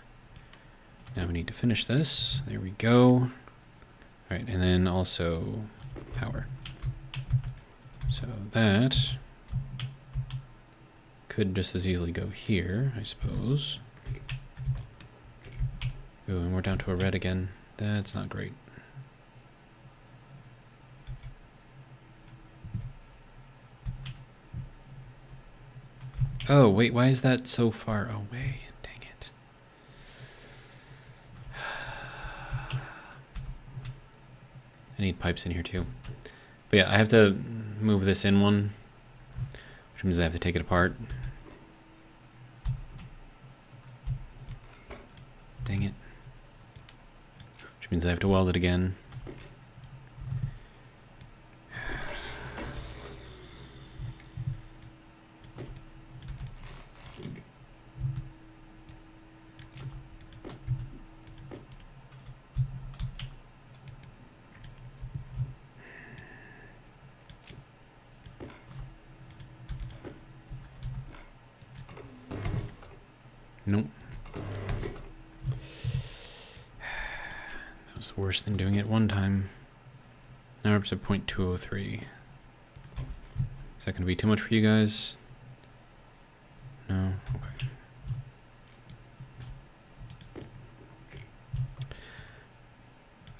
Now we need to finish this. There we go. All right, and then also power. So that could just as easily go here, I suppose. Ooh, and we're down to a red again. That's not great. Oh, wait, why is that so far away? Dang it. I need pipes in here too. But yeah, I have to move this in one, which means I have to take it apart. Dang it. Which means I have to weld it again. Nope. That was worse than doing it one time. Now we're up to 0.203. Is that going to be too much for you guys? No? Okay.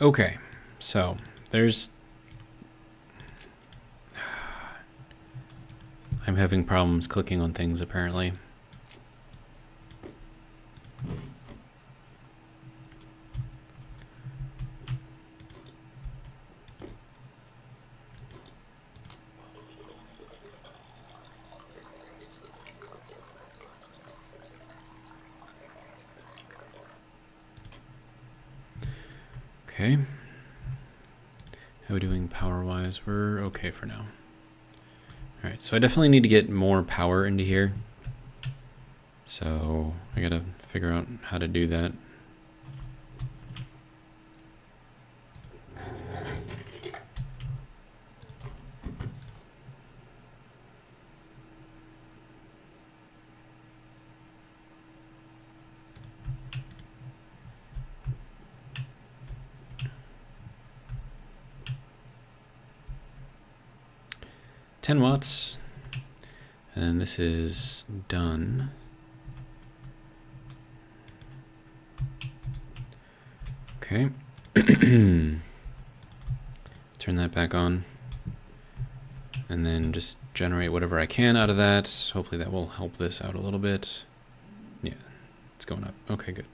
Okay, so there's... I'm having problems clicking on things apparently. Okay. How are we doing power-wise? We're okay for now. Alright, so I definitely need to get more power into here. So I gotta figure out how to do that. $10 and then this is done. Okay. Turn that back on and then just generate whatever I can out of that. Hopefully that will help this out a little bit. Yeah, it's going up. Okay, good.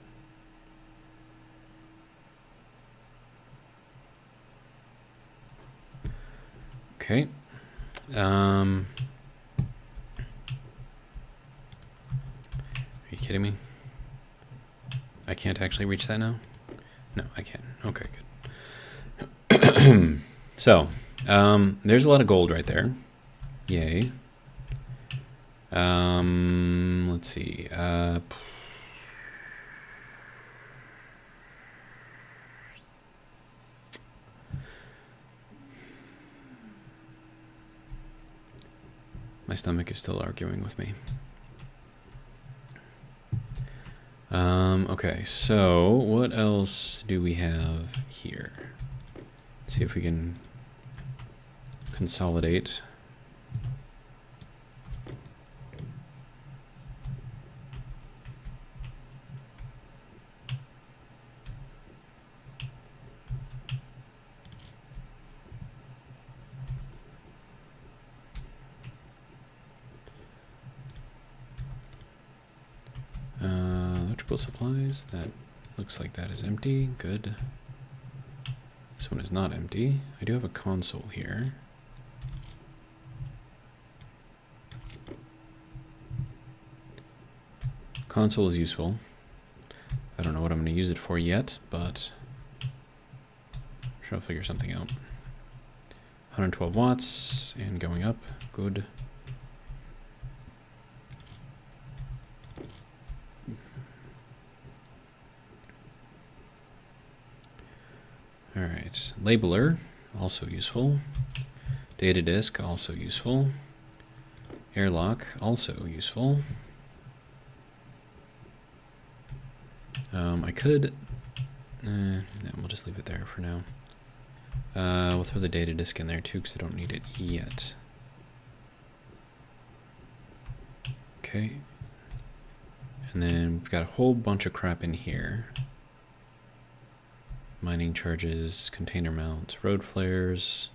Okay. Are you kidding me? I can't actually reach that now? No, I can. Okay, good. So, there's a lot of gold right there. Yay. Let's see. My stomach is still arguing with me. Okay, so what else do we have here? Let's see if we can consolidate. Electrical supplies, that looks like that is empty. Good. This one is not empty. I do have a console here. Console is useful. I don't know what I'm going to use it for yet, but I'm sure I'll figure something out. 112 watts and going up. Good. All right, labeler, also useful. Data disk, also useful. Airlock, also useful. I could, no, we'll just leave it there for now. We'll throw the data disk in there too, because I don't need it yet. Okay. And then we've got a whole bunch of crap in here. Mining charges, container mounts, road flares.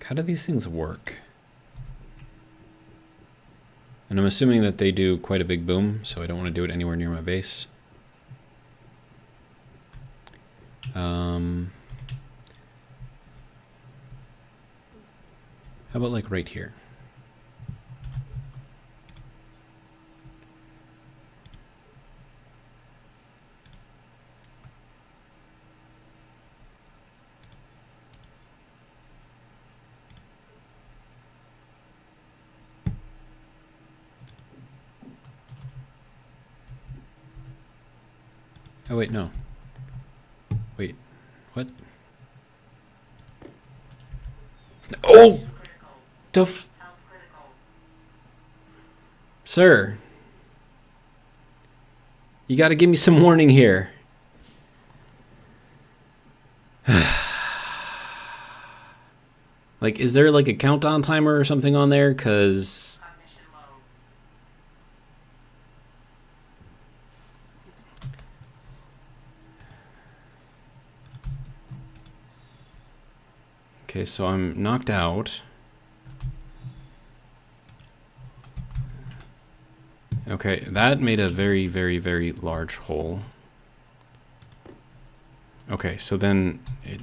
How do these things work? And I'm assuming that they do quite a big boom, so I don't want to do it anywhere near my base. How about like right here? Oh wait, no. Wait, what? Oh! The f- Sir. You gotta give me some warning here. Like, is there like a countdown timer or something on there? 'Cause okay, so I'm knocked out. Okay, that made a very, very, very large hole. Okay, so then it,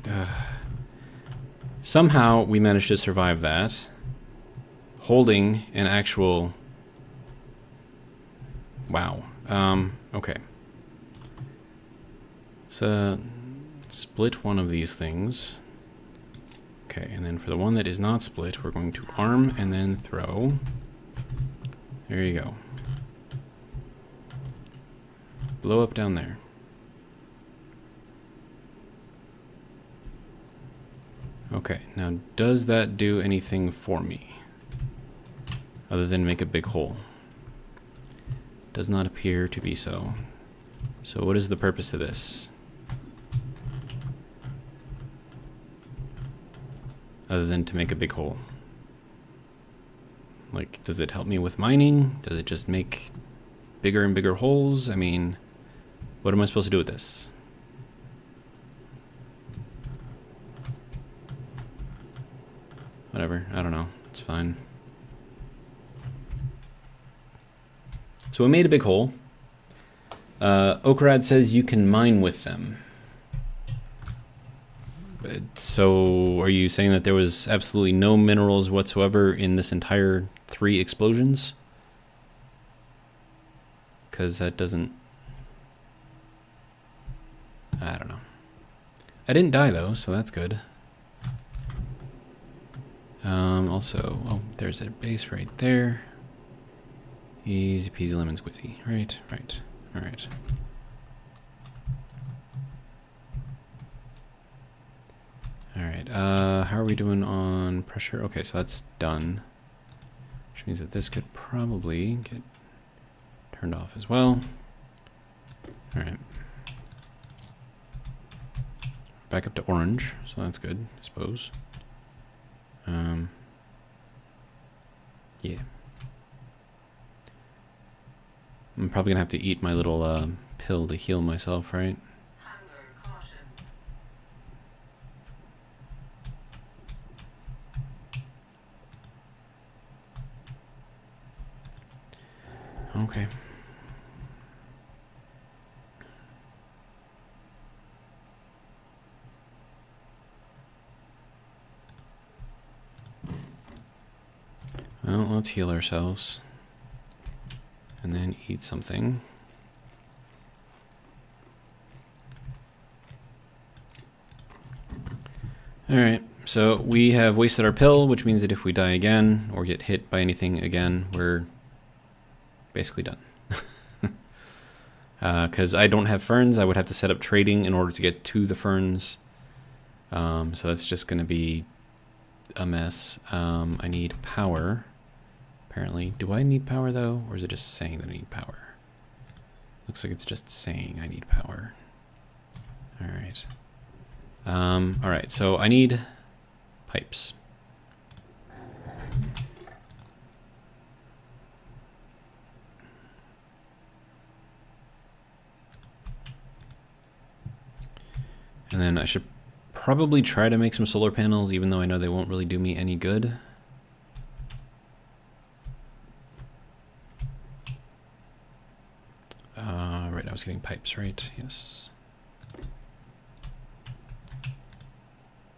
somehow we managed to survive that, holding an actual. Wow. Okay. Let's split one of these things. Okay, and then for the one that is not split, we're going to arm and then throw. There you go. Blow up down there. Okay, now does that do anything for me? Other than make a big hole? Does not appear to be so. So what is the purpose of this? Other than to make a big hole. Like, does it help me with mining? Does it just make bigger and bigger holes? I mean, what am I supposed to do with this? Whatever, I don't know. It's fine. So we made a big hole. Okrad says you can mine with them. So are you saying that there was absolutely no minerals whatsoever in this entire 3 explosions? Because that doesn't... I don't know. I didn't die though, so that's good. Also, oh, there's a base right there. Easy peasy lemon squizzy. Right. Alright. Alright, how are we doing on pressure? Okay, so that's done. Which means that this could probably get turned off as well. Alright. Back up to orange, so that's good, I suppose. Yeah. I'm probably gonna have to eat my little pill to heal myself, right? Hunger caution. Okay. Well, let's heal ourselves. And then eat something. Alright, so we have wasted our pill, which means that if we die again, or get hit by anything again, we're basically done. Because I don't have ferns, I would have to set up trading in order to get to the ferns. So that's just going to be a mess. I need power, apparently. Do I need power, though? Or is it just saying that I need power? Looks like it's just saying I need power. Alright. Alright, so I need pipes. And then I should probably try to make some solar panels, even though I know they won't really do me any good. Right, I was getting pipes, right? Yes.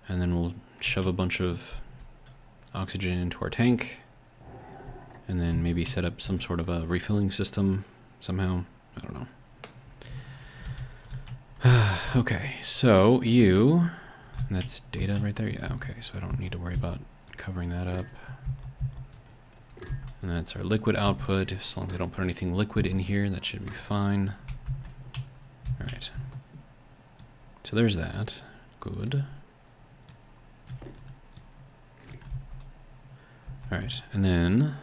And then we'll shove a bunch of oxygen into our tank. And then maybe set up some sort of a refilling system somehow. I don't know. Okay, so you... That's data right there? Yeah, okay, so I don't need to worry about covering that up. And that's our liquid output. As long as I don't put anything liquid in here, that should be fine. Alright. So there's that. Good. Alright, and then...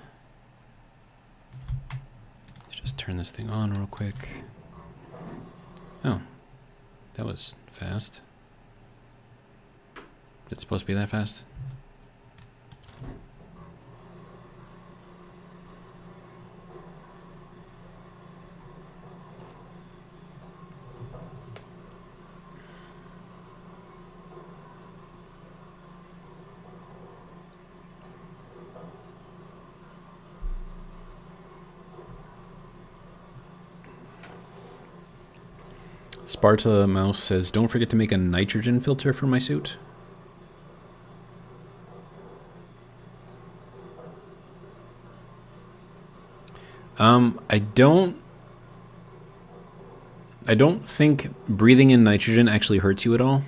Let's just turn this thing on real quick. Oh. That was fast. Is it supposed to be that fast? Sparta Mouse says, don't forget to make a nitrogen filter for my suit. I don't think breathing in nitrogen actually hurts you at all.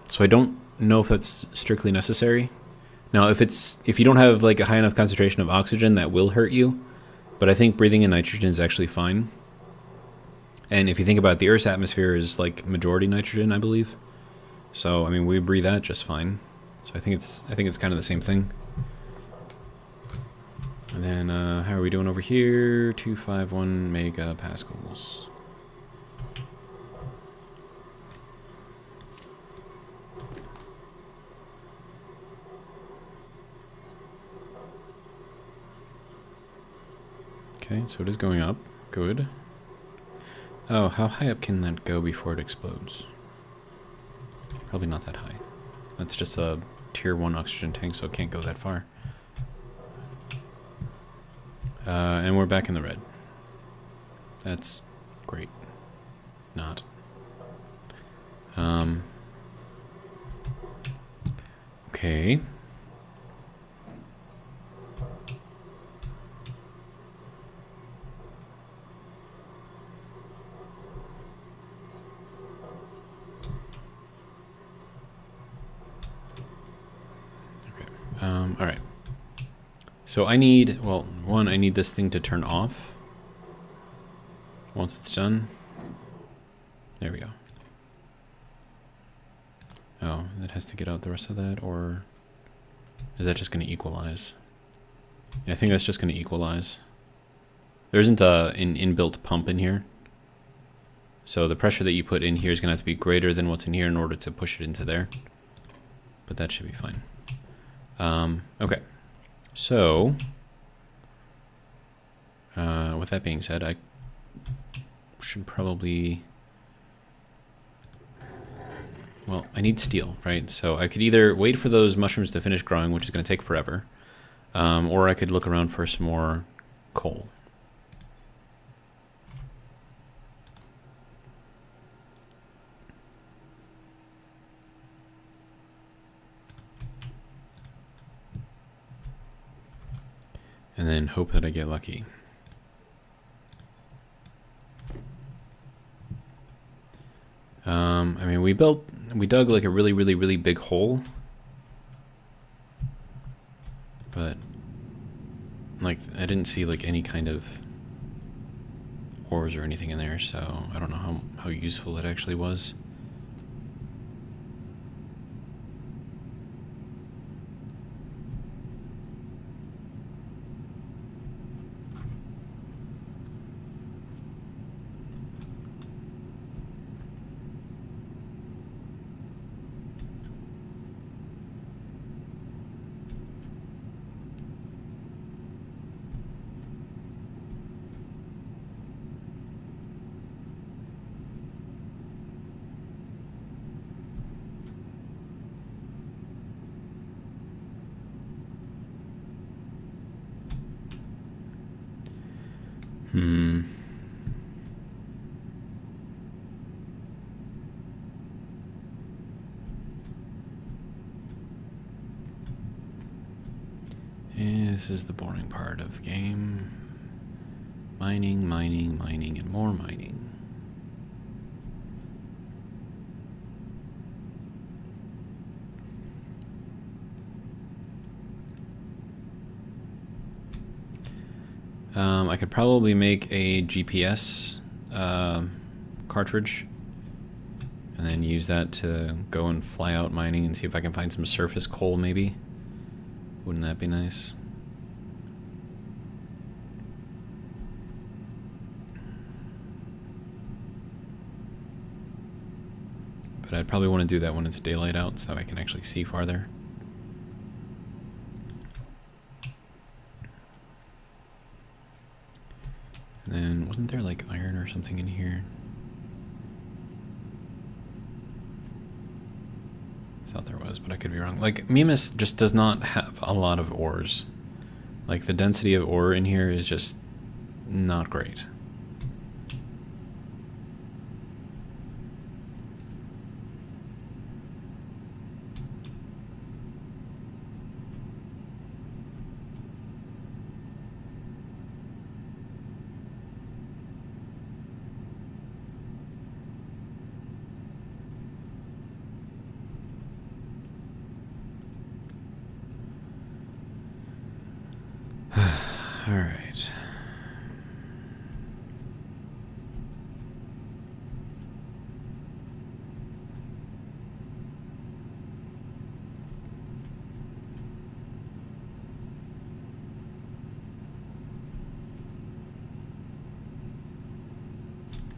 So I don't know if that's strictly necessary. Now, if you don't have like a high enough concentration of oxygen, that will hurt you. But I think breathing in nitrogen is actually fine. And if you think about it, the Earth's atmosphere is like majority nitrogen, I believe. So I mean, we breathe that just fine. So I think it's kind of the same thing. And then how are we doing over here? 251 megapascals. Okay, so it is going up. Good. Oh, how high up can that go before it explodes? Probably not that high. That's just a tier 1 oxygen tank, so it can't go that far. And we're back in the red. That's great. Not. Okay. All right. So I need, well, one, I need this thing to turn off once it's done. There we go. Oh, that has to get out the rest of that, or is that just going to equalize? Yeah, I think that's just going to equalize. There isn't an inbuilt pump in here. So the pressure that you put in here is going to have to be greater than what's in here in order to push it into there. But that should be fine. Okay. So, with that being said, I should probably... Well, I need steel, right? So I could either wait for those mushrooms to finish growing, which is going to take forever, or I could look around for some more coal. And then hope that I get lucky. I mean, we dug like a really, really, really big hole. But, like, I didn't see like any kind of ores or anything in there, so I don't know how useful it actually was. Yeah, this is the boring part of the game. Mining, mining, mining, and more mining. I could probably make a GPS cartridge and then use that to go and fly out mining and see if I can find some surface coal maybe. Wouldn't that be nice? But I'd probably want to do that when it's daylight out so that I can actually see farther. And then, wasn't there like iron or something in here? I thought there was, but I could be wrong. Like, Mimas just does not have a lot of ores. Like, the density of ore in here is just not great. All right.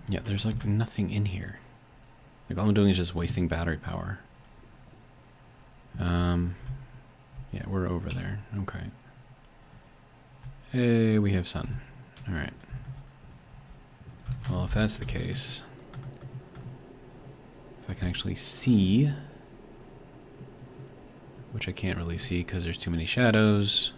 Yeah, there's like nothing in here. Like all I'm doing is just wasting battery power. Yeah, we're over there. Okay. Hey, we have sun. All right. Well, if that's the case, if I can actually see, which I can't really see because there's too many shadows.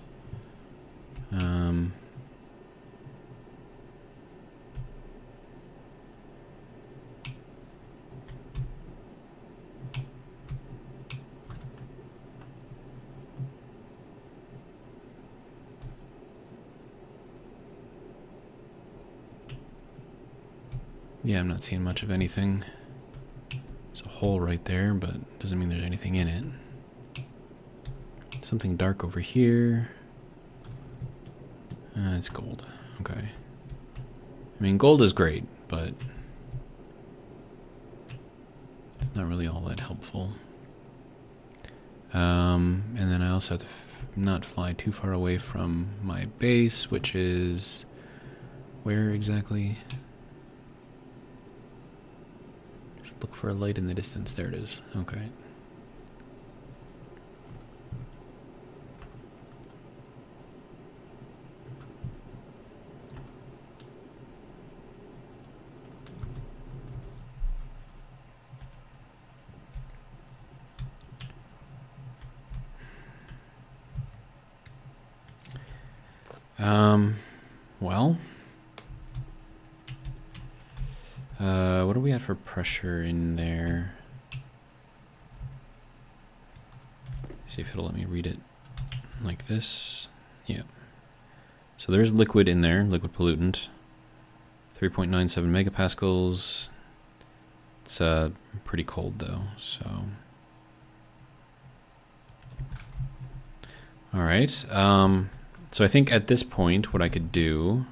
Yeah, I'm not seeing much of anything. There's a hole right there, but doesn't mean there's anything in it. Something dark over here. It's gold. Okay. I mean, gold is great, but it's not really all that helpful. And then I also have to not fly too far away from my base, which is where exactly? Just look for a light in the distance. There it is. Okay. Well, what are we at for pressure in there? See if it'll let me read it like this. Yeah. So there's liquid in there, liquid pollutant. 3.97 megapascals. It's pretty cold though, so. All right. So I think at this point, what I could do,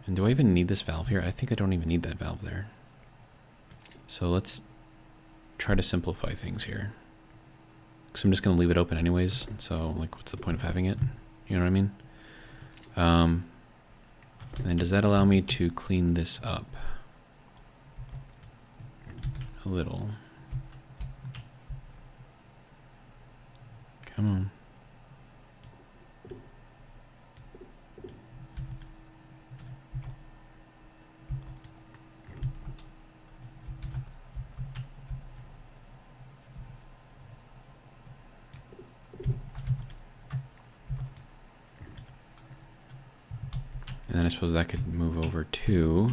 and do I even need this valve here? I think I don't even need that valve there. So let's try to simplify things here. Because I'm just going to leave it open anyways. So like, what's the point of having it? You know what I mean? And then does that allow me to clean this up a little? Come on. And then I suppose that could move over to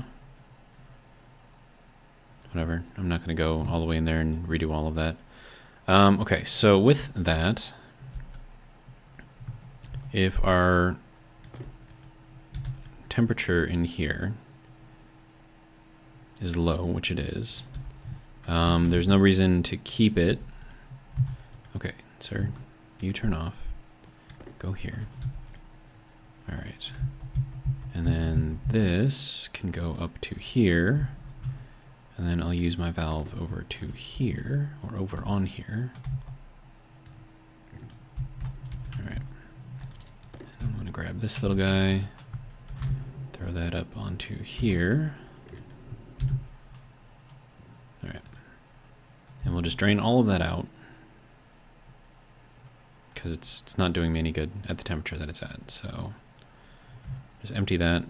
whatever. I'm not going to go all the way in there and redo all of that. Okay, so with that, if our temperature in here is low, which it is, there's no reason to keep it. Okay, sir, you turn off. Go here. All right. And then this can go up to here. And then I'll use my valve over to here, or over on here. All right. And I'm going to grab this little guy, throw that up onto here. All right. And we'll just drain all of that out, because it's not doing me any good at the temperature that it's at. So just empty that.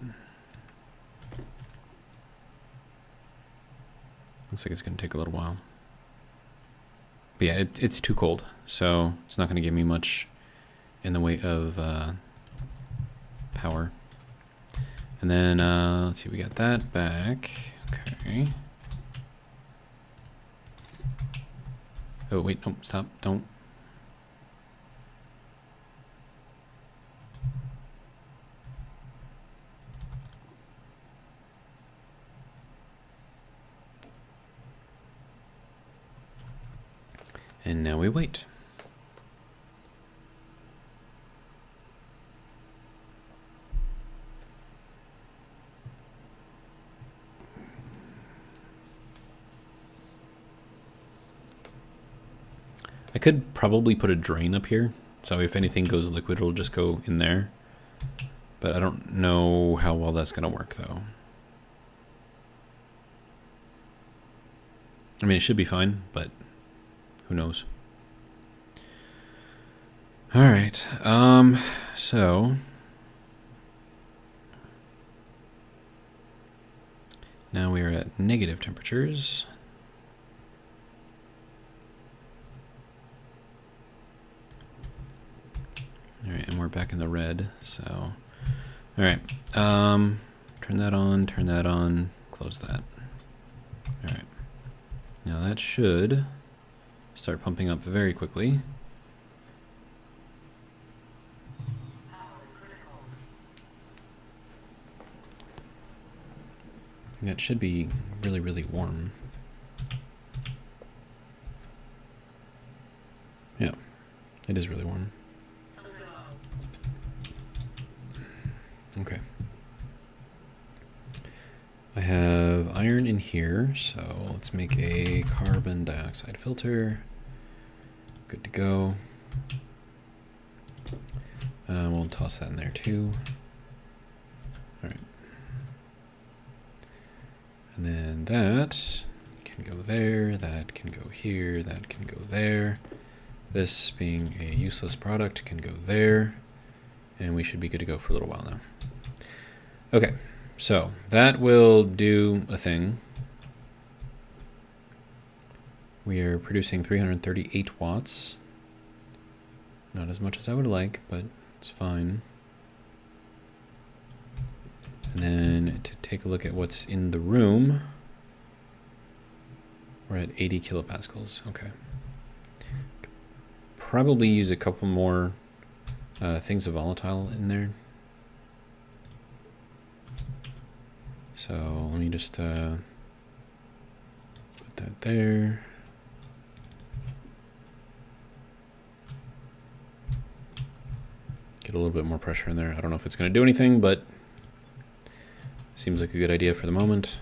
Looks like it's going to take a little while. But yeah, it's too cold, so it's not going to give me much in the way of power. And then, let's see, we got that back. Okay. Oh, wait, no, stop, don't. And now we wait. I could probably put a drain up here, so if anything goes liquid, it'll just go in there. But I don't know how well that's going to work, though. I mean, it should be fine, but who knows? All right, so now we are at negative temperatures. All right, and we're back in the red, so, all right, turn that on, close that. All right, now that should start pumping up very quickly. That should be really, really warm. Yeah, it is really warm. Okay. I have iron in here, so let's make a carbon dioxide filter. Good to go. We'll toss that in there too. All right. And then that can go there, that can go here, that can go there. This, being a useless product, can go there. And we should be good to go for a little while now. Okay, so that will do a thing. We are producing 338 watts. Not as much as I would like, but it's fine. And then to take a look at what's in the room, we're at 80 kilopascals. Okay. Probably use a couple more things of volatile in there. So let me just put that there. Get a little bit more pressure in there. I don't know if it's going to do anything, but seems like a good idea for the moment.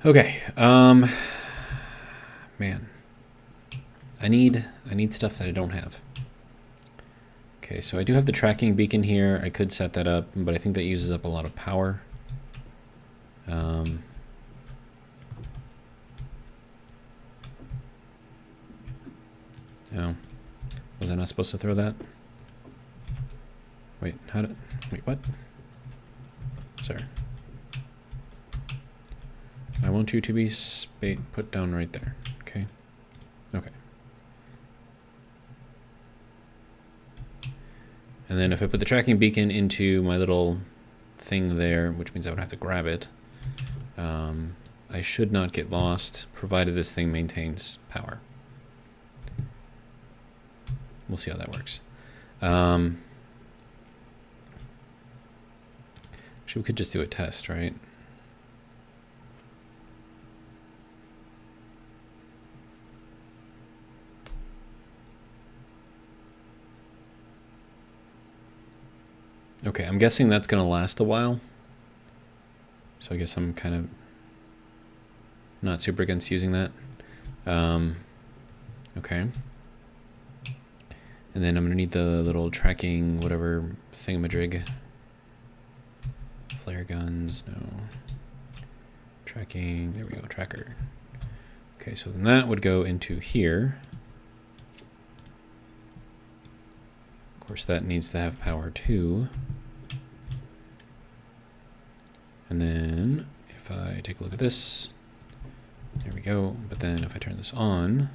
Okay, man, I need stuff that I don't have. Okay, so I do have the tracking beacon here. I could set that up, but I think that uses up a lot of power. Oh, was I not supposed to throw that? Wait, wait, what? Sorry. I want you to be put down right there. Okay. Okay. And then if I put the tracking beacon into my little thing there, which means I would have to grab it, I should not get lost, provided this thing maintains power. We'll see how that works. Actually, we could just do a test, right? Okay, I'm guessing that's going to last a while. So I guess I'm kind of not super against using that. Okay. And then I'm going to need the little tracking, whatever, thingamajig. Flare guns, no. Tracking, there we go, tracker. Okay, so then that would go into here. Of course, that needs to have power too. And then if I take a look at this, there we go. But then if I turn this on,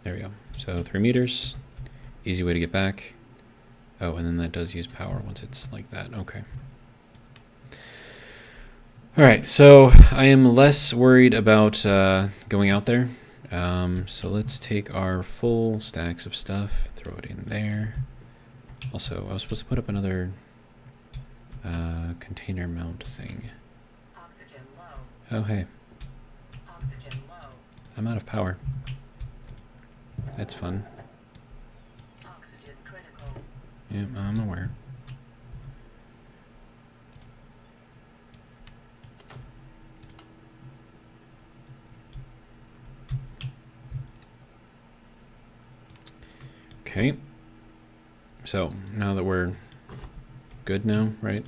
there we go. So 3 meters, easy way to get back. Oh, and then that does use power once it's like that. Okay. All right, so I am less worried about going out there. So let's take our full stacks of stuff, throw it in there. Also, I was supposed to put up another container mount thing. Oxygen low. Oh, hey. Oxygen low. I'm out of power. That's fun. Oxygen critical. Yeah, I'm aware. Okay. So, now that we're good now, right?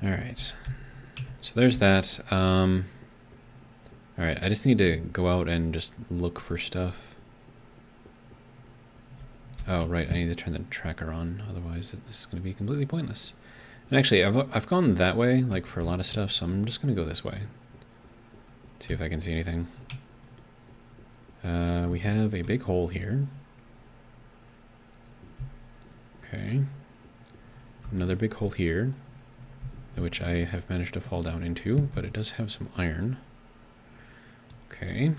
All right. So there's that. All right, I just need to go out and just look for stuff. Oh, right, I need to turn the tracker on, otherwise this is going to be completely pointless. And actually, I've gone that way, like, for a lot of stuff, so I'm just going to go this way. See if I can see anything. We have a big hole here. Okay. Another big hole here, which I have managed to fall down into, but it does have some iron. Okay.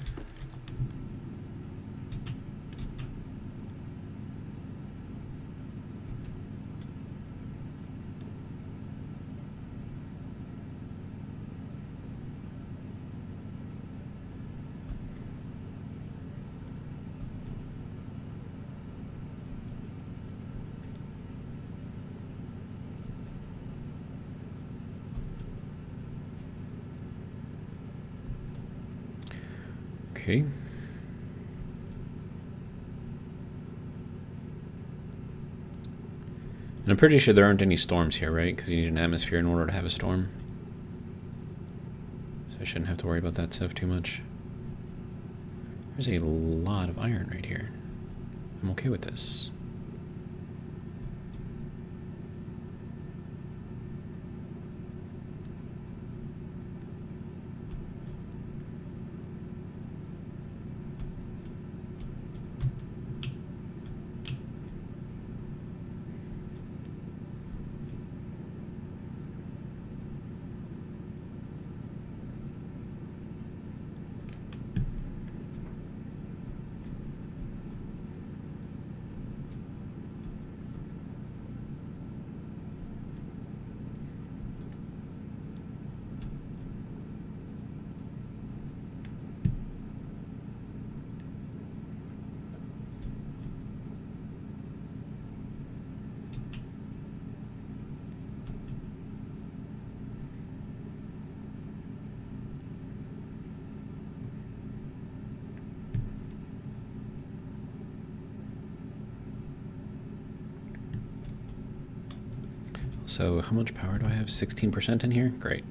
Okay. And I'm pretty sure there aren't any storms here, right? Because you need an atmosphere in order to have a storm. So I shouldn't have to worry about that stuff too much. There's a lot of iron right here. I'm okay with this. So how much power do I have? 16% in here? Great.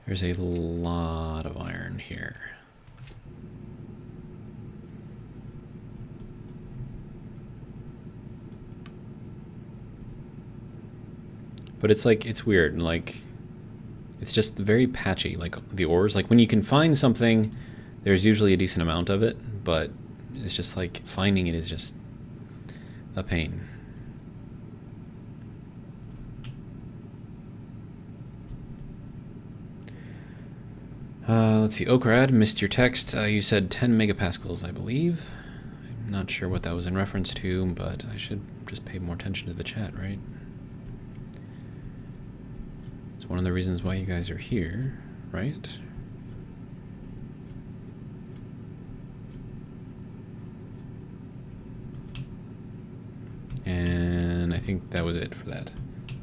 There's a lot of iron here. But it's like, it's weird, like, it's just very patchy, like the ores. Like when you can find something, there's usually a decent amount of it, but it's just like finding it is just a pain. Let's see, Okrad, missed your text. You said 10 megapascals, I believe. I'm not sure what that was in reference to, but I should just pay more attention to the chat, right? It's one of the reasons why you guys are here, right? And I think that was it for that.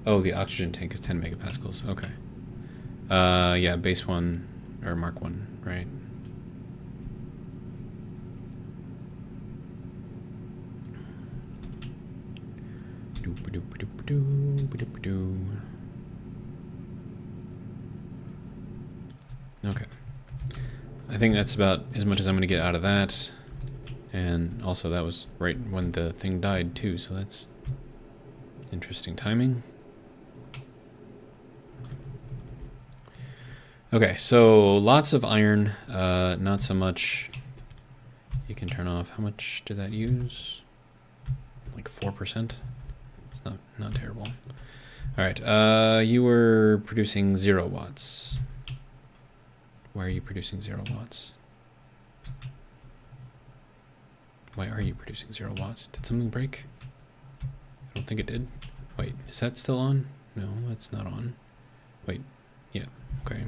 Oh, the oxygen tank is 10 megapascals. Okay. Yeah, base 1 or Mark 1, right? Okay. I think that's about as much as I'm going to get out of that. And also that was right when the thing died too, so that's interesting timing. Okay, so lots of iron, not so much. You can turn off. How much did that use? Like 4%? It's not terrible. All right, you were producing 0 watts. Why are you producing 0 watts? Why are you producing 0 watts? Did something break? I don't think it did. Wait, is that still on? No, that's not on. Wait, yeah, okay.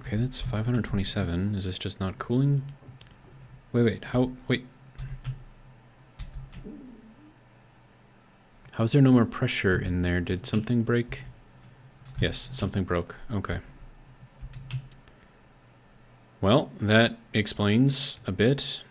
Okay, that's 527. Is this just not cooling? Wait, wait. How's there no more pressure in there? Did something break? Yes, something broke. Okay. Well, that explains a bit.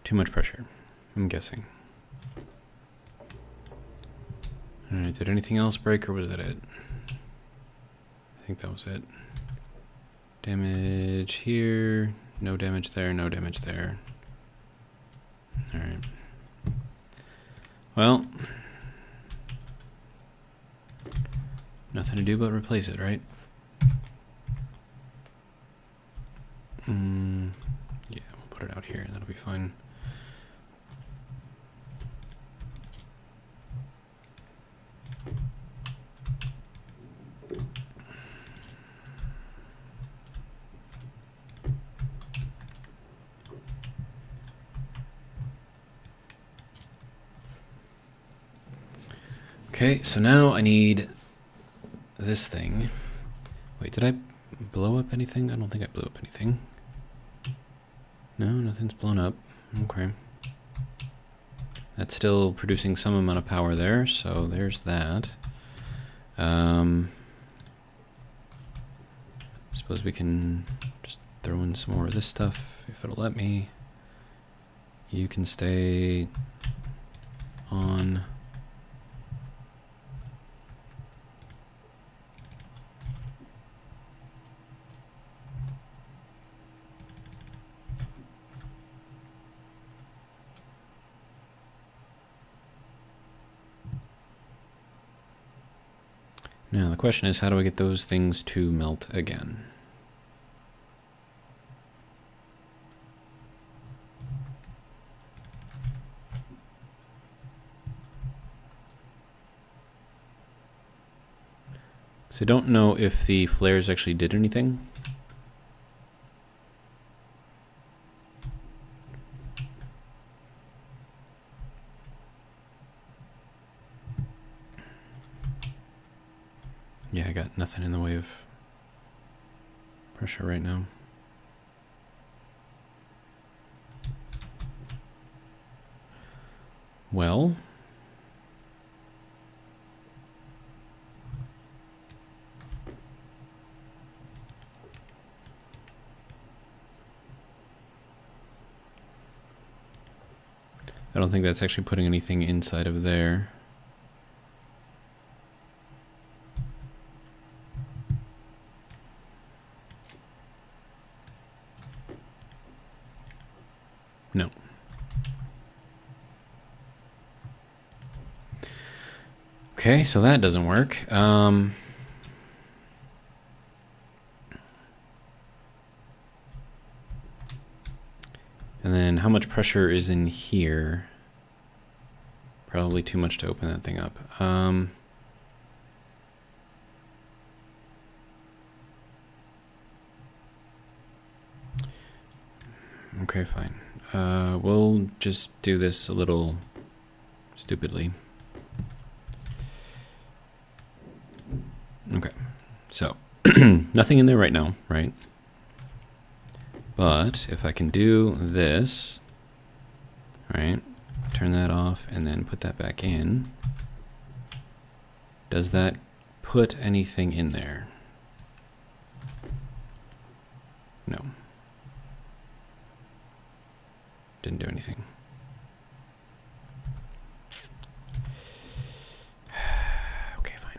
Too much pressure, I'm guessing. Alright, did anything else break, or was that it? I think that was it. Damage here, no damage there, no damage there. Alright. Well, nothing to do but replace it, right? Yeah, we'll put it out here, that'll be fine. Okay, so now I need this thing. Wait, did I blow up anything? I don't think I blew up anything. No, nothing's blown up. Okay. That's still producing some amount of power there, so there's that. Suppose we can just throw in some more of this stuff, if it'll let me. You can stay on. Now the question is, how do I get those things to melt again? So I don't know if the flares actually did anything. Yeah, I got nothing in the way of pressure right now. Well, I don't think that's actually putting anything inside of there. No. Okay, so that doesn't work. And then how much pressure is in here? Probably too much to open that thing up. Okay, fine. We'll just do this a little stupidly. Okay, so nothing in there right now, right? But if I can do this, right, turn that off and then put that back in, does that put anything in there? No. Didn't do anything. Okay, fine.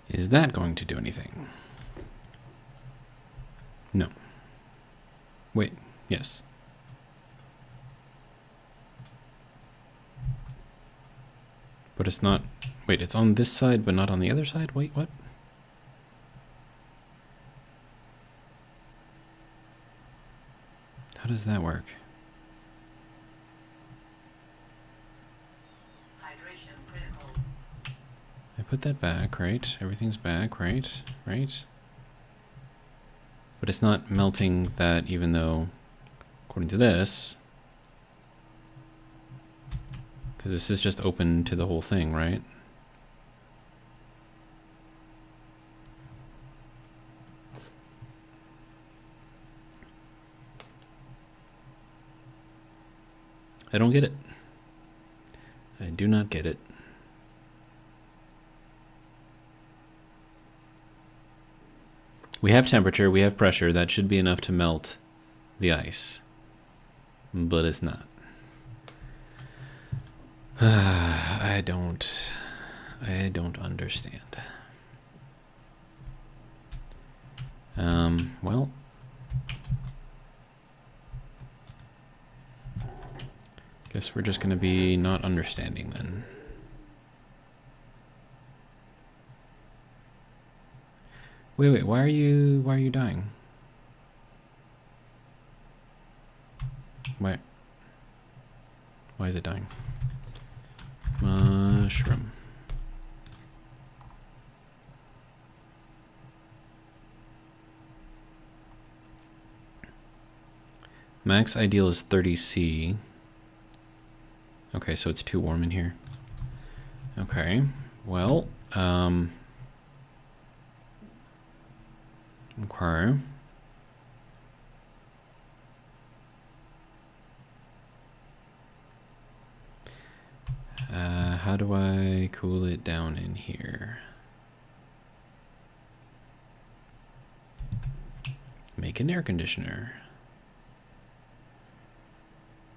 Is that going to do anything? No. Wait, yes. But it's not, wait, it's on this side but not on the other side? Wait, what? How does that work? I put that back, right? Everything's back, right? Right? But it's not melting that, even though, according to this, because this is just open to the whole thing, right? I don't get it. I do not get it. We have temperature, we have pressure. That should be enough to melt the ice. But it's not. I don't understand. Well, guess we're just gonna be not understanding then. Wait, why are you dying? Why is it dying? Mushroom. Max ideal is 30C. Okay, so it's too warm in here. Okay, well, okay. How do I cool it down in here? Make an air conditioner.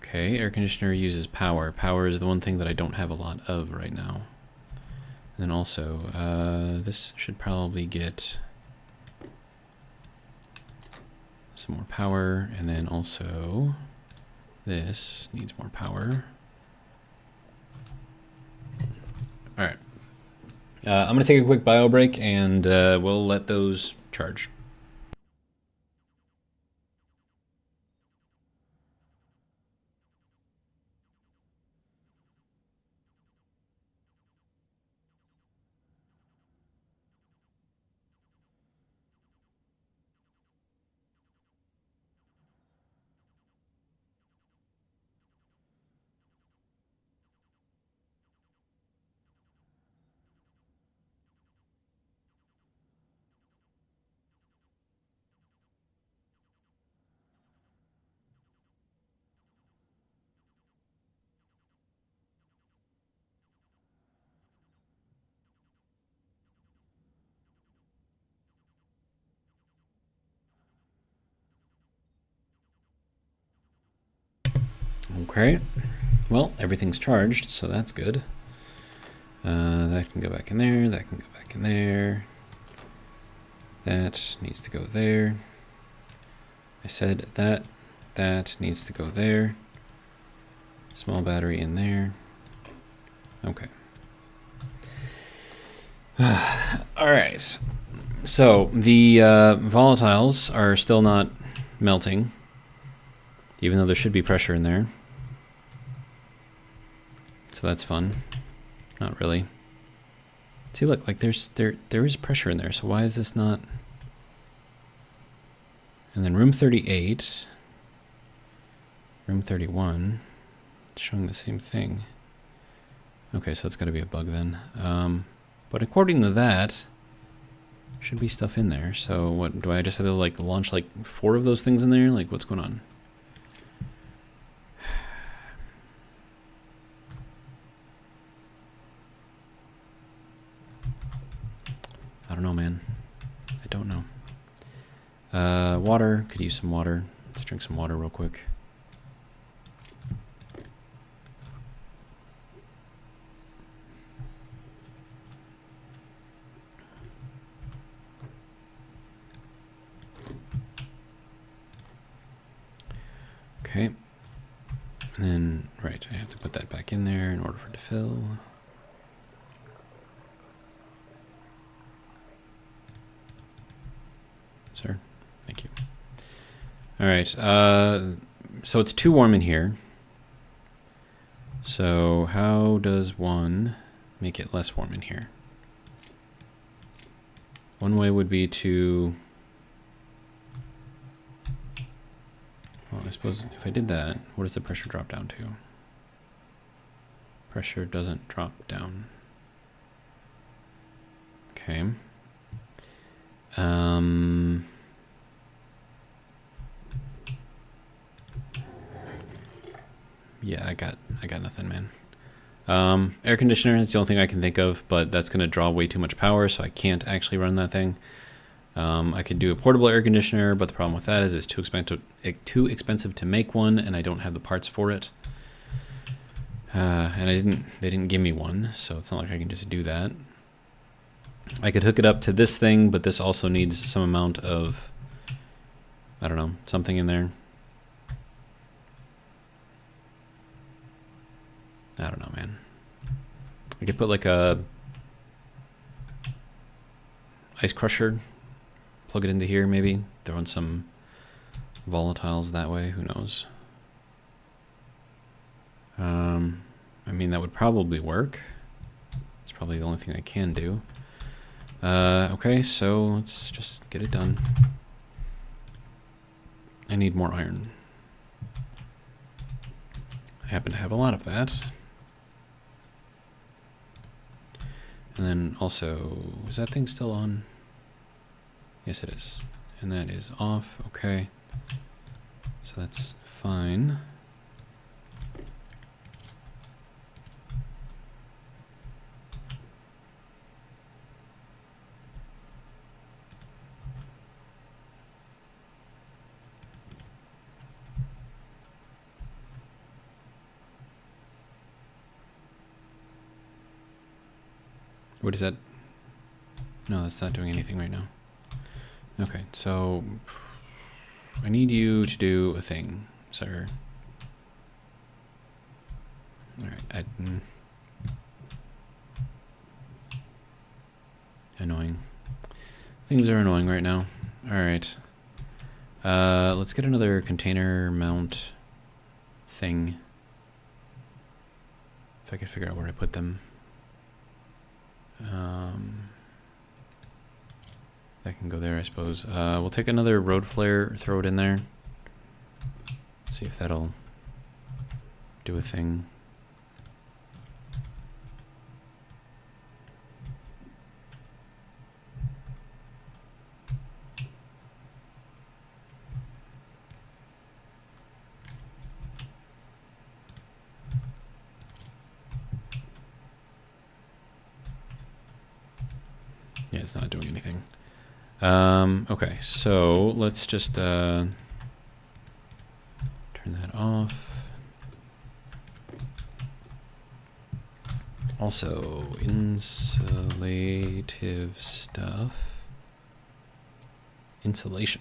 Okay, air conditioner uses power. Power is the one thing that I don't have a lot of right now. And then also, this should probably get some more power, and then also this needs more power. All right. I'm going to take a quick bio break, and we'll let those charge. Okay, well, everything's charged, so that's good. That can go back in there, that can go back in there. That needs to go there. I said that needs to go there. Small battery in there. Okay. All right. So the volatiles are still not melting, even though there should be pressure in there. So that's fun. Not really. See, look, like there is pressure in there. So why is this not? And then room 38, room 31, it's showing the same thing. Okay, so it's got to be a bug then. But according to that, should be stuff in there. So what, do I just have to like launch like 4 of those things in there? Like what's going on? I don't know, man. I don't know. Water, could use some water. Let's drink some water real quick. Okay. And then, right, I have to put that back in there in order for it to fill. Sir, thank you. All right, so it's too warm in here. So how does one make it less warm in here? One way would be to, well, I suppose if I did that, what does the pressure drop down to? Pressure doesn't drop down. Okay. Yeah, I got nothing, man. Air conditioner, that's the only thing I can think of, but that's going to draw way too much power, so I can't actually run that thing. I could do a portable air conditioner, but the problem with that is it's too expensive to make one, and I don't have the parts for it. And they didn't give me one, so it's not like I can just do that. I could hook it up to this thing, but this also needs some amount of, I don't know, something in there. I don't know, man. I could put like a ice crusher, plug it into here maybe, throw in some volatiles that way, who knows. I mean, that would probably work. It's probably the only thing I can do. Okay, so let's just get it done. I need more iron. I happen to have a lot of that. And then also, is that thing still on? Yes, it is. And that is off, okay. So that's fine. What is that? No, that's not doing anything right now. Okay, so I need you to do a thing, sir. Alright, annoying. Things are annoying right now. Alright. Let's get another container mount thing. If I could figure out where to put them. That can go there, I suppose. We'll take another road flare, throw it in there. See if that'll do a thing. Yeah, it's not doing anything. Okay, so let's just turn that off. Also, insulative stuff. Insulation.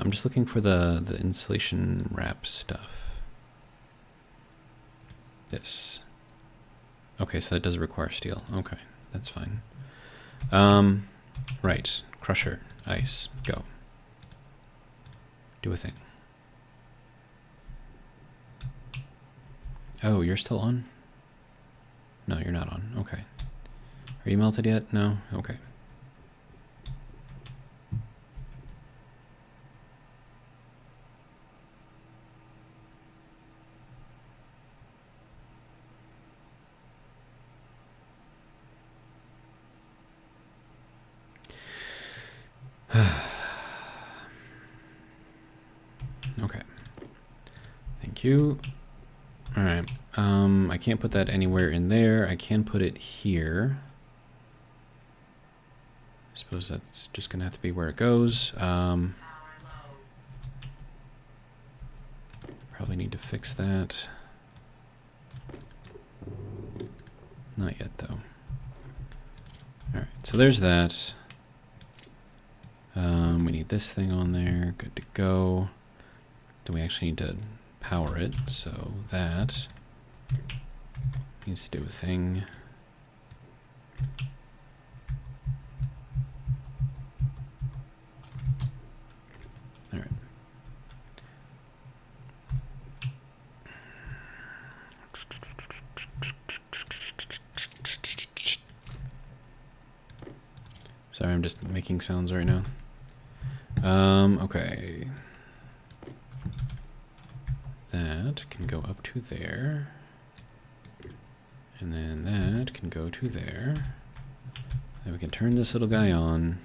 I'm just looking for the insulation wrap stuff. This. Okay, so that does require steel. Okay, that's fine. Right. Crusher. Ice. Go. Do a thing. Oh, you're still on? No, you're not on. Okay. Are you melted yet? No? Okay. Okay. Thank you. All right. I can't put that anywhere in there. I can put it here. I suppose that's just gonna have to be where it goes. Probably need to fix that. Not yet though. All right. So there's that. We need this thing on there. Good to go. Then we actually need to power it, so that needs to do a thing. All right. Sorry, I'm just making sounds right now. Okay. That can go up to there. And then that can go to there. Then we can turn this little guy on.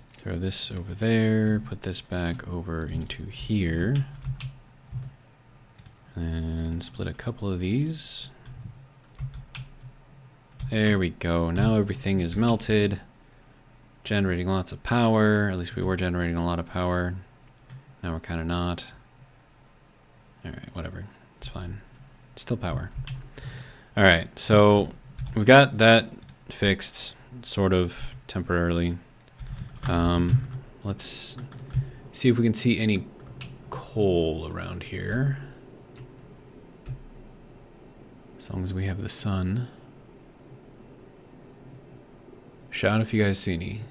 Throw this over there. Put this back over into here. And split a couple of these. There we go. Now everything is melted. Generating lots of power. At least we were generating a lot of power. Now we're kind of not. Alright, whatever. It's fine. Still power. Alright, so we got that fixed, sort of temporarily. Let's see if we can see any coal around here. As long as we have the sun. Shout if you guys see any.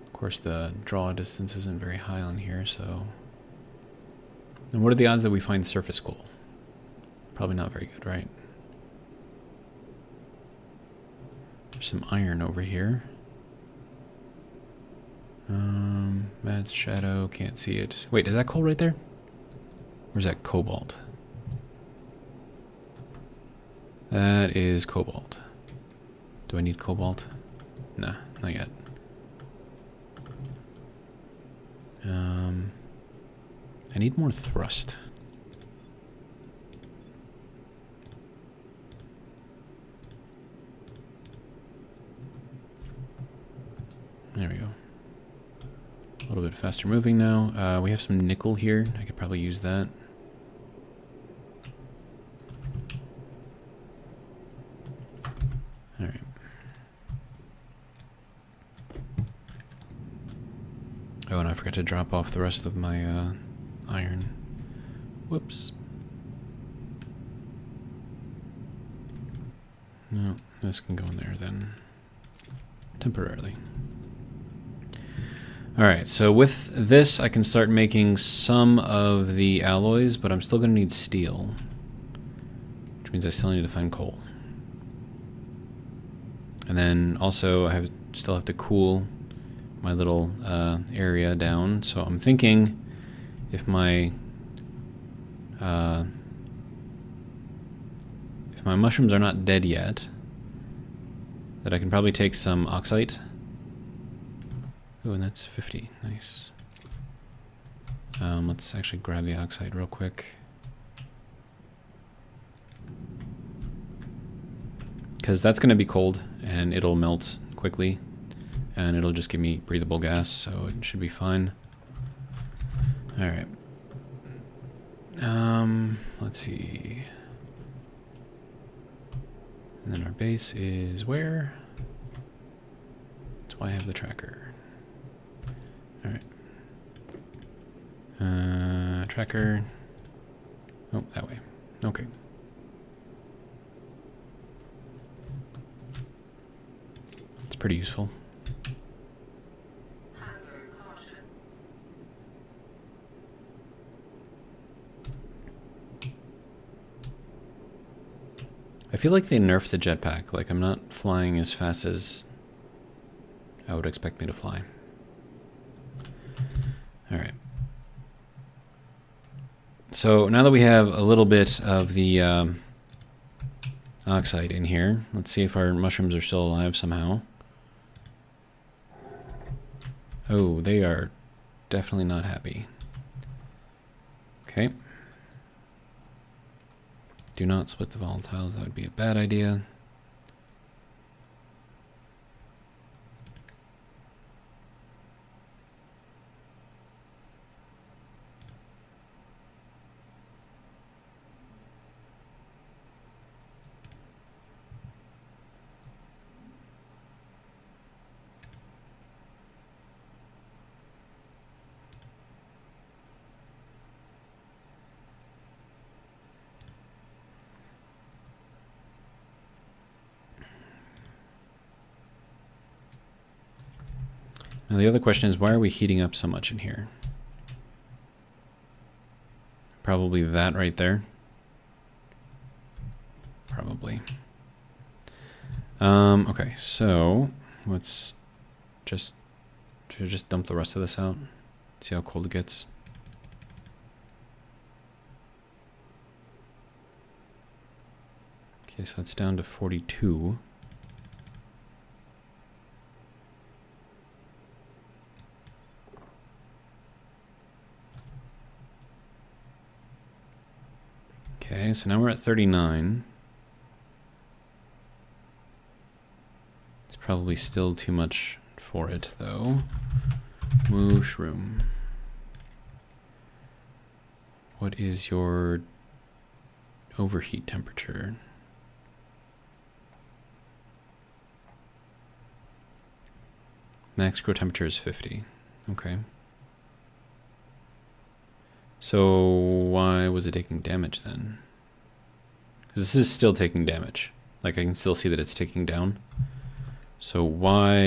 Of course, the draw distance isn't very high on here, so... And what are the odds that we find surface coal? Probably not very good, right? There's some iron over here. That's shadow, can't see it. Wait, is that coal right there? Or is that cobalt? That is cobalt. Do I need cobalt? Nah, not yet. I need more thrust. There we go. A little bit faster moving now. We have some nickel here. I could probably use that. All right. Oh, and I forgot to drop off the rest of my iron. Whoops. No, this can go in there then. Temporarily. Alright, so with this I can start making some of the alloys, but I'm still going to need steel. Which means I still need to find coal. And then also I still have to cool my little area down, so I'm thinking if my mushrooms are not dead yet, that I can probably take some oxide. Oh, and that's 50. Nice. Let's actually grab the oxide real quick. Because that's going to be cold, and it'll melt quickly. And it'll just give me breathable gas, so it should be fine. Alright. Let's see. And then our base is where? That's why I have the tracker. Alright. Tracker. Oh, that way. Okay. It's pretty useful. I feel like they nerfed the jetpack. Like, I'm not flying as fast as I would expect me to fly. Alright. So, now that we have a little bit of the oxide in here, let's see if our mushrooms are still alive somehow. Oh, they are definitely not happy. Okay. Do not split the volatiles, that would be a bad idea. Now the other question is, why are we heating up so much in here? Probably that right there. Probably. Okay, so let's just dump the rest of this out. See how cold it gets. Okay, so that's down to 42. Okay, so now we're at 39. It's probably still too much for it, though. Mushroom. What is your overheat temperature? Max grow temperature is 50. Okay. So why was it taking damage then? Because this is still taking damage. Like I can still see that it's ticking down. So why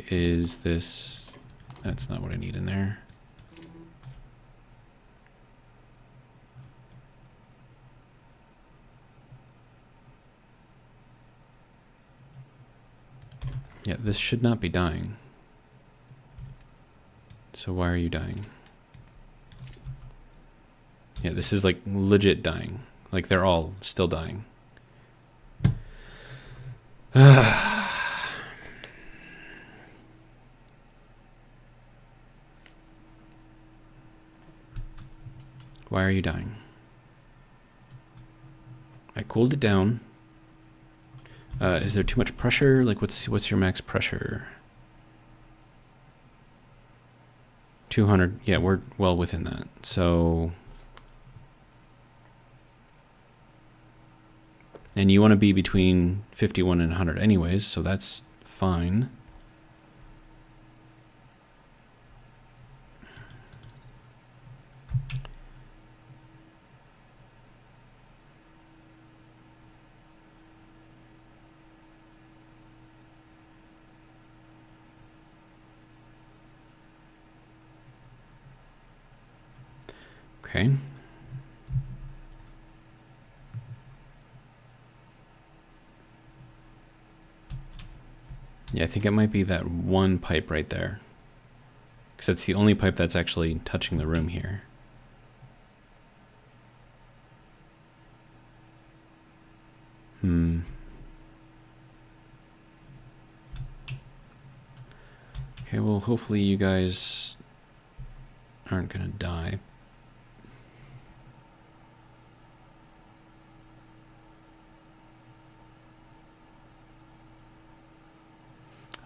is this... That's not what I need in there. Yeah, this should not be dying. So why are you dying? Yeah, this is like legit dying. Like they're all still dying. Why are you dying? I cooled it down. Is there too much pressure? Like what's your max pressure? 200. Yeah, we're well within that. So, and you want to be between 51 and 100 anyways, so that's fine. Okay. Yeah, I think it might be that one pipe right there. Because it's the only pipe that's actually touching the room here. Okay, well, hopefully you guys aren't gonna die.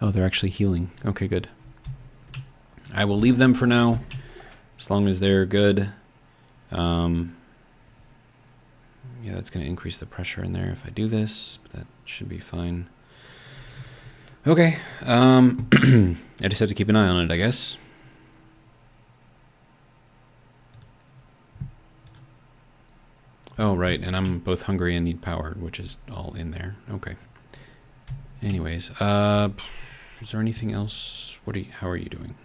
Oh, they're actually healing. Okay, good. I will leave them for now, as long as they're good. Yeah, that's going to increase the pressure in there if I do this, but that should be fine. Okay, I just have to keep an eye on it, I guess. Oh, right, and I'm both hungry and need power, which is all in there. Okay. Anyways, is there anything else? How are you doing?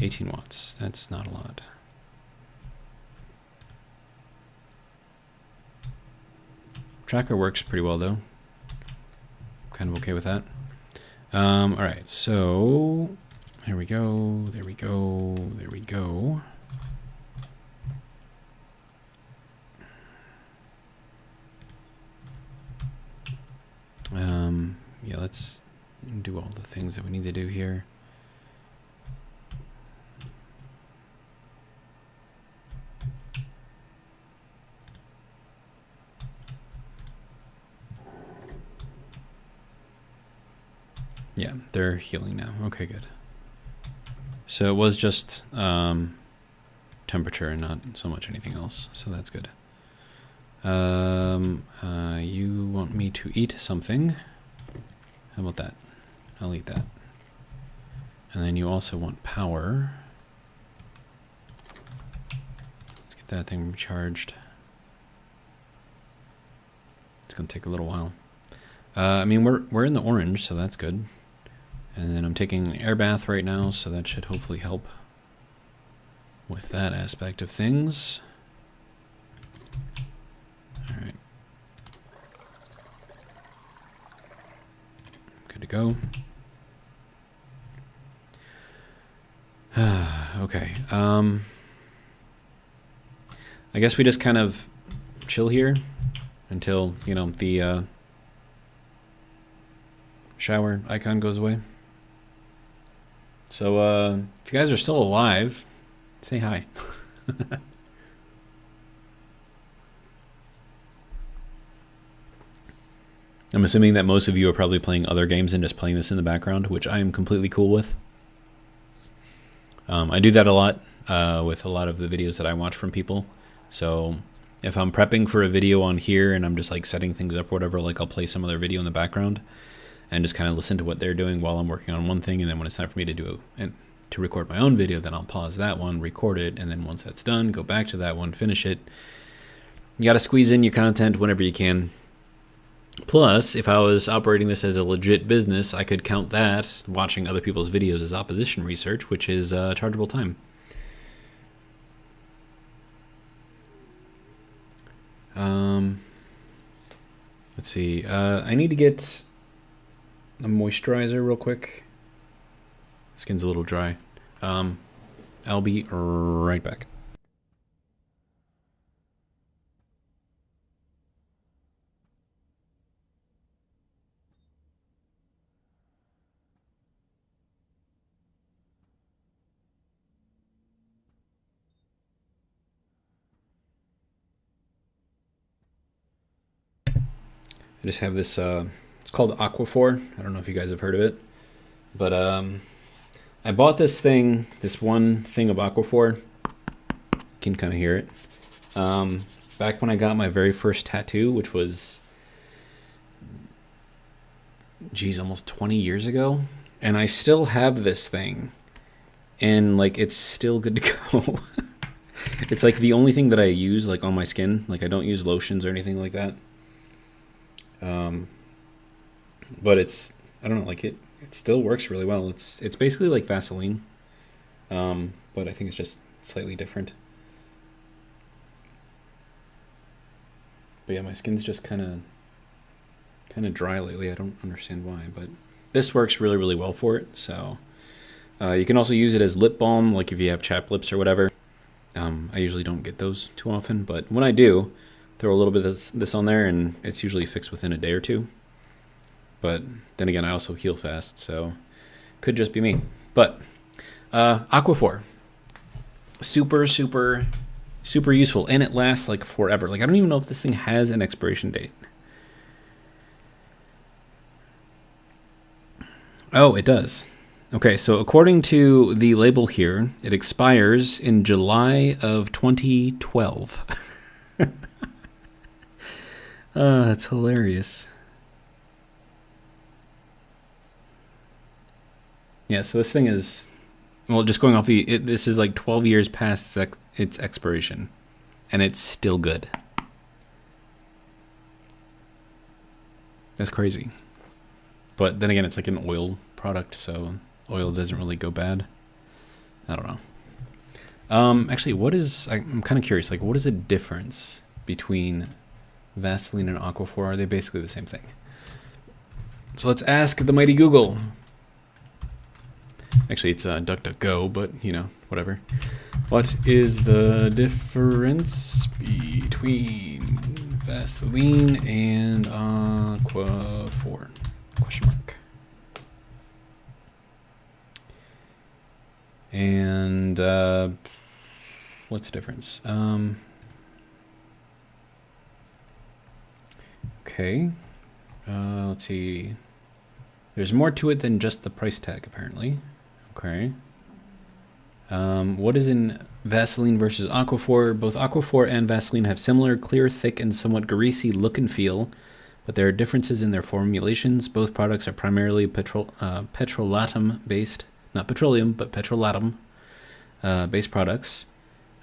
18 watts. That's not a lot. Tracker works pretty well though. Kind of okay with that. All right, so there we go. There we go. There we go. Yeah, let's do all the things that we need to do here. Yeah, they're healing now. Okay, good. So it was just temperature and not so much anything else, so that's good. You want me to eat something. How about that? I'll eat that. And then you also want power. Let's get that thing recharged. It's gonna take a little while. I mean, we're in the orange, so that's good. And then I'm taking an air bath right now, so that should hopefully help with that aspect of things. All right. Good to go. Okay. I guess we just kind of chill here until, you know, the shower icon goes away. So if you guys are still alive, say hi. I'm assuming that most of you are probably playing other games and just playing this in the background, which I am completely cool with. I do that a lot with a lot of the videos that I watch from people. So if I'm prepping for a video on here and I'm just like setting things up or whatever, like I'll play some other video in the background and just kind of listen to what they're doing while I'm working on one thing. And then when it's time for me to do and to record my own video, then I'll pause that one, record it, and then once that's done, go back to that one, finish it. You got to squeeze in your content whenever you can. Plus, if I was operating this as a legit business, I could count that, watching other people's videos, as opposition research, which is chargeable time. Let's see. I need to get a moisturizer real quick. Skin's a little dry. I'll be right back. I just have this, it's called Aquaphor. I don't know if you guys have heard of it, but I bought this thing, this one thing of Aquaphor. You can kind of hear it. Back when I got my very first tattoo, which was, geez, almost 20 years ago. And I still have this thing. And like, it's still good to go. It's like the only thing that I use like on my skin. Like I don't use lotions or anything like that. But it's, I don't know, like it still works really well. It's basically like Vaseline. But I think it's just slightly different. But yeah, my skin's just kind of dry lately. I don't understand why, but this works really, really well for it. So you can also use it as lip balm, like if you have chapped lips or whatever. I usually don't get those too often, but when I do, throw a little bit of this on there, and it's usually fixed within a day or two. But then again, I also heal fast, so could just be me. But Aquaphor, super, super, super useful, and it lasts like forever. Like I don't even know if this thing has an expiration date. Oh, it does. Okay, so according to the label here, it expires in July of 2012. That's hilarious. Yeah, so this thing is, well, just going off this is like 12 years past its expiration, and it's still good. That's crazy. But then again, it's like an oil product, so oil doesn't really go bad. I don't know. Actually, I'm kind of curious, like what is the difference between Vaseline and Aquaphor? Are they basically the same thing? So let's ask the mighty Google. Actually, it's DuckDuckGo, but you know, whatever. What is the difference between Vaseline and Aquaphor? Question mark. And what's the difference? Okay. Let's see. There's more to it than just the price tag, apparently. Okay. What is in Vaseline versus Aquaphor? Both Aquaphor and Vaseline have similar clear, thick, and somewhat greasy look and feel, but there are differences in their formulations. Both products are primarily petrolatum based, not petroleum, but petrolatum based products,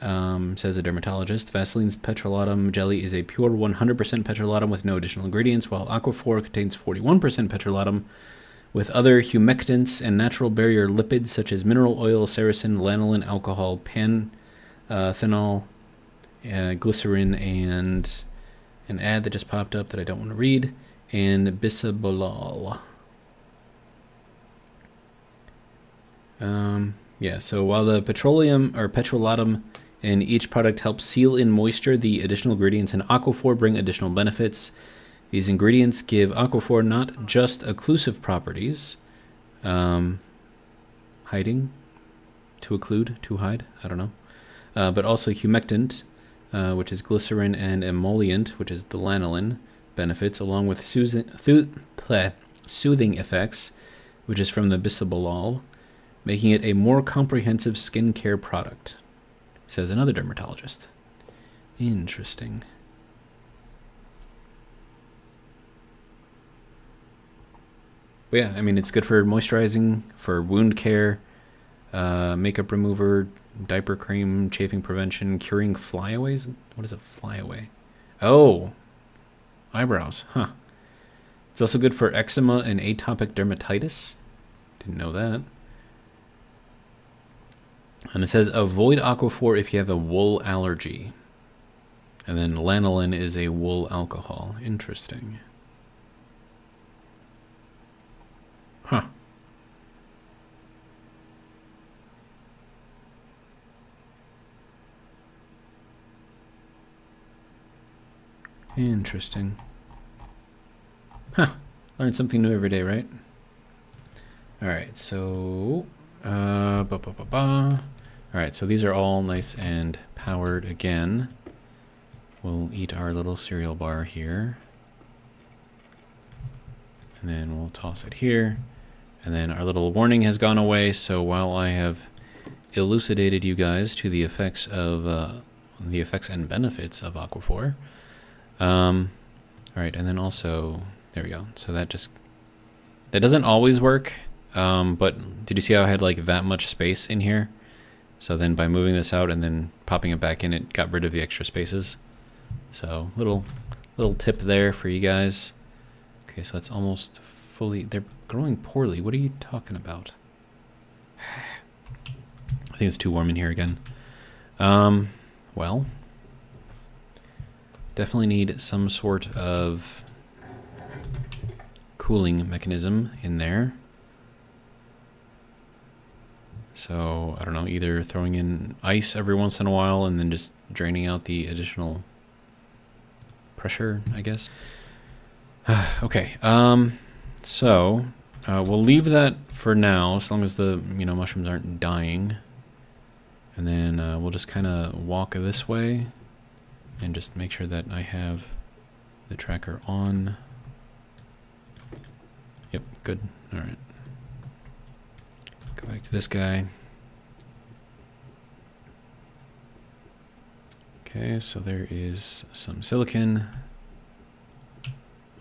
says a dermatologist. Vaseline's petrolatum jelly is a pure 100% petrolatum with no additional ingredients, while Aquaphor contains 41% petrolatum with other humectants and natural barrier lipids such as mineral oil, sericin, lanolin, alcohol, panthenol, glycerin, and an ad that just popped up that I don't want to read, and bisabolol. Yeah, so while the petroleum or petrolatum in each product helps seal in moisture, the additional ingredients in Aquaphor bring additional benefits. These ingredients give Aquaphor not just occlusive properties, hiding, to occlude, to hide, I don't know, but also humectant, which is glycerin, and emollient, which is the lanolin, benefits, along with soothing effects, which is from the bisabolol, making it a more comprehensive skincare product, says another dermatologist. Interesting. But yeah, I mean, it's good for moisturizing, for wound care, makeup remover, diaper cream, chafing prevention, curing flyaways. What is a flyaway? Oh, eyebrows, huh. It's also good for eczema and atopic dermatitis. Didn't know that. And it says avoid Aquaphor if you have a wool allergy. And then lanolin is a wool alcohol. Interesting. Huh. Interesting. Huh. Learn something new every day, right? Alright, so... Alright, so these are all nice and powered again. We'll eat our little cereal bar here. And then we'll toss it here. And then our little warning has gone away, so while I have elucidated you guys to the effects and benefits of Aquaphor. Alright, and then also, there we go. So that doesn't always work, but did you see how I had like that much space in here? So then by moving this out and then popping it back in, it got rid of the extra spaces. So little tip there for you guys. Okay, so that's almost fully, they're growing poorly. What are you talking about? I think it's too warm in here again. Well, definitely need some sort of cooling mechanism in there. So, I don't know, either throwing in ice every once in a while and then just draining out the additional pressure, I guess. Okay, so we'll leave that for now, as long as the mushrooms aren't dying. And then we'll just kind of walk this way and just make sure that I have the tracker on. Yep, good. All right. Go back to this guy. Okay, so there is some silicon.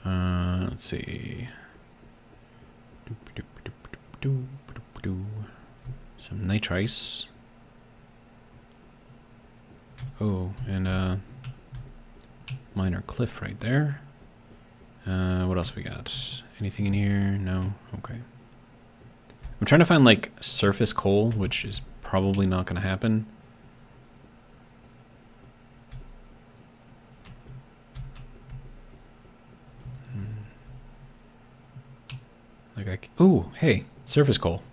Let's see. Some nitrice. Oh, and minor cliff right there. What else we got? Anything in here? No? Okay. I'm trying to find like surface coal, which is probably not going to happen. Ooh, hey, surface coal.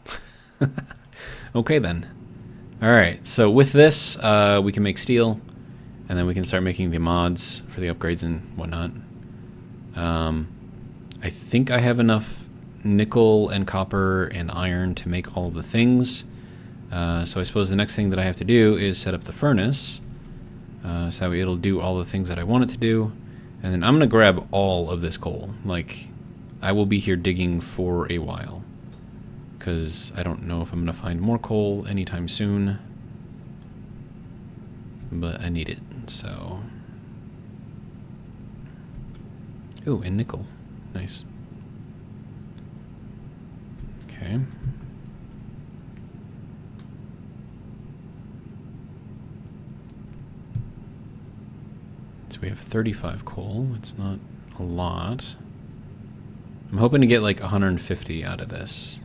Okay then. All right, so with this, we can make steel, and then we can start making the mods for the upgrades and whatnot. I think I have enough nickel and copper and iron to make all of the things. So I suppose the next thing that I have to do is set up the furnace, so it'll do all the things that I want it to do. And then I'm going to grab all of this coal. Like, I will be here digging for a while, because I don't know if I'm going to find more coal anytime soon. But I need it, so... Ooh, and nickel. Nice. Okay. So we have 35 coal. It's not a lot. I'm hoping to get like 150 out of this.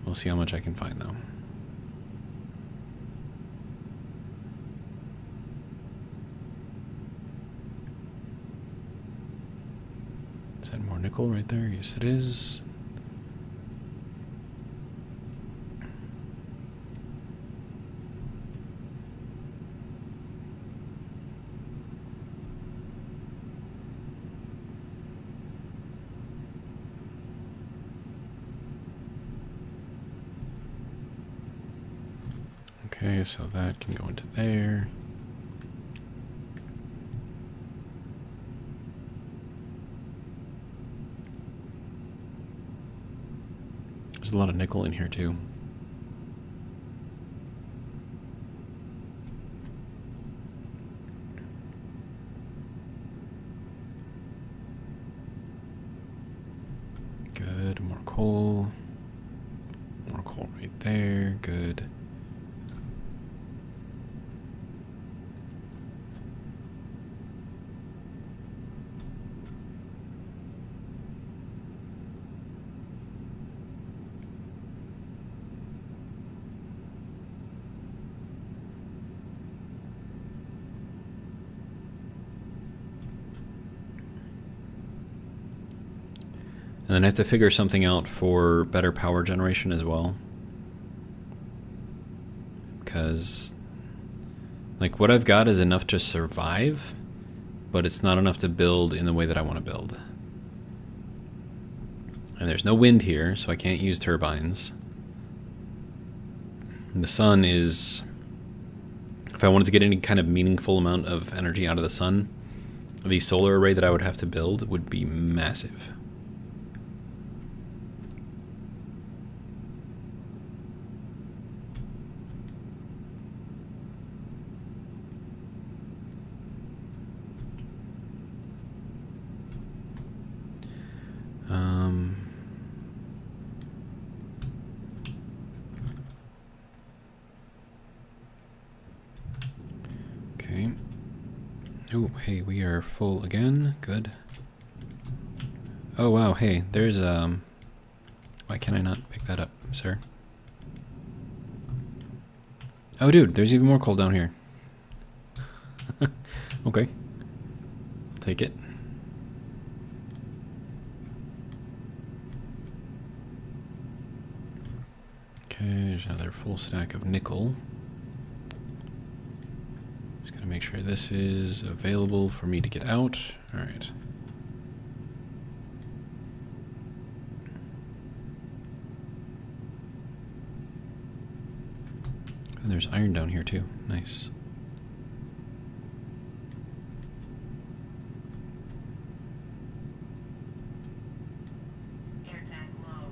We'll see how much I can find though. Is that more nickel right there? Yes, it is. Okay, so that can go into there. There's a lot of nickel in here too. Good, more coal. More coal right there, good. And then I have to figure something out for better power generation as well. Because, like, what I've got is enough to survive, but it's not enough to build in the way that I want to build. And there's no wind here, so I can't use turbines. And the sun is... If I wanted to get any kind of meaningful amount of energy out of the sun, the solar array that I would have to build would be massive. Okay. Oh, hey, we are full again. Good. Oh, wow, hey, there's, why can I not pick that up, sir? Oh, dude, there's even more coal down here. Okay. I'll take it. Okay, there's another full stack of nickel. Just gotta make sure this is available for me to get out. Alright. And there's iron down here too. Nice. Air tank low.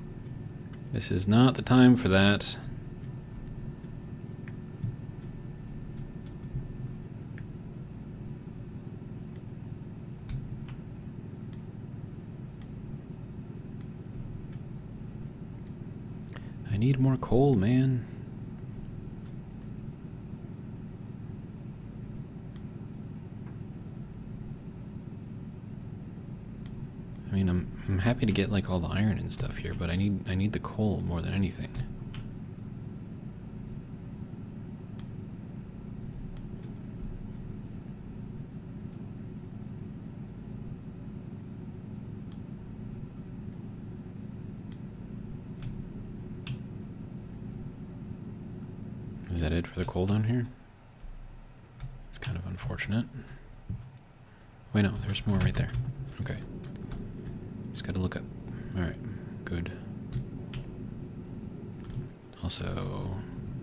This is not the time for that. I need more coal, man. I mean, I'm happy to get like all the iron and stuff here, but I need the coal more than anything. Is that it for the coal down here? It's kind of unfortunate. Wait, no, there's more right there. Okay. Just gotta look up. Alright, good. Also,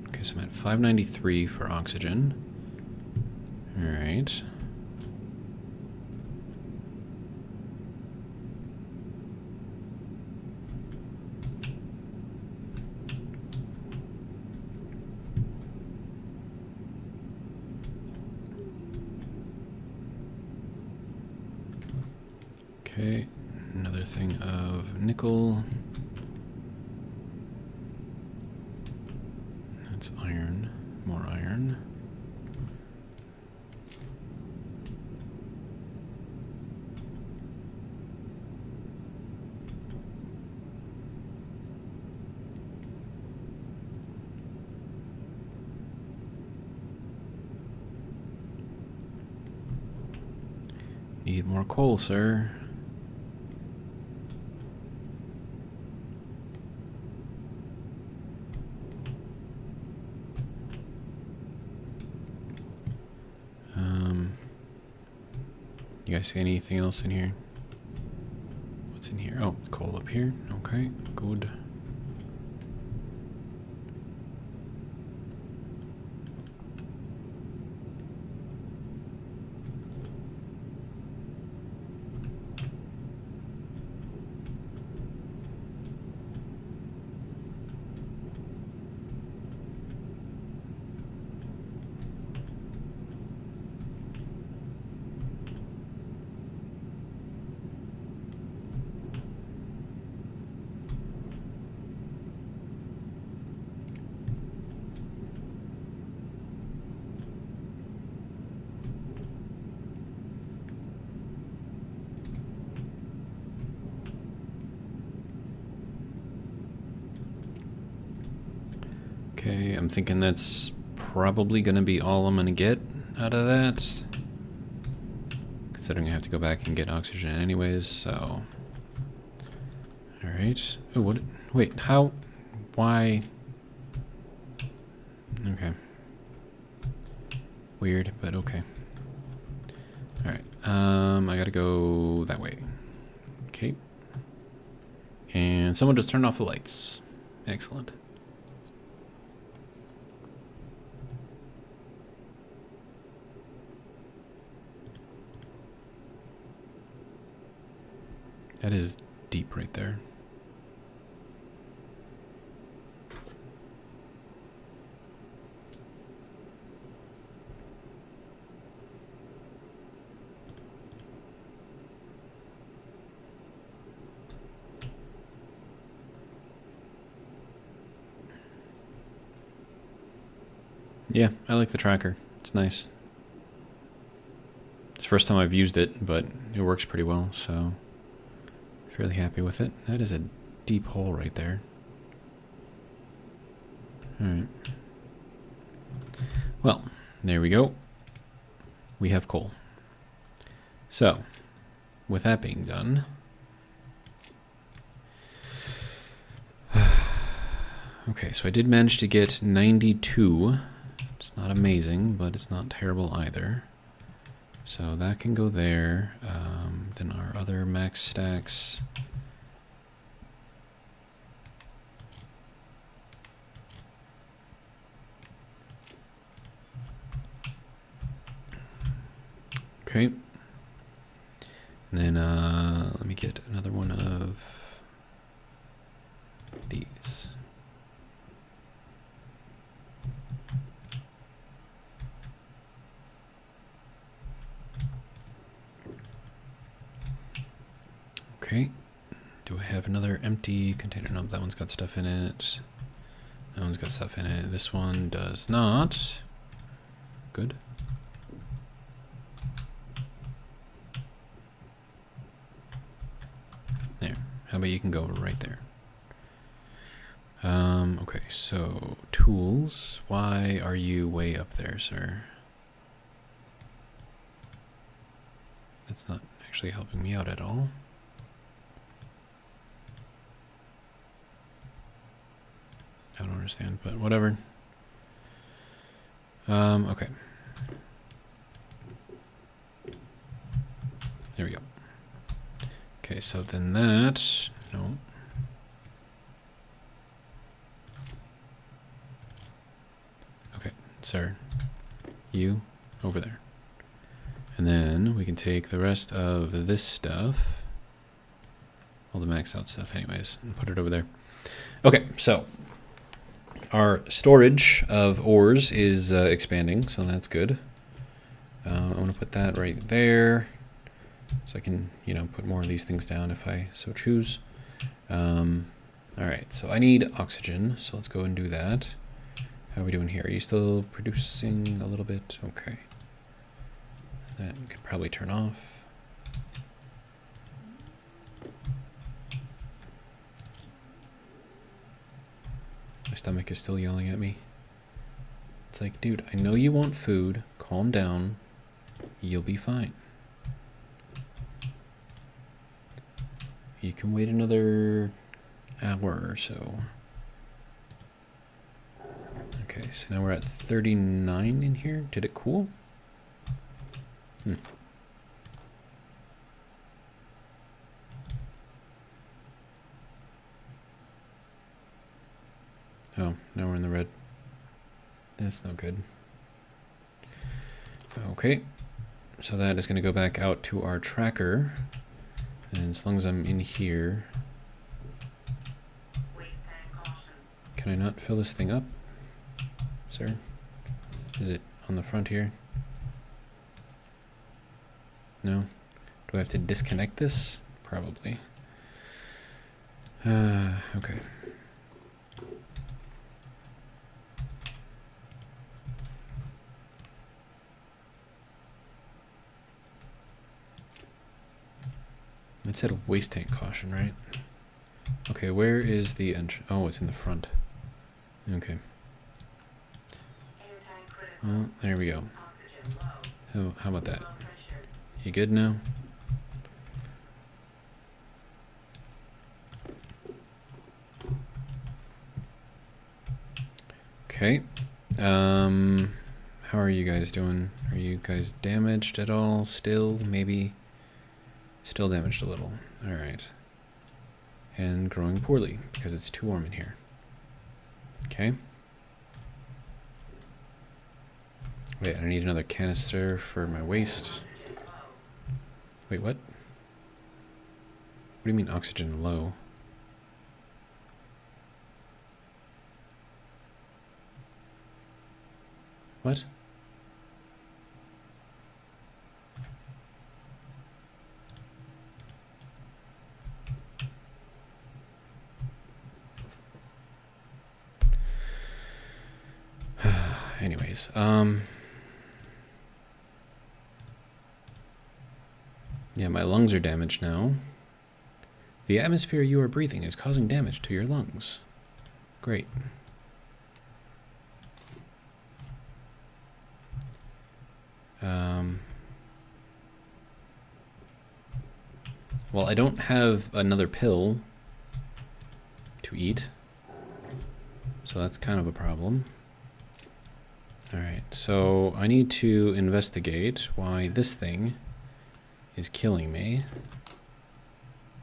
okay, so I'm at 593 for oxygen. Alright. Okay, another thing of nickel. That's iron, more iron. Need more coal, sir. You guys see anything else in here? What's in here? Oh, coal up here. Okay, good. I'm thinking that's probably going to be all I'm going to get out of that. Considering I have to go back and get oxygen anyways, so... Alright. Oh, what? Wait, how? Why? Okay. Weird, but okay. Alright, I gotta go that way. Okay. And someone just turned off the lights. Excellent. That is deep right there. Yeah, I like the tracker. It's nice. It's the first time I've used it, but it works pretty well, so fairly happy with it. That is a deep hole right there. Alright. Well, there we go. We have coal. So, with that being done... Okay, so I did manage to get 92. It's not amazing, but it's not terrible either. So that can go there. Then our other max stacks. Okay. And then let me get another one of these. Okay. Do I have another empty container? No, that one's got stuff in it. That one's got stuff in it. This one does not. Good. There. How about you can go right there? Okay, so tools. Why are you way up there, sir? That's not actually helping me out at all. I don't understand, but whatever. Okay. There we go. Okay, so then that... No. Okay, sir. You, over there. And then we can take the rest of this stuff, all the maxed out stuff anyways, and put it over there. Okay, so... Our storage of ores is expanding, so that's good. I'm going to put that right there, so I can, you know, put more of these things down if I so choose. Alright, so I need oxygen, so let's go and do that. How are we doing here? Are you still producing a little bit? Okay. That could probably turn off. My stomach is still yelling at me. It's like, dude, I know you want food. Calm down. You'll be fine. You can wait another hour or so. Okay, so now we're at 39 in here. Did it cool? Oh, now we're in the red. That's no good. Okay, so that is going to go back out to our tracker. And as long as I'm in here... Can I not fill this thing up, sir? Is it on the front here? No? Do I have to disconnect this? Probably. Okay. It said waste tank caution, right? Okay, where is the entrance? Oh, it's in the front. Okay. Well, there we go. Oxygen low. How about that? Low pressure. You good now? Okay. How are you guys doing? Are you guys damaged at all? Still, maybe? Still damaged a little. Alright. And growing poorly, because it's too warm in here. Okay. Wait, I need another canister for my waste. Wait, what? What do you mean oxygen low? What? Anyways, yeah, my lungs are damaged now. The atmosphere you are breathing is causing damage to your lungs. Great. Well, I don't have another pill to eat, so that's kind of a problem. Alright, so I need to investigate why this thing is killing me.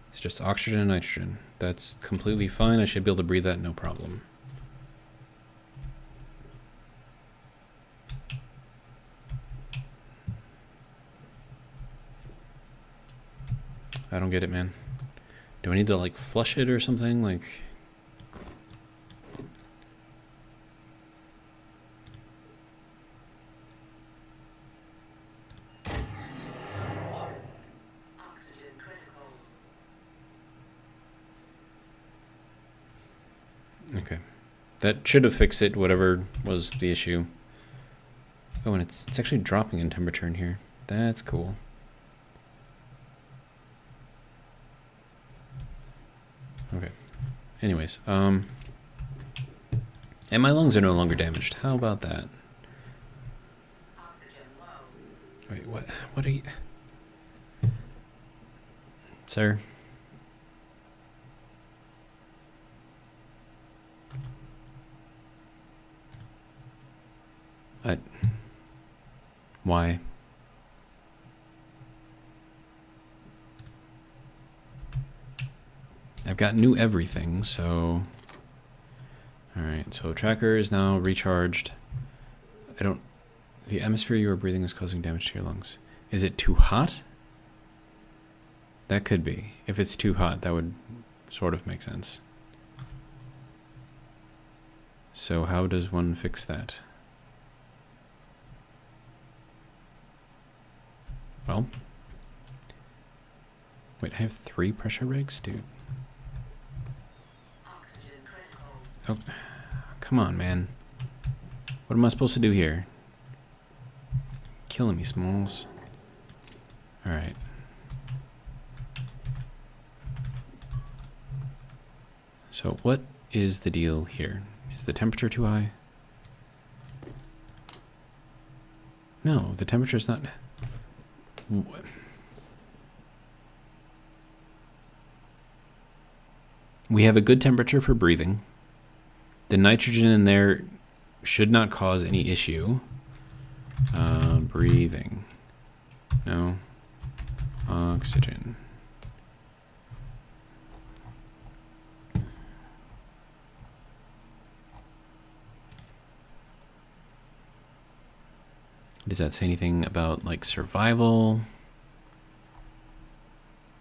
It's just oxygen and nitrogen. That's completely fine. I should be able to breathe that, no problem. I don't get it, man. Do I need to, like, flush it or something? Like... Oxygen critical. Okay. That should have fixed it, whatever was the issue. Oh, and it's actually dropping in temperature in here. That's cool. Okay. Anyways, and my lungs are no longer damaged. How about that? Oxygen low. Wait, what? What are you... Sir? Why? I've got new everything, so... Alright, so tracker is now recharged. I don't... The atmosphere you are breathing is causing damage to your lungs. Is it too hot? That could be. If it's too hot, that would sort of make sense. So how does one fix that? Well... Wait, I have 3 pressure rigs? Dude. Oxygen critical. Oh, come on, man. What am I supposed to do here? Killing me, Smalls. Alright. So what is the deal here? Is the temperature too high? No, the temperature's not... What? We have a good temperature for breathing. The nitrogen in there should not cause any issue. Breathing. No. Oxygen. Does that say anything about, like, survival?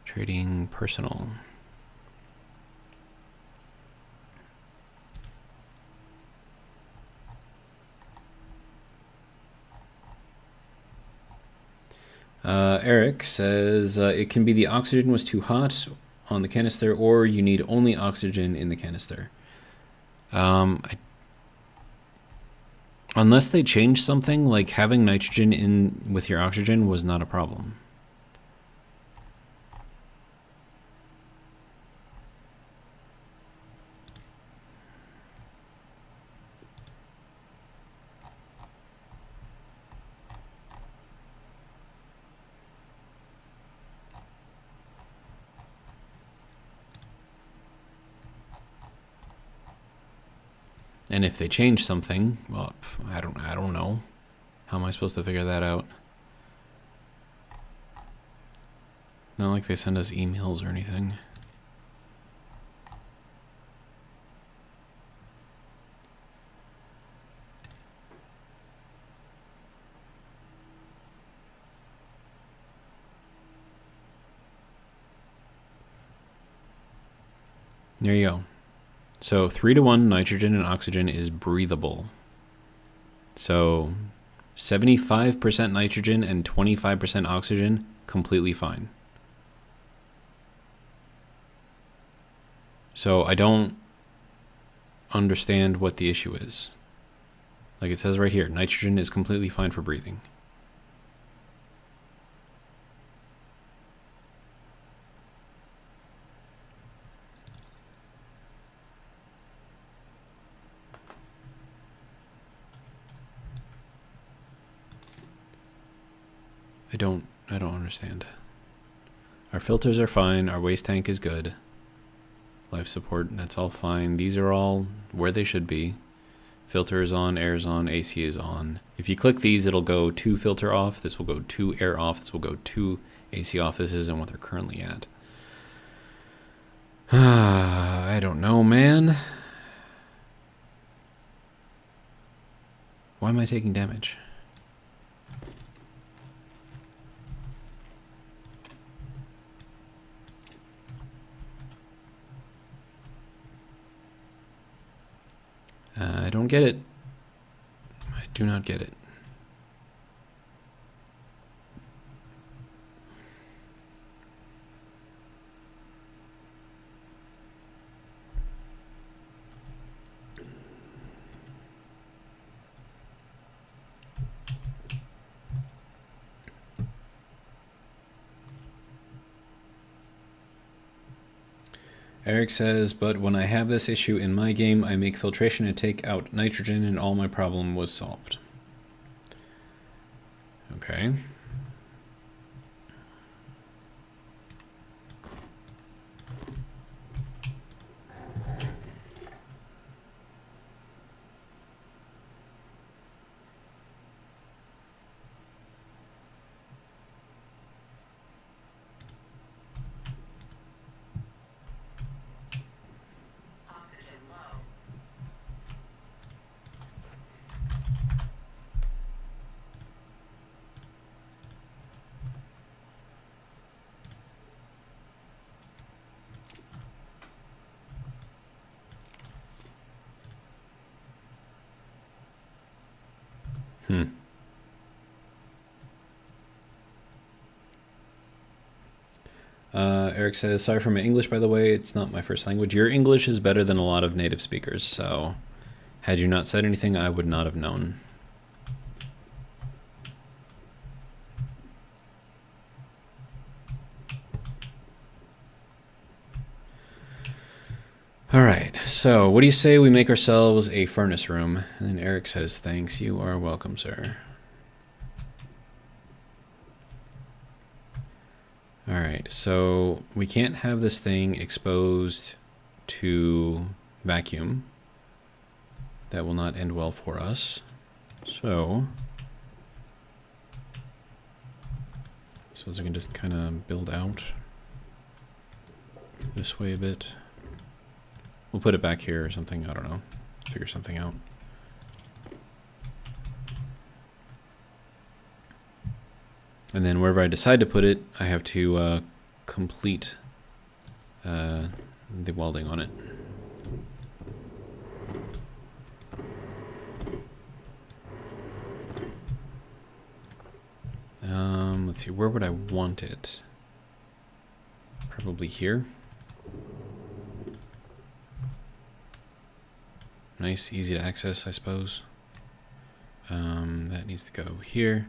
Trading, personal. Eric says it can be the oxygen was too hot on the canister, or you need only oxygen in the canister. Unless they changed something, like having nitrogen in with your oxygen was not a problem. And if they change something, well, I don't know. How am I supposed to figure that out? Not like they send us emails or anything. There you go. So 3-to-1 nitrogen and oxygen is breathable. So 75% nitrogen and 25% oxygen, completely fine. So I don't understand what the issue is. Like it says right here, nitrogen is completely fine for breathing. I don't understand. Our filters are fine, our waste tank is good. Life support, that's all fine. These are all where they should be. Filter is on, air is on, AC is on. If you click these, it'll go to filter off. This will go to air off. This will go to AC off. This isn't what they're currently at. I don't know, man. Why am I taking damage? I don't get it. I do not get it. Eric says, but when I have this issue in my game, I make filtration and take out nitrogen and all my problem was solved. Okay. Oxygen low. Eric says, sorry for my English, by the way. It's not my first language. Your English is better than a lot of native speakers, so had you not said anything, I would not have known. All right, so what do you say we make ourselves a furnace room? And then Eric says, thanks, you are welcome, sir. All right, so we can't have this thing exposed to vacuum. That will not end well for us. So I suppose I can just kind of build out this way a bit. We'll put it back here or something, I don't know. Figure something out. And then wherever I decide to put it, I have to complete the welding on it. Let's see, where would I want it? Probably here. Nice, easy to access, I suppose. That needs to go here.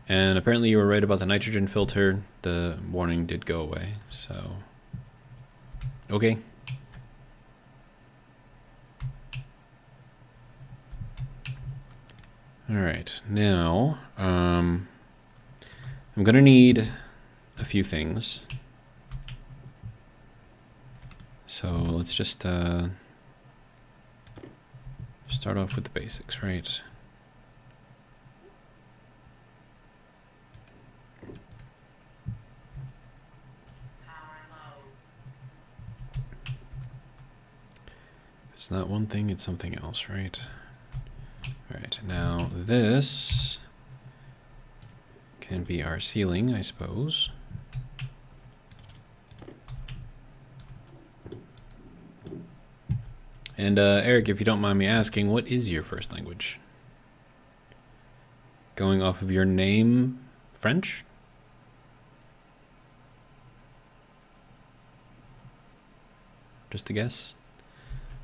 And apparently you were right about the nitrogen filter. The warning did go away, so... Okay. Alright, now... I'm gonna need a few things. So let's just... Start off with the basics, right? Power low. If it's not one thing, it's something else, right? Alright, now this can be our ceiling, I suppose. And Eric, if you don't mind me asking, what is your first language? Going off of your name, French? Just a guess?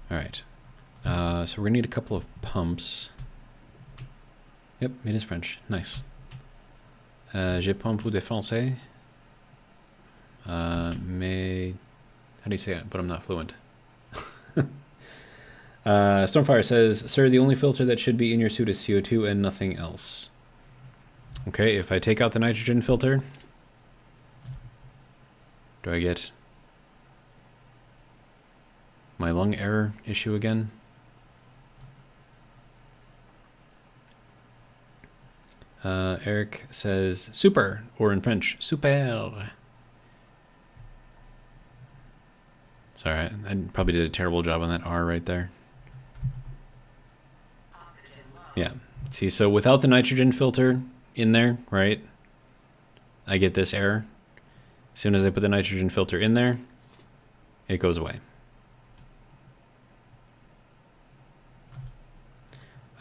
Alright. So we're gonna need a couple of pumps. Yep, it is French. Nice. Je pompe de français. Mais... How do you say it? But I'm not fluent. Stormfire says, sir, the only filter that should be in your suit is CO2 and nothing else. Okay, if I take out the nitrogen filter, do I get my lung error issue again? Eric says, super, or in French, super. Sorry, I probably did a terrible job on that R right there. Yeah, see, so without the nitrogen filter in there, right, I get this error. As soon as I put the nitrogen filter in there, it goes away.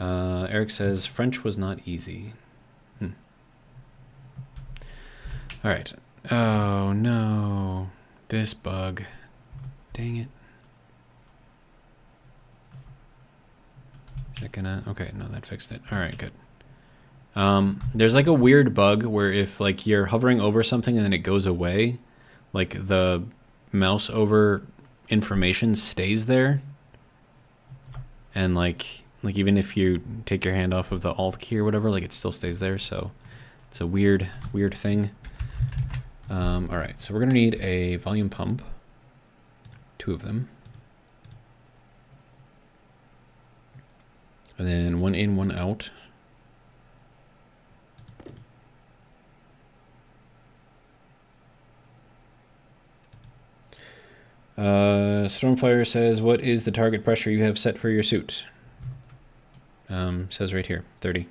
Eric says, French was not easy. All right. Oh, no. This bug. Dang it. Is that gonna... Okay, no, that fixed it. All right, good. There's like a weird bug where if like you're hovering over something and then it goes away, like the mouse over information stays there. And like even if you take your hand off of the Alt key or whatever, like it still stays there. So it's a weird thing. All right, so we're gonna need a volume pump, 2 of them. And then 1 in, 1 out. Stormfire says, what is the target pressure you have set for your suit? Says right here, 30.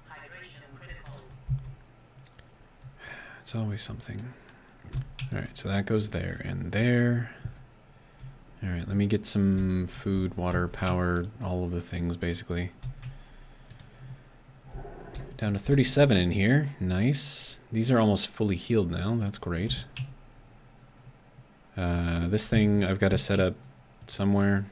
Hydration critical. It's always something. All right, so that goes there and there. All right, let me get some food, water, power, all of the things basically. Down to 37 in here. Nice. These are almost fully healed now. That's great. This thing I've got to set up somewhere.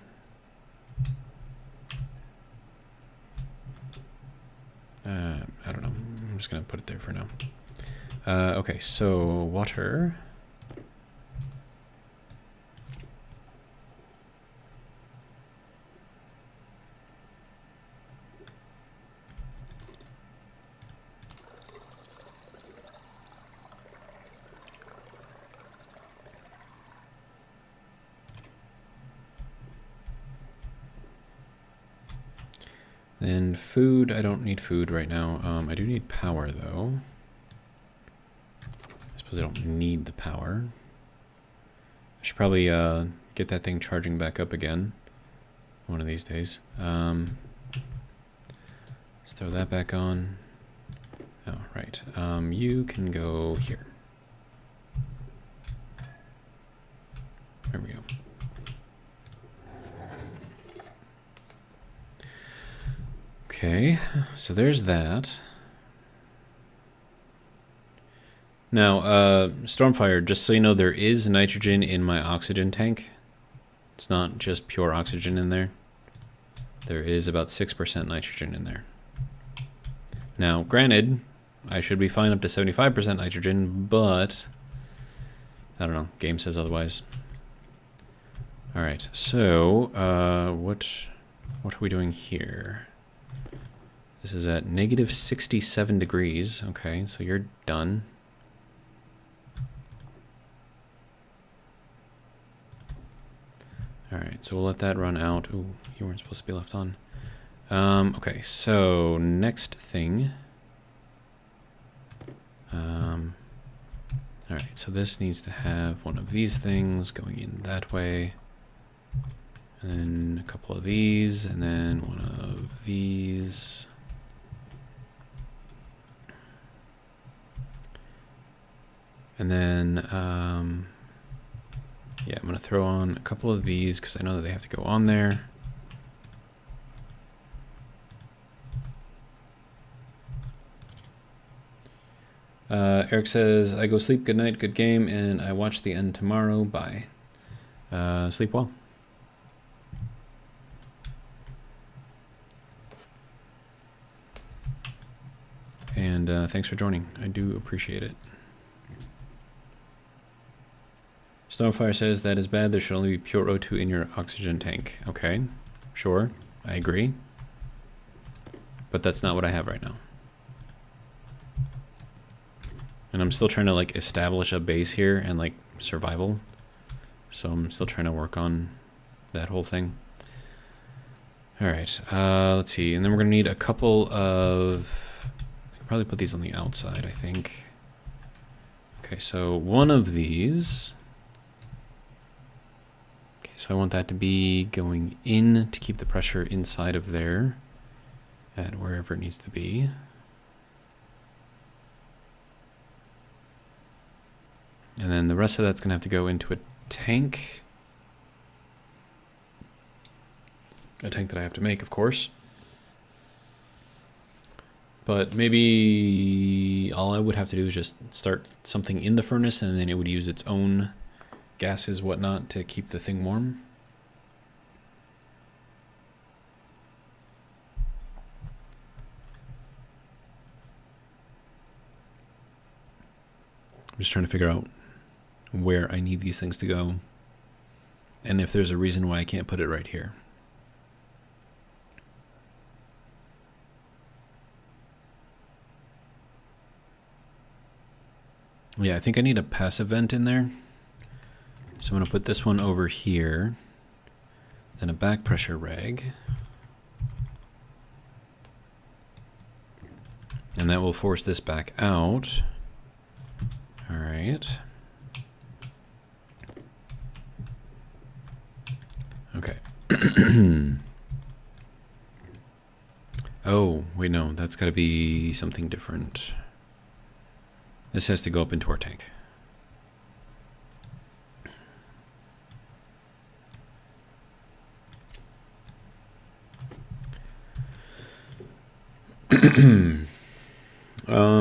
I don't know. I'm just going to put it there for now. Okay, so water. Then food, I don't need food right now. I do need power though. I suppose I don't need the power. I should probably get that thing charging back up again one of these days. Let's throw that back on. Oh, right. You can go here. There we go. Okay, so there's that. Now, Stormfire, just so you know, there is nitrogen in my oxygen tank. It's not just pure oxygen in there. There is about 6% nitrogen in there. Now, granted, I should be fine up to 75% nitrogen, but I don't know, game says otherwise. All right, so what are we doing here? This is at negative 67 degrees. Okay, so you're done. All right, so we'll let that run out. Ooh, you weren't supposed to be left on. Okay, so next thing. All right, so this needs to have one of these things going in that way. And then a couple of these, and then one of these. And then, yeah, I'm going to throw on a couple of these because I know that they have to go on there. Eric says, I go sleep, good night, good game, and I watch the end tomorrow. Bye. Sleep well. And thanks for joining. I do appreciate it. Stonefire says that is bad. There should only be pure O2 in your oxygen tank. Okay, sure, I agree. But that's not what I have right now. And I'm still trying to like establish a base here and like survival. So I'm still trying to work on that whole thing. All right, let's see. And then we're gonna need a couple of, I can probably put these on the outside, I think. Okay, so one of these. Okay, so I want that to be going in to keep the pressure inside of there at wherever it needs to be. And then the rest of that's going to have to go into a tank. A tank that I have to make, of course. But maybe all I would have to do is just start something in the furnace and then it would use its own gases, whatnot, to keep the thing warm. I'm just trying to figure out where I need these things to go and if there's a reason why I can't put it right here. Yeah, I think I need a passive vent in there. So I'm going to put this one over here, then a back pressure rag. And that will force this back out. All right. Okay. Oh, wait, no, that's got to be something different. This has to go up into our tank.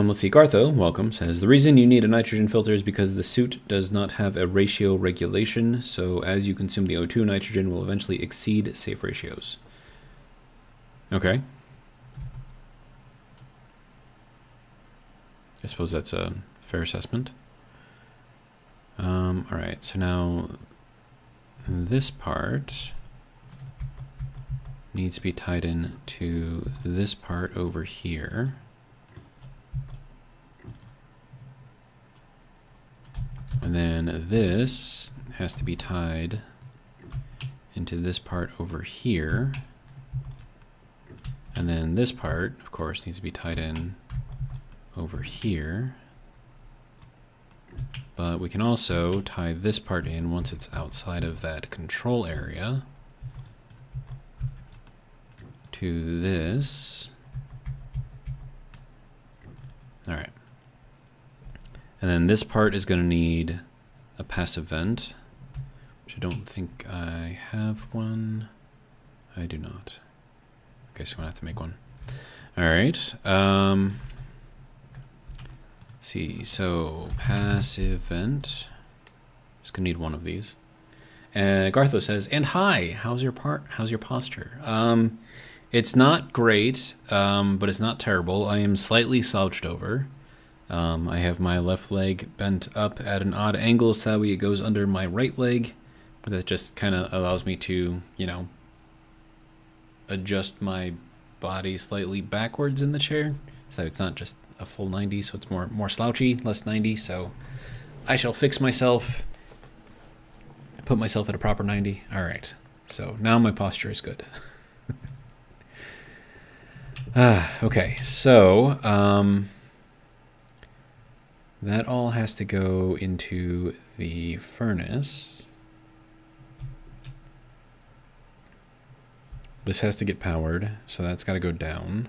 Let's see. Gartho, welcome, says the reason you need a nitrogen filter is because the suit does not have a ratio regulation. So as you consume the O2, nitrogen will eventually exceed safe ratios. Okay. I suppose that's a fair assessment. All right. So now this part needs to be tied in to this part over here. And then this has to be tied into this part over here. And then this part, of course, needs to be tied in over here. But we can also tie this part in once it's outside of that control area to this. All right. And then this part is going to need a passive vent, which I don't think I have one. I do not. Okay, so I'm going to have to make one. All right. Let's see. So passive vent. Just going to need one of these. Gartho says, and hi, how's your posture? It's not great, but it's not terrible. I am slightly slouched over. I have my left leg bent up at an odd angle so that way it goes under my right leg, but that just kind of allows me to, you know, adjust my body slightly backwards in the chair so it's not just a full 90, so it's more slouchy, less 90. So I shall fix myself Put myself at a proper 90. All right. So now my posture is good. Okay, so that all has to go into the furnace. This has to get powered, so that's got to go down.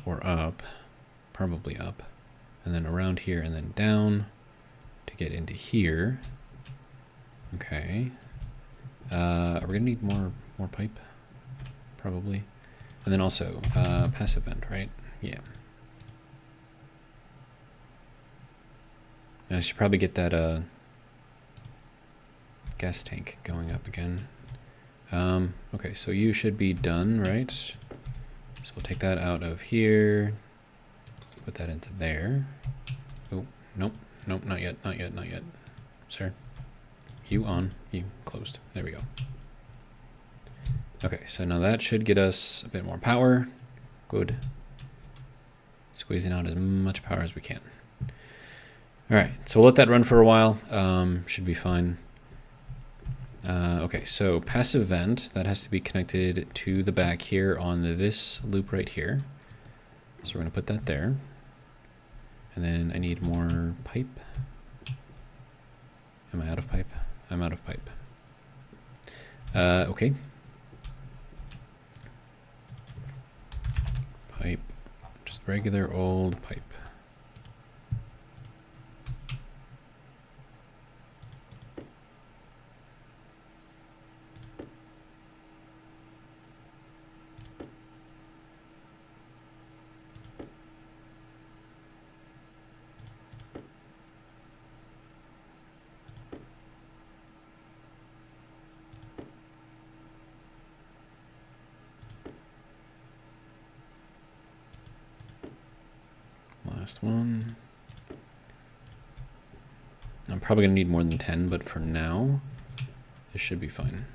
Or up. Probably up. And then around here and then down to get into here. Okay. Are we going to need more pipe? Probably. And then also, passive vent, right? Yeah. And I should probably get that gas tank going up again. Okay, so you should be done, right? So we'll take that out of here. Put that into there. Oh, nope, nope, not yet, not yet, not yet. Sir, you on, you closed. There we go. Okay, so now that should get us a bit more power. Good. Squeezing out as much power as we can. All right, so we'll let that run for a while. Should be fine. Okay, so passive vent, that has to be connected to the back here on this loop right here. So we're going to put that there. And then I need more pipe. Am I out of pipe? I'm out of pipe. Okay. Pipe. Just regular old pipe. Last one. I'm probably going to need more than 10, but for now, this should be fine.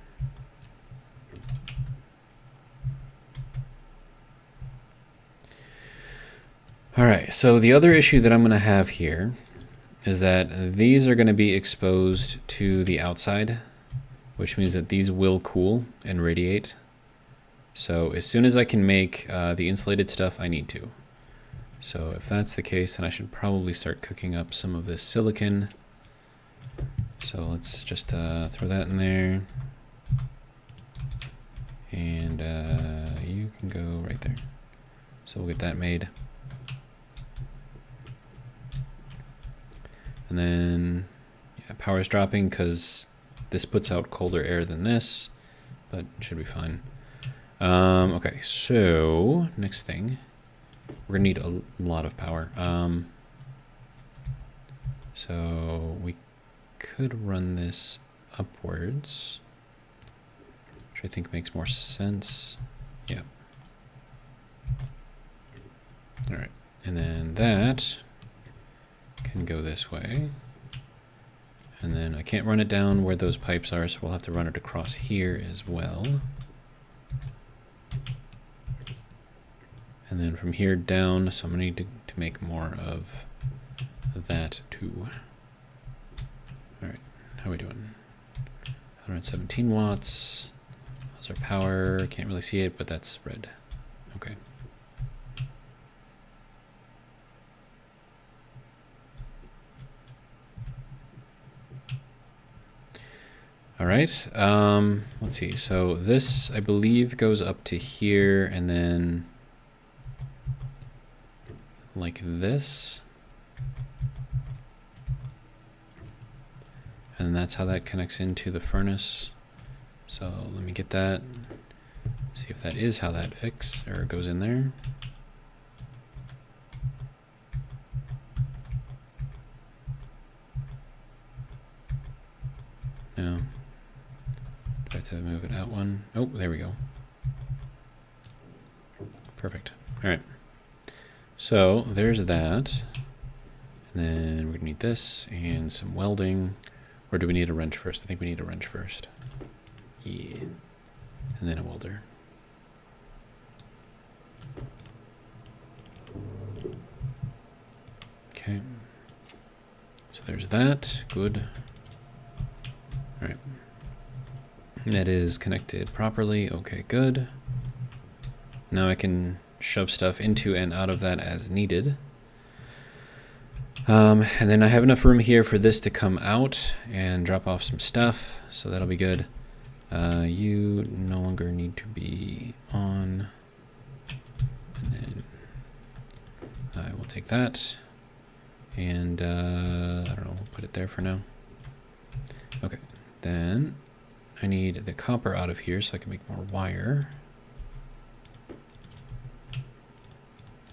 All right, so the other issue that I'm going to have here is that these are going to be exposed to the outside, which means that these will cool and radiate. So as soon as I can make the insulated stuff, I need to. So if that's the case, then I should probably start cooking up some of this silicon. So let's just throw that in there. And you can go right there. So we'll get that made. And then yeah, power's dropping because this puts out colder air than this, but it should be fine. Okay, so next thing. We're gonna need a lot of power. So we could run this upwards, which I think makes more sense. Yeah. All right, and then that can go this way. And then I can't run it down where those pipes are, so we'll have to run it across here as well. And then from here down, so I'm going to need to make more of that too. All right, how are we doing? 117 watts. How's our power? Can't really see it, but that's red. Okay. All right, let's see. So this, I believe, goes up to here and then like this. And that's how that connects into the furnace. So let me get that, see if that is how that fixes or goes in there. No. Try to move it out one. Oh, there we go. Perfect. All right. So there's that. And then we're gonna need this and some welding. Or do we need a wrench first? I think we need a wrench first. Yeah. And then a welder. Okay. So there's that. Good. Alright. That is connected properly. Okay, good. Now I can shove stuff into and out of that as needed. And then I have enough room here for this to come out and drop off some stuff, so that'll be good. You no longer need to be on. And then I will take that. And I don't know, we'll put it there for now. Okay, then I need the copper out of here so I can make more wire.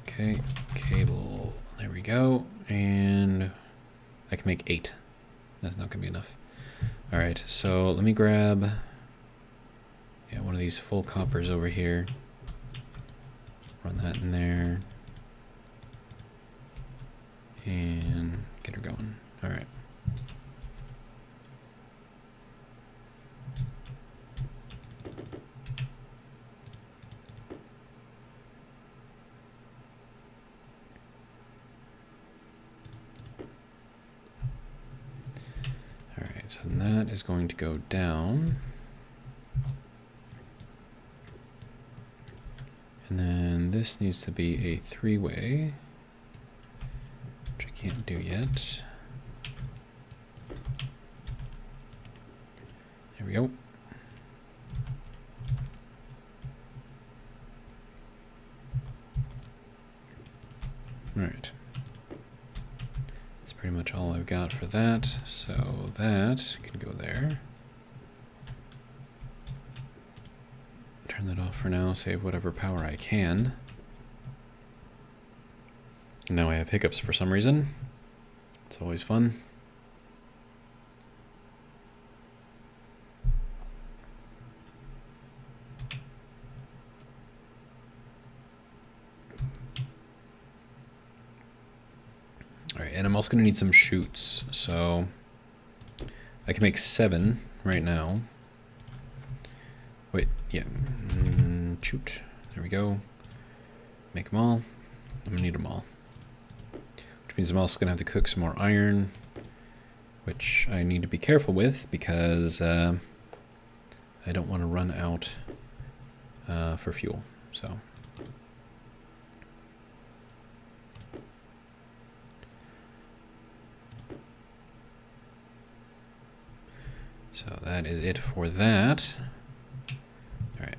Okay, cable, there we go. And I can make 8. That's not gonna be enough. All right, so let me grab one of these full coppers over here. Run that in there. And get her going. All right. All right, so that is going to go down. And then this needs to be a 3-way. Can't do yet. There we go. All right. That's pretty much all I've got for that. So that can go there. Turn that off for now, save whatever power I can. Now I have hiccups for some reason. It's always fun. All right, and I'm also going to need some chutes. So I can make 7 right now. Wait, yeah. Shoot. There we go. Make them all. I'm going to need them all. Which means I'm also going to have to cook some more iron, which I need to be careful with because I don't want to run out for fuel. So that is it for that. All right,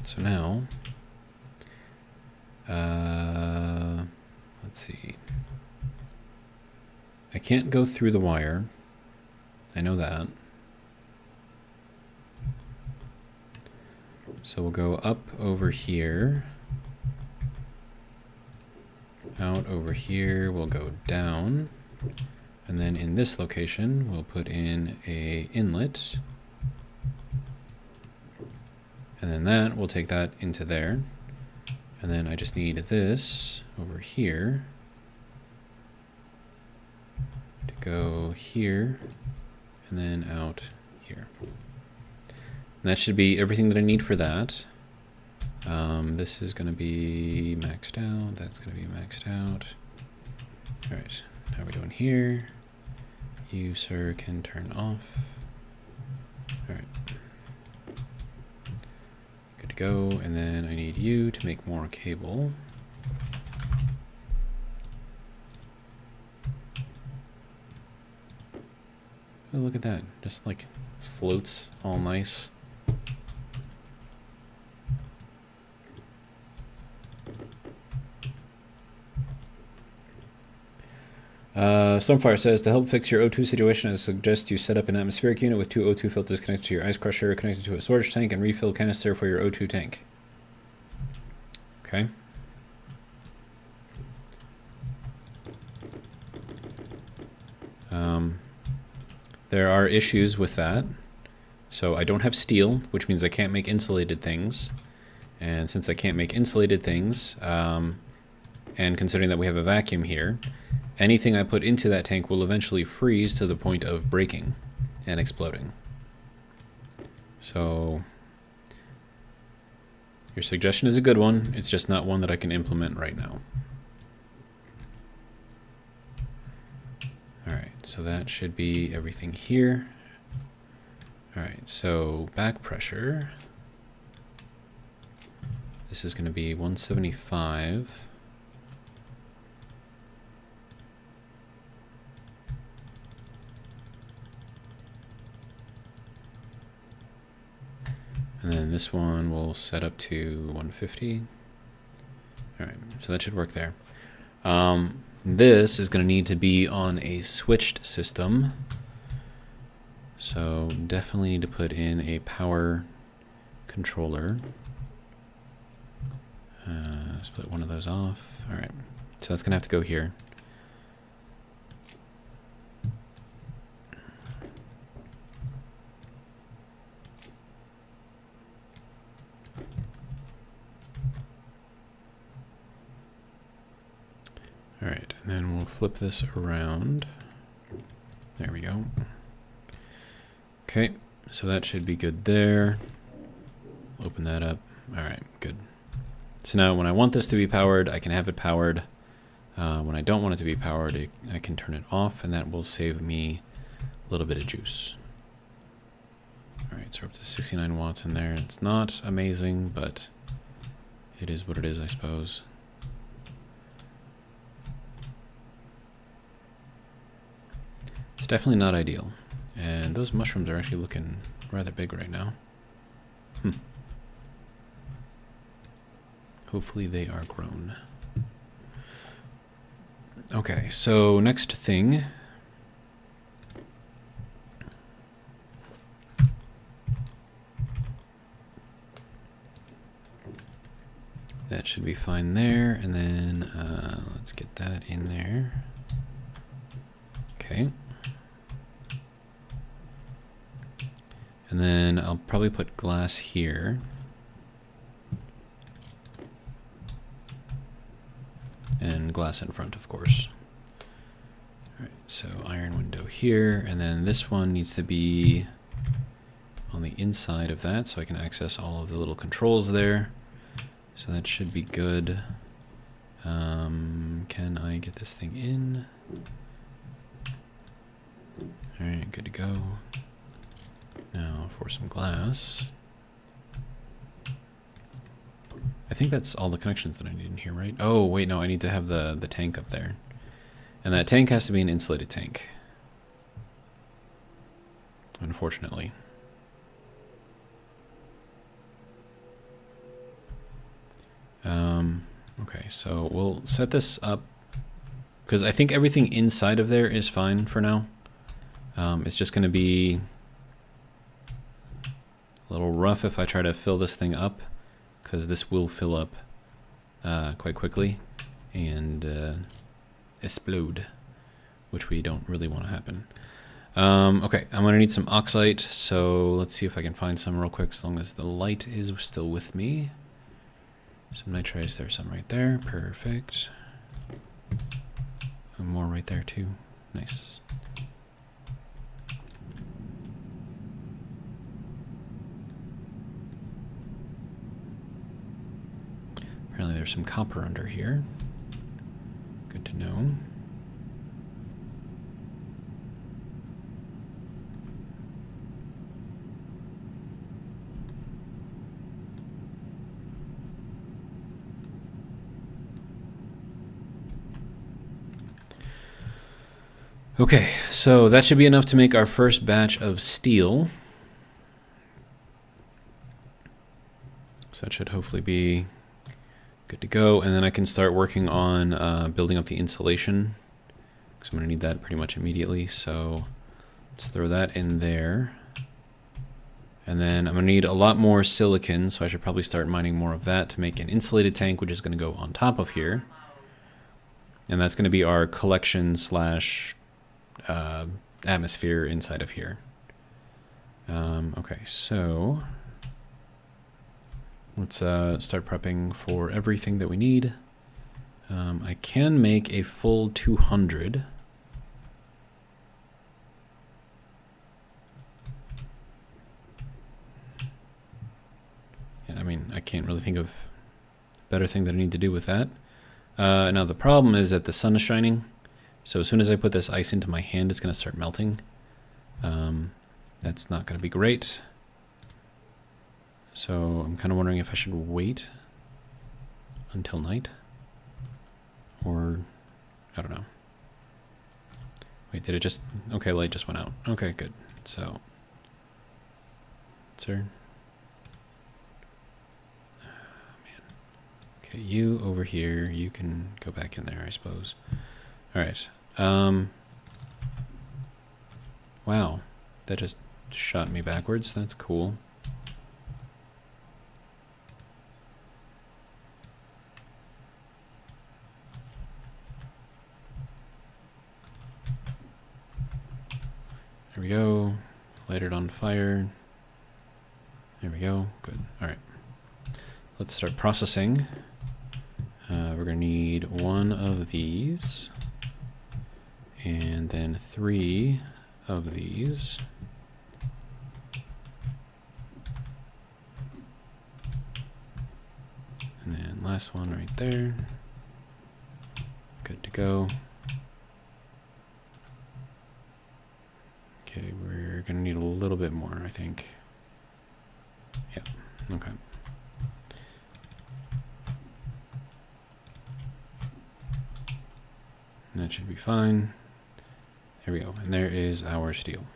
so now let's see. I can't go through the wire. I know that. So we'll go up over here. Out over here, we'll go down. And then in this location, we'll put in a inlet. And then that, we'll take that into there. And then I just need this over here. Go here and then out here. And that should be everything that I need for that. This is going to be maxed out. That's going to be maxed out. All right, how are we doing here? You, sir, can turn off. All right. Good to go. And then I need you to make more cable. Oh, look at that. Just like floats all nice. Stormfire says, to help fix your O2 situation, I suggest you set up an atmospheric unit with 2 O2 filters connected to your ice crusher, connected to a storage tank, and refill canister for your O2 tank. Okay. There are issues with that. So I don't have steel, which means I can't make insulated things. And since I can't make insulated things, and considering that we have a vacuum here, anything I put into that tank will eventually freeze to the point of breaking and exploding. So your suggestion is a good one. It's just not one that I can implement right now. All right, so that should be everything here. All right, so back pressure. This is going to be 175. And then this one will set up to 150. All right, so that should work there. This is going to need to be on a switched system. So definitely need to put in a power controller. Split one of those off. All right, so that's going to have to go here. All right, and then we'll flip this around. There we go. Okay, so that should be good there. Open that up. All right, good. So now when I want this to be powered, I can have it powered. When I don't want it to be powered, I can turn it off, and that will save me a little bit of juice. All right, so we're up to 69 watts in there. It's not amazing, but it is what it is, I suppose. It's definitely not ideal. And those mushrooms are actually looking rather big right now. Hopefully they are grown. Okay, so next thing. That should be fine there. And then let's get that in there. Okay. And then I'll probably put glass here. And glass in front, of course. All right, so iron window here, and then this one needs to be on the inside of that so I can access all of the little controls there. So that should be good. Can I get this thing in? All right, good to go. Now for some glass. I think that's all the connections that I need in here, right? Oh, wait, no, I need to have the tank up there. And that tank has to be an insulated tank. Unfortunately. Okay, so we'll set this up because I think everything inside of there is fine for now. It's just going to be a little rough if I try to fill this thing up, because this will fill up quite quickly and explode, which we don't really want to happen. Okay, I'm going to need some oxide, so let's see if I can find some real quick as long as the light is still with me. Some nitrites, there's some right there, perfect. And more right there too, nice. Apparently there's some copper under here. Good to know. Okay, so that should be enough to make our first batch of steel. So that should hopefully be good to go, and then I can start working on building up the insulation, because I'm going to need that pretty much immediately. So let's throw that in there. And then I'm going to need a lot more silicon, so I should probably start mining more of that to make an insulated tank, which is going to go on top of here. And that's going to be our collection slash atmosphere inside of here. Okay, so let's start prepping for everything that we need. I can make a full 200. Yeah, I mean, I can't really think of a better thing that I need to do with that. Now the problem is that the sun is shining, so as soon as I put this ice into my hand, it's going to start melting. And That's not going to be great. So I'm kind of wondering if I should wait until night. Or, I don't know. Wait, did it just... Okay, light just went out. Okay, good. So... Sir? Oh, man. Okay, you over here. You can go back in there, I suppose. Alright. Wow. That just shot me backwards. That's cool. There we go. Light it on fire. There we go. Good. All right. Let's start processing. We're going to need one of these. And then 3 of these. And then last one right there. Good to go. Okay, we're gonna need a little bit more, I think. Yeah, okay. And that should be fine. There we go, and there is our steel.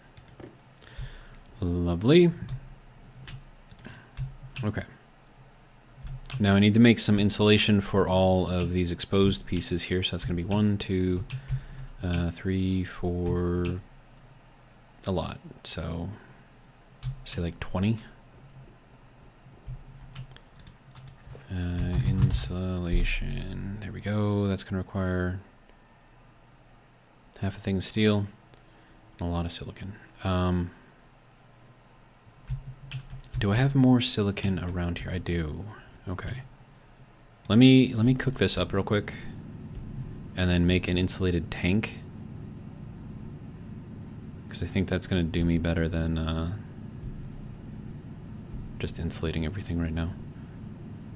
Lovely. Okay. Now I need to make some insulation for all of these exposed pieces here, so that's gonna be 1, 2, 3, 4, a lot, so say like 20. Insulation, there we go. That's gonna require half a thing of steel, a lot of silicon. Do I have more silicon around here? I do. Okay. Let me cook this up real quick and then make an insulated tank. Because I think that's going to do me better than just insulating everything right now.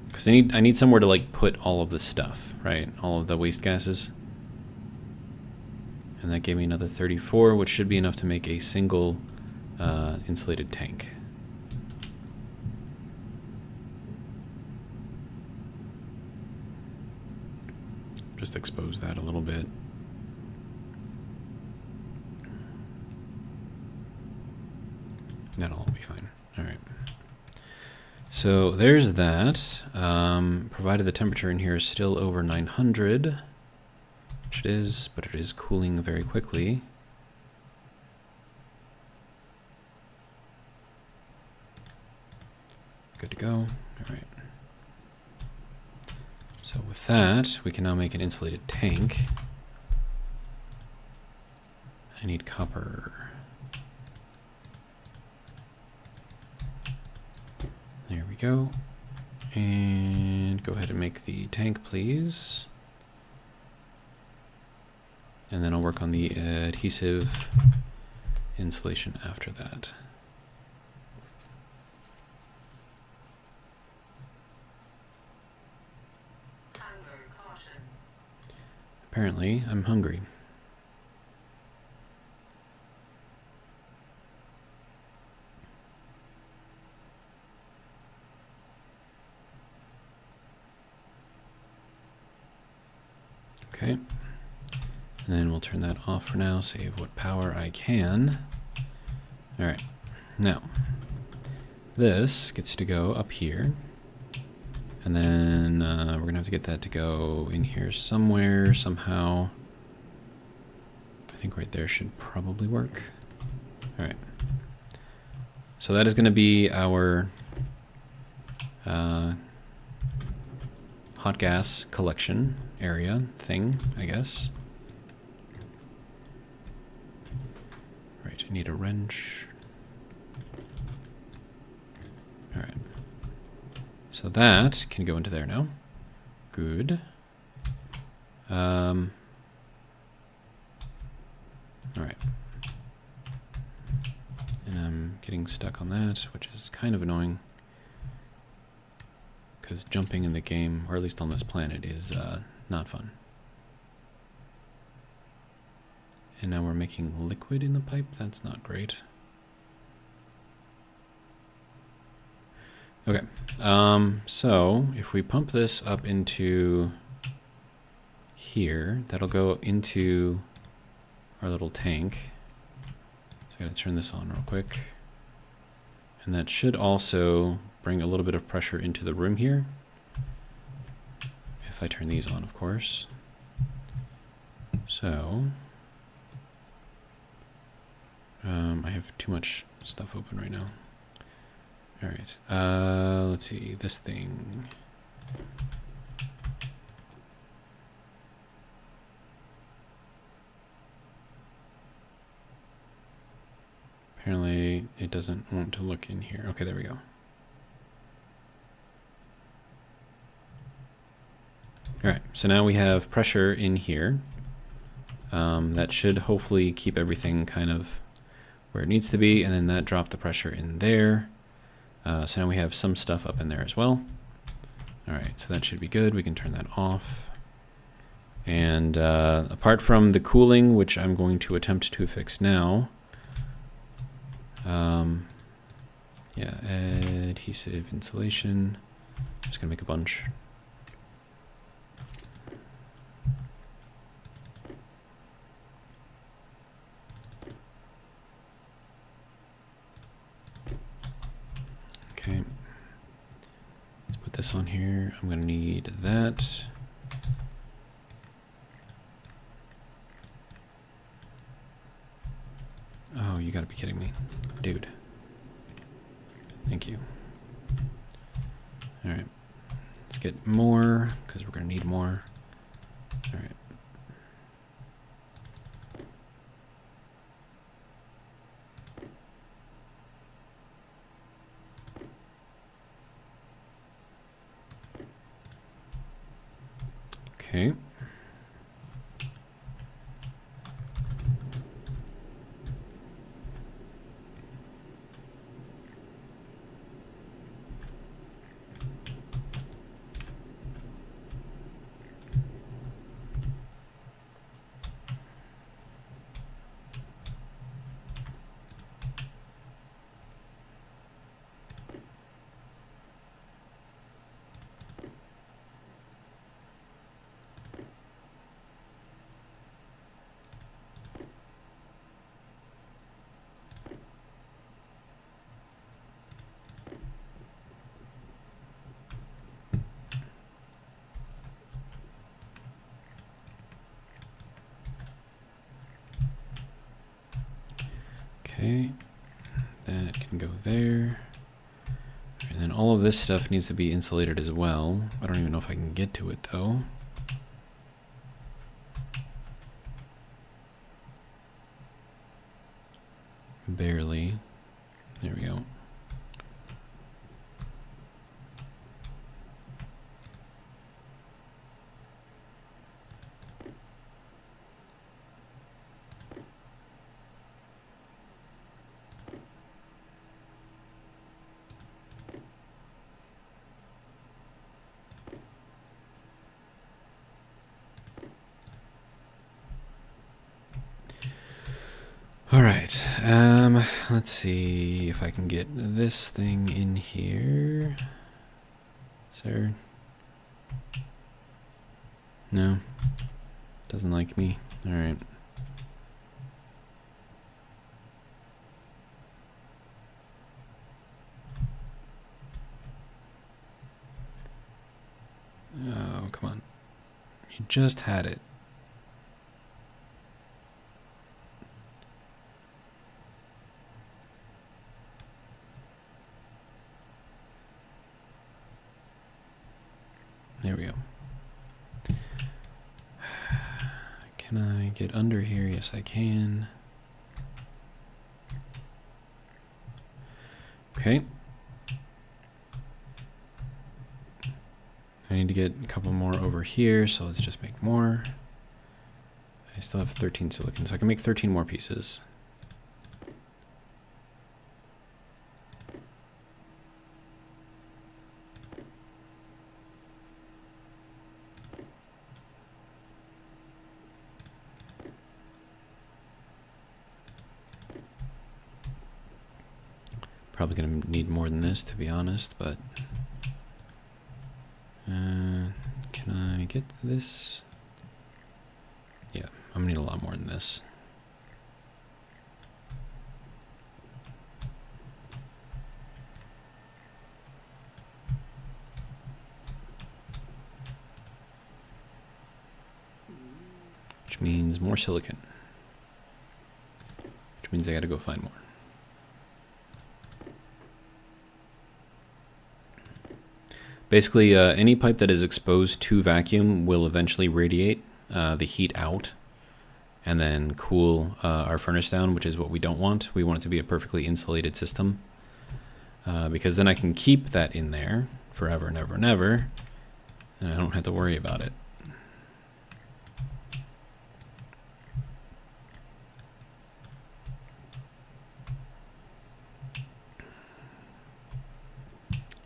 Because I need somewhere to like put all of the stuff, right? All of the waste gases. And that gave me another 34, which should be enough to make a single insulated tank. Just expose that a little bit. That'll all be fine. All right. So there's that. Provided the temperature in here is still over 900, which it is, but it is cooling very quickly. Good to go. All right. So with that, we can now make an insulated tank. I need copper. There we go. And go ahead and make the tank, please. And then I'll work on the adhesive insulation after that. Apparently, I'm hungry. Okay. And then we'll turn that off for now, save what power I can. All right. Now, this gets to go up here. And then we're going to have to get that to go in here somewhere, somehow. I think right there should probably work. All right. So that is going to be our hot gas collection area thing, I guess. Right, I need a wrench. All right. So that can go into there now. Good. All right. And I'm getting stuck on that, which is kind of annoying. Because jumping in the game, or at least on this planet, is not fun. And now we're making liquid in the pipe. That's not great. Okay, so if we pump this up into here, that'll go into our little tank. So I gotta turn this on real quick. And that should also bring a little bit of pressure into the room here. If I turn these on, of course. So, I have too much stuff open right now. All right, let's see, this thing. Apparently it doesn't want to look in here. Okay, there we go. All right, so now we have pressure in here. That should hopefully keep everything kind of where it needs to be, and then that dropped the pressure in there. So now we have some stuff up in there as well. All right, so that should be good. We can turn that off. And apart from the cooling, which I'm going to attempt to fix now, yeah, adhesive insulation. I'm just gonna make a bunch. Okay, let's put this on here. I'm gonna need that. Oh, you gotta be kidding me, dude. Thank you. All right, let's get more because we're gonna need more. All right. Okay. Okay, that can go there. And then all of this stuff needs to be insulated as well. I don't even know if I can get to it though. Barely. There we go. All right, let's see if I can get this thing in here. Sir? No? Doesn't like me? All right. Oh, come on. You just had it. There we go. Can I get under here? Yes, I can. Okay. I need to get a couple more over here, so let's just make more. I still have 13 silicon, so I can make 13 more pieces. Probably gonna need more than this, to be honest, but can I get this? Yeah, I'm gonna need a lot more than this. Which means more silicon. Which means I gotta go find more. Basically, any pipe that is exposed to vacuum will eventually radiate the heat out and then cool our furnace down, which is what we don't want. We want it to be a perfectly insulated system because then I can keep that in there forever and ever and ever, and I don't have to worry about it.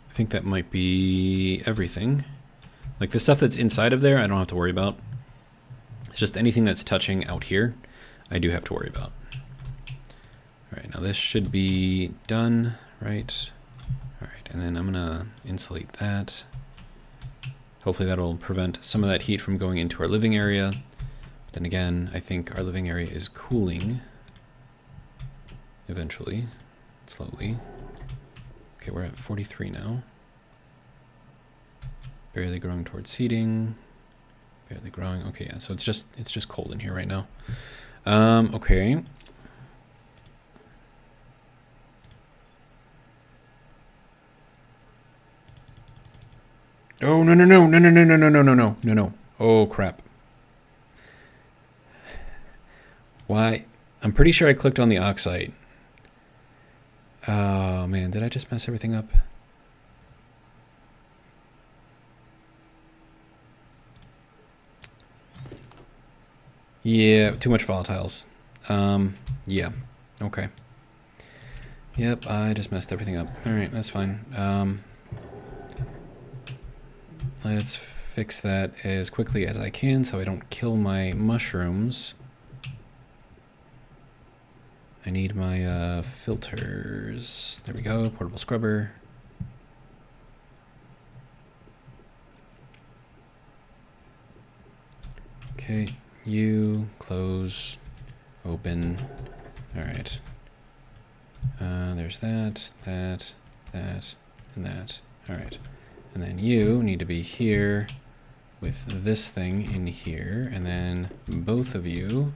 I think that might be everything. Like the stuff that's inside of there, I don't have to worry about. It's just anything that's touching out here, I do have to worry about. All right, now this should be done, right? All right, and then I'm gonna insulate that. Hopefully that'll prevent some of that heat from going into our living area. But then again, I think our living area is cooling eventually, slowly. Okay, we're at 43 now. Barely growing towards seating. Barely growing. Okay, yeah. So it's just cold in here right now. Okay. Oh no no no no no no no no no no no no no. Oh crap. Why? I'm pretty sure I clicked on the oxide. Oh man, did I just mess everything up? Yeah, too much volatiles. Yeah, okay. Yep, I just messed everything up. Alright, that's fine. Let's fix that as quickly as I can so I don't kill my mushrooms. I need my filters. There we go, portable scrubber. Okay, you close, open. All right. There's that, that, that, and that. All right. And then you need to be here with this thing in here, and then both of you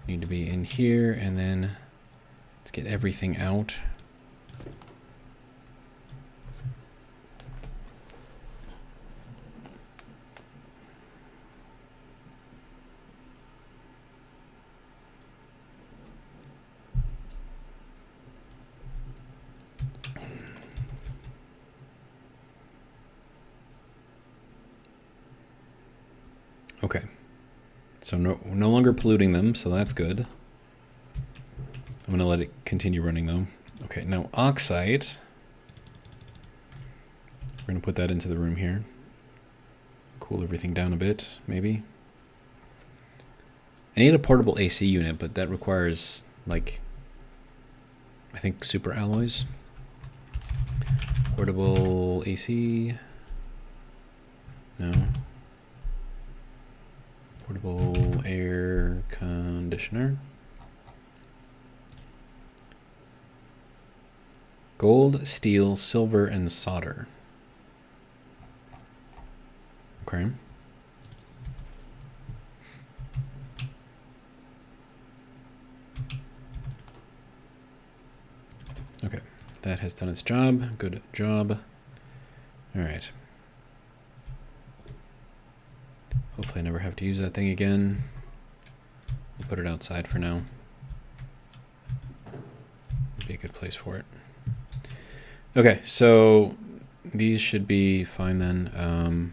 need to be in here, and then let's get everything out. Okay. So no longer polluting them, so that's good. I'm gonna let it continue running though. Okay, now oxide. We're gonna put that into the room here. Cool everything down a bit, maybe. I need a portable AC unit, but that requires, like, I think super alloys. Portable AC. No. Portable air conditioner. Gold, steel, silver, and solder. Okay. Okay, that has done its job. Good job. All right. Hopefully I never have to use that thing again. We'll put it outside for now. Be a good place for it. Okay, so these should be fine then.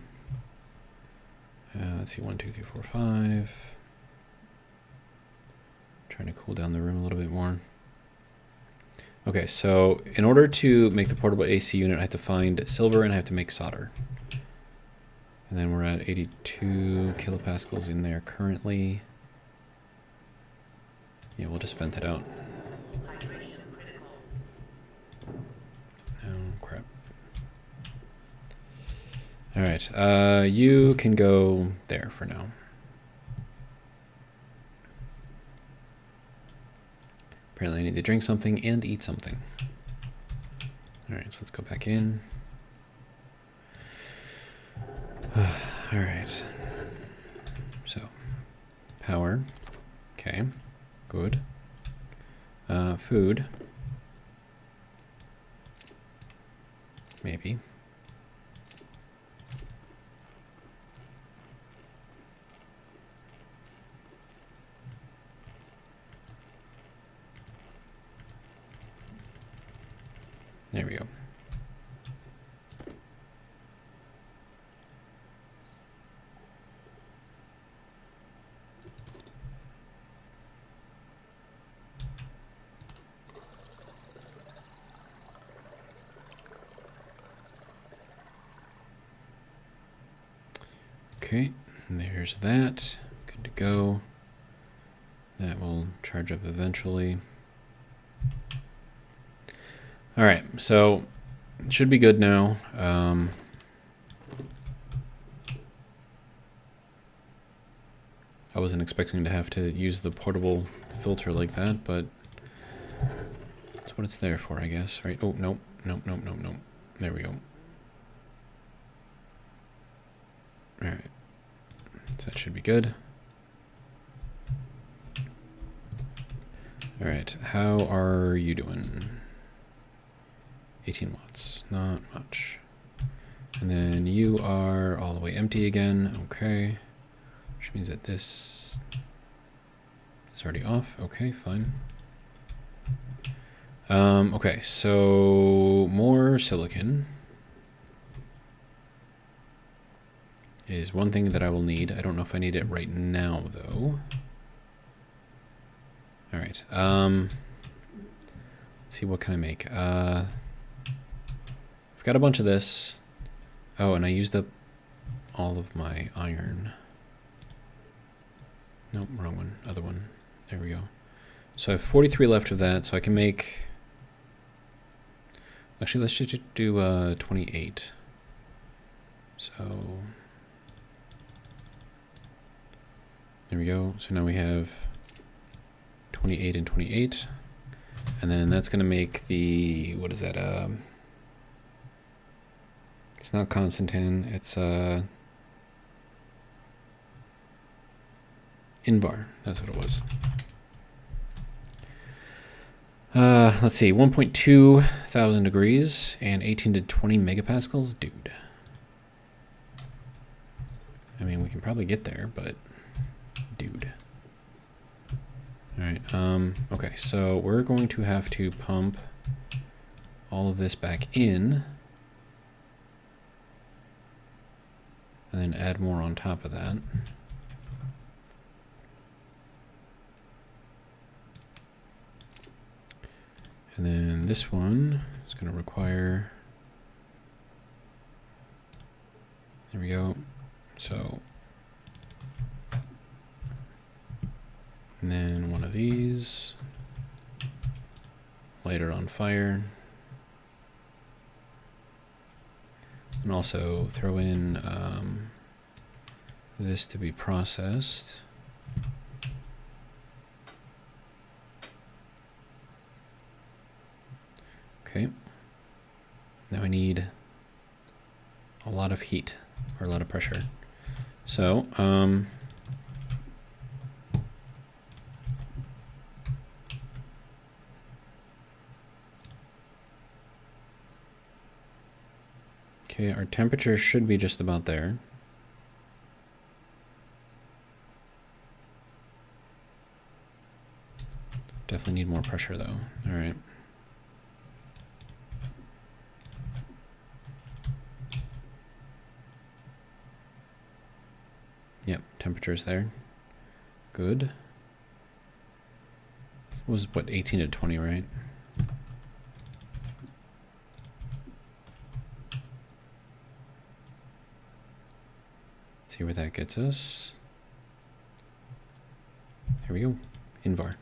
Let's see, 1, 2, 3, 4, 5. Trying to cool down the room a little bit more. Okay, so in order to make the portable AC unit, I have to find silver and I have to make solder. And then we're at 82 kilopascals in there currently. Yeah, we'll just vent it out. All right, you can go there for now. Apparently I need to drink something and eat something. All right, so let's go back in. All right. So, power. Okay, good. Food. Maybe. There we go. Okay, there's that. Good to go. That will charge up eventually. All right, so it should be good now. I wasn't expecting to have to use the portable filter like that, but that's what it's there for, I guess, right? Oh, nope, nope, nope, nope, nope. There we go. All right, so that should be good. All right, how are you doing? 18 watts, not much. And then you are all the way empty again, okay. Which means that this is already off, okay, fine. Okay, so more silicon is one thing that I will need. I don't know if I need it right now, though. All right, let's see, what can I make? I've got a bunch of this. Oh, and I used up all of my iron. Nope, wrong one, other one. There we go. So I have 43 left of that, so I can make... Actually, let's just do 28. So... There we go. So now we have 28 and 28. And then that's going to make the... What is that? It's not Constantine, it's Invar, that's what it was. Let's see, 1.2 thousand degrees and 18 to 20 megapascals, dude. I mean, we can probably get there, but dude. All right, okay, so we're going to have to pump all of this back in. And then add more on top of that. And then this one is going to require, there we go. So, and then one of these, light it on fire. And also throw in this to be processed. Okay. Now I need a lot of heat, or a lot of pressure. So, okay, our temperature should be just about there. Definitely need more pressure though. All right. Yep, temperature's there. Good. It was what, 18 to 20, right? See where that gets us. There we go. Invar.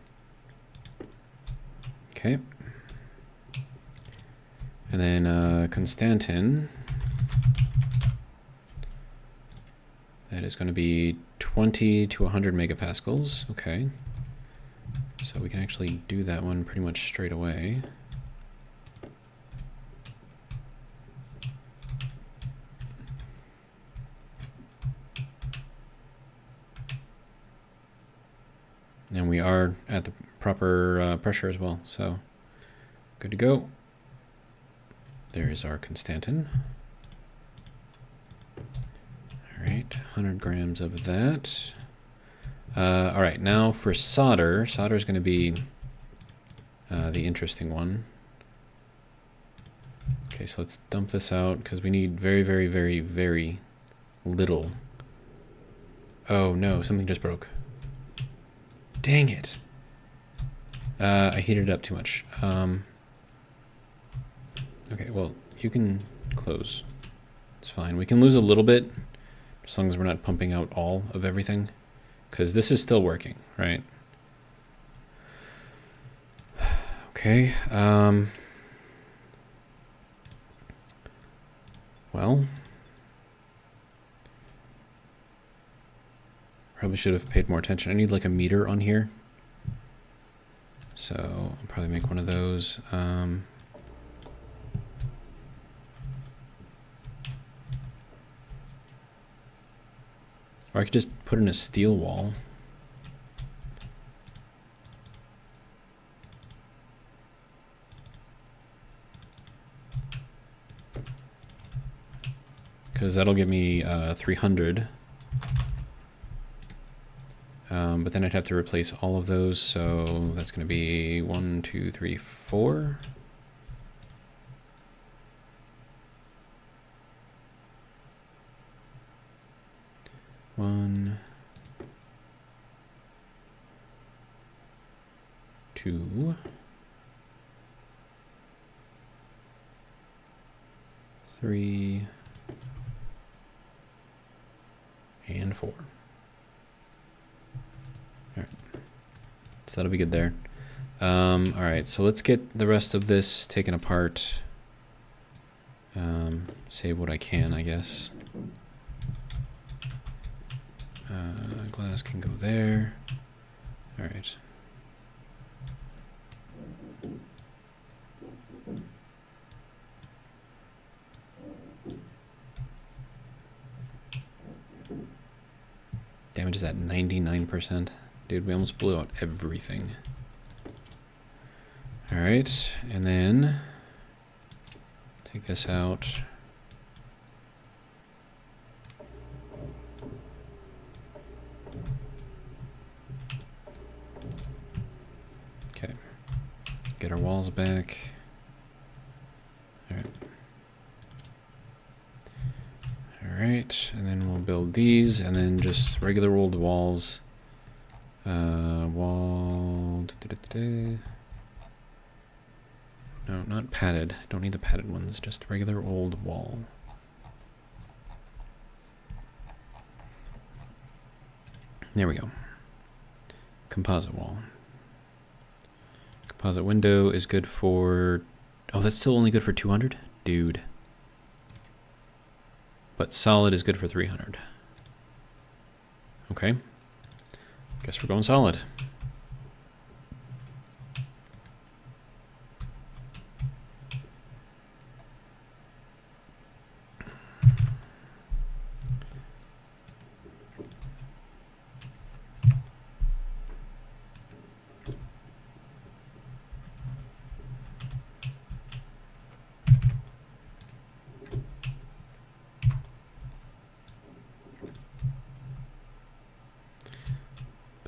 Okay. And then Constantin. That is going to be 20 to 100 megapascals. Okay. So we can actually do that one pretty much straight away. And we are at the proper pressure as well, so good to go. There's our Constantin. All right, 100 grams of that. All right, now for solder. Solder is going to be the interesting one. Okay, so let's dump this out because we need very, very, very, very little. Oh no, something just broke. Dang it. I heated it up too much. Okay, well, you can close. It's fine. We can lose a little bit as long as we're not pumping out all of everything. Because this is still working, right? Okay. Well. Probably should have paid more attention. I need like a meter on here. So I'll probably make one of those. Or I could just put in a steel wall. Because that'll give me 300. But then I'd have to replace all of those, so that's going to be 1, 2, 3, 4. One, 2, 3, and 4. All right, so that'll be good there. All right, so let's get the rest of this taken apart. Save what I can, I guess. Glass can go there. All right. Damage is at 99%. Dude, we almost blew out everything. All right, and then take this out. Okay, get our walls back. All right. All right, and then we'll build these, and then just regular old walls. Wall. No, not padded. Don't need the padded ones. Just regular old wall. There we go. Composite wall. Composite window is good for... Oh, that's still only good for 200? Dude. But solid is good for 300. Okay. Guess we're going solid.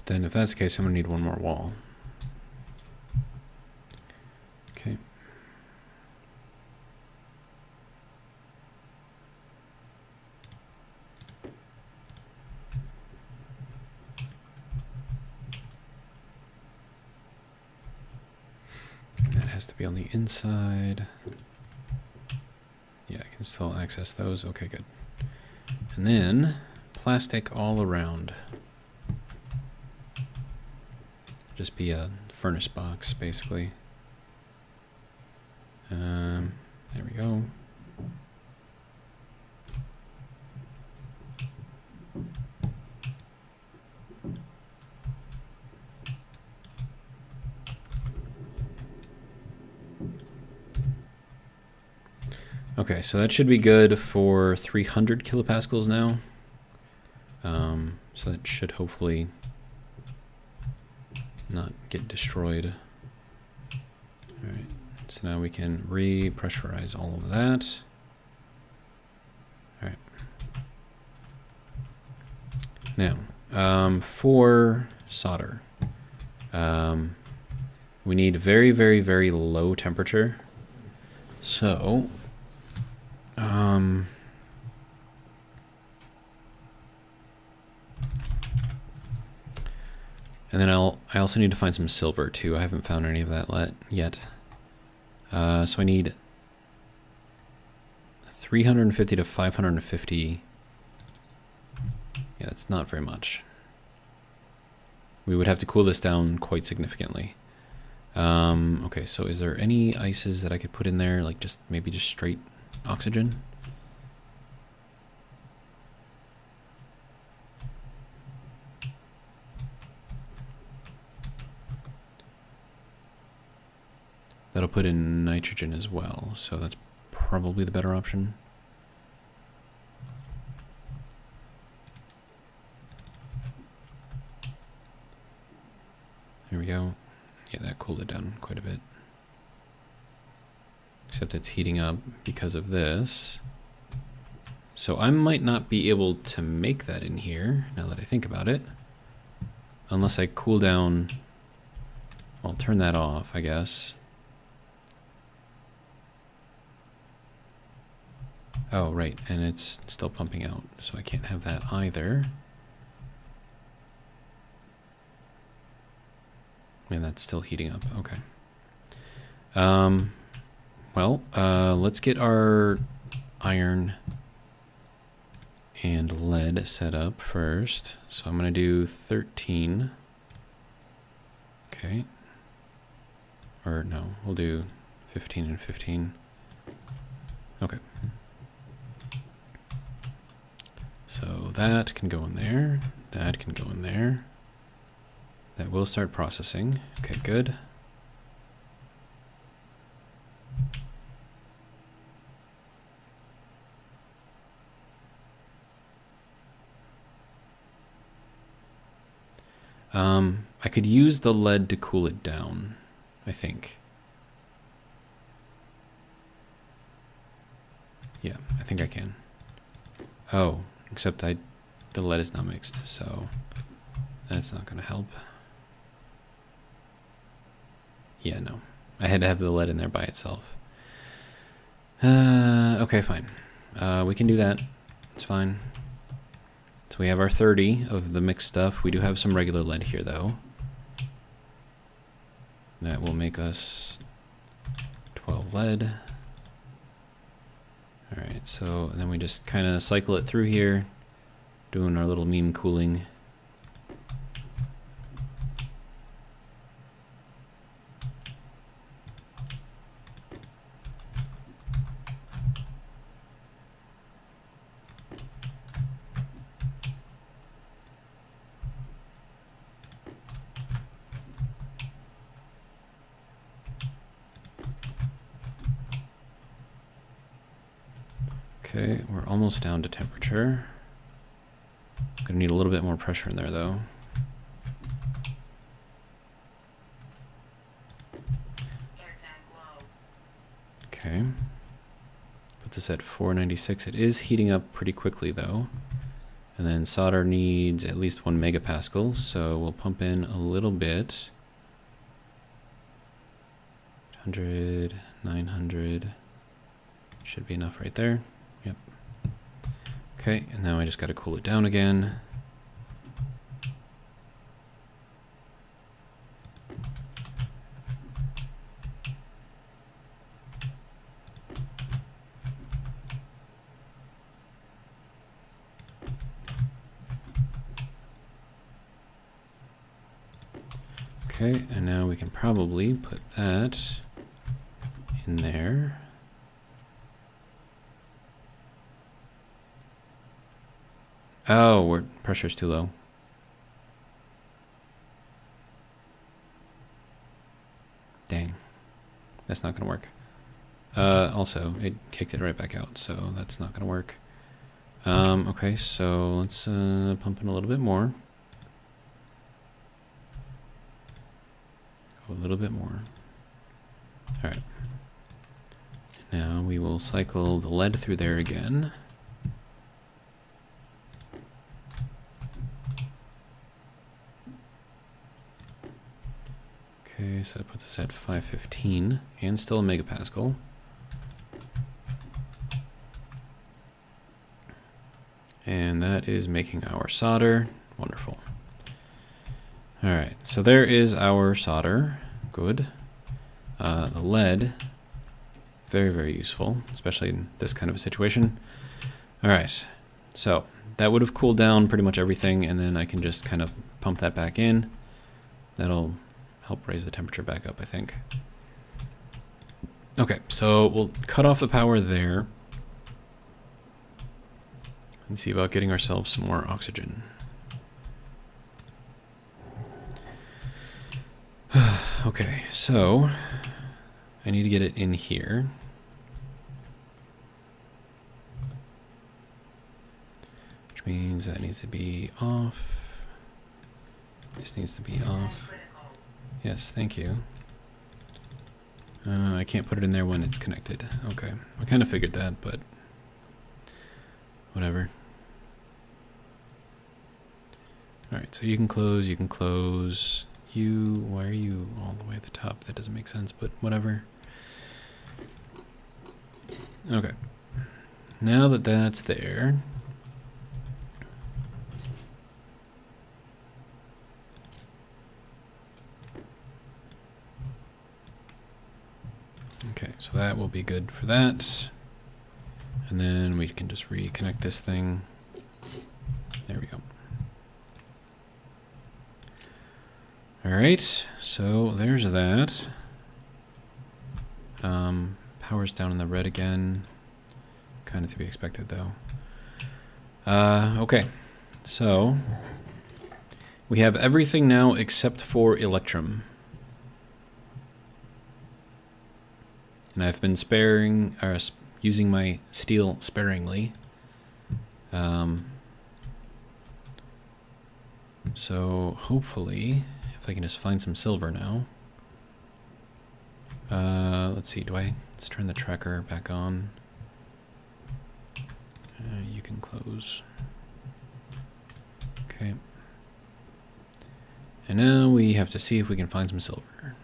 Then if that's the case, I'm going to need one more wall. Okay. And that has to be on the inside. Yeah, I can still access those. Okay, good. And then plastic all around. Just be a furnace box, basically. There we go. Okay, so that should be good for 300 kilopascals now. So that should hopefully not get destroyed. Alright, so now we can re-pressurize all of that. Alright. Now, for solder, we need very, very, very low temperature. So, and then I also need to find some silver too. I haven't found any of that yet. So I need 350 to 550. Yeah, that's not very much. We would have to cool this down quite significantly. Okay, so is there any ices that I could put in there? Like maybe just straight oxygen? That'll put in nitrogen as well, so that's probably the better option. There we go. Yeah, that cooled it down quite a bit. Except it's heating up because of this. So I might not be able to make that in here, now that I think about it. Unless I cool down... I'll turn that off, I guess. Oh, right, and it's still pumping out, so I can't have that either. And that's still heating up, okay. Well, let's get our iron and lead set up first. So I'm gonna do 13. Okay. Or no, we'll do 15 and 15. Okay. So that can go in there, that can go in there. That will start processing. Okay, good. I could use the lead to cool it down, I think. Yeah, I think I can. Oh, except the lead is not mixed, so that's not gonna help. Yeah, no. I had to have the lead in there by itself. Okay, fine. We can do that. It's fine. So we have our 30 of the mixed stuff. We do have some regular lead here, though. That will make us 12 lead. Alright, so then we just kind of cycle it through here, doing our little meme cooling. Okay, we're almost down to temperature. Gonna need a little bit more pressure in there though. Air tank low. Okay. Put this at 496. It is heating up pretty quickly though. And then solder needs at least 1 megapascal, so we'll pump in a little bit. 100, 900. Should be enough right there. Yep. Okay, and now I just got to cool it down again. Okay, and now we can probably put that in there. Oh, pressure's too low. Dang. That's not gonna work. Also, it kicked it right back out, so that's not going to work. Okay, so let's pump in a little bit more. Go a little bit more. Alright. Now we will cycle the lead through there again. Okay, so that puts us at 515 and still a megapascal. And that is making our solder. Wonderful. Alright, so there is our solder. Good. The lead, very, very useful, especially in this kind of a situation. Alright, so that would have cooled down pretty much everything, and then I can just kind of pump that back in. That'll help raise the temperature back up, I think. Okay, so we'll cut off the power there and see about getting ourselves some more oxygen. Okay, so I need to get it in here. Which means that needs to be off. This needs to be off. Yes, thank you. I can't put it in there when it's connected. Okay, I kind of figured that, but whatever. Alright, so you can close, you can close. Why are you all the way at the top? That doesn't make sense, but whatever. Okay. Now that that's there. Okay, so that will be good for that. And then we can just reconnect this thing. There we go. Alright, so there's that. Power's down in the red again. Kind of to be expected, though. Okay, so we have everything now except for Electrum. And I've been using my steel sparingly. So hopefully, if I can just find some silver now. Let's see, let's turn the tracker back on. You can close. Okay. And now we have to see if we can find some silver.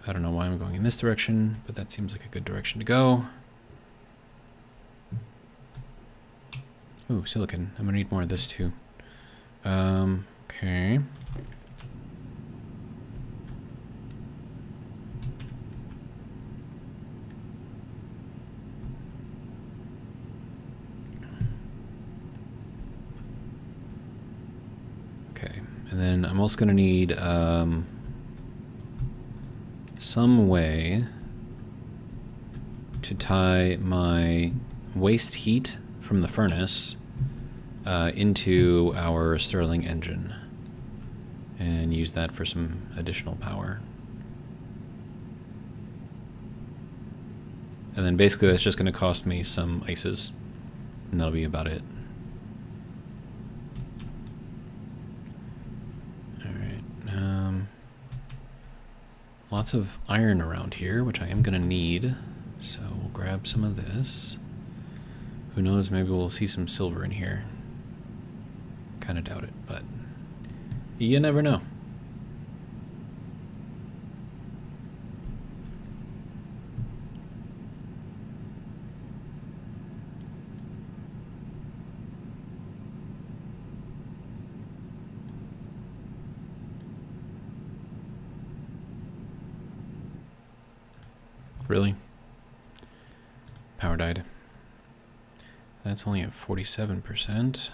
I don't know why I'm going in this direction, but that seems like a good direction to go. Ooh, silicon. I'm gonna need more of this too. Okay. Okay, and then I'm also gonna need, some way to tie my waste heat from the furnace into our Stirling engine and use that for some additional power. And then basically that's just going to cost me some ices, and that'll be about it. Alright, lots of iron around here, which I am going to need, so we'll grab some of this. Who knows, maybe we'll see some silver in here. Kind of doubt it, but you never know. Really? Power died. That's only at 47%.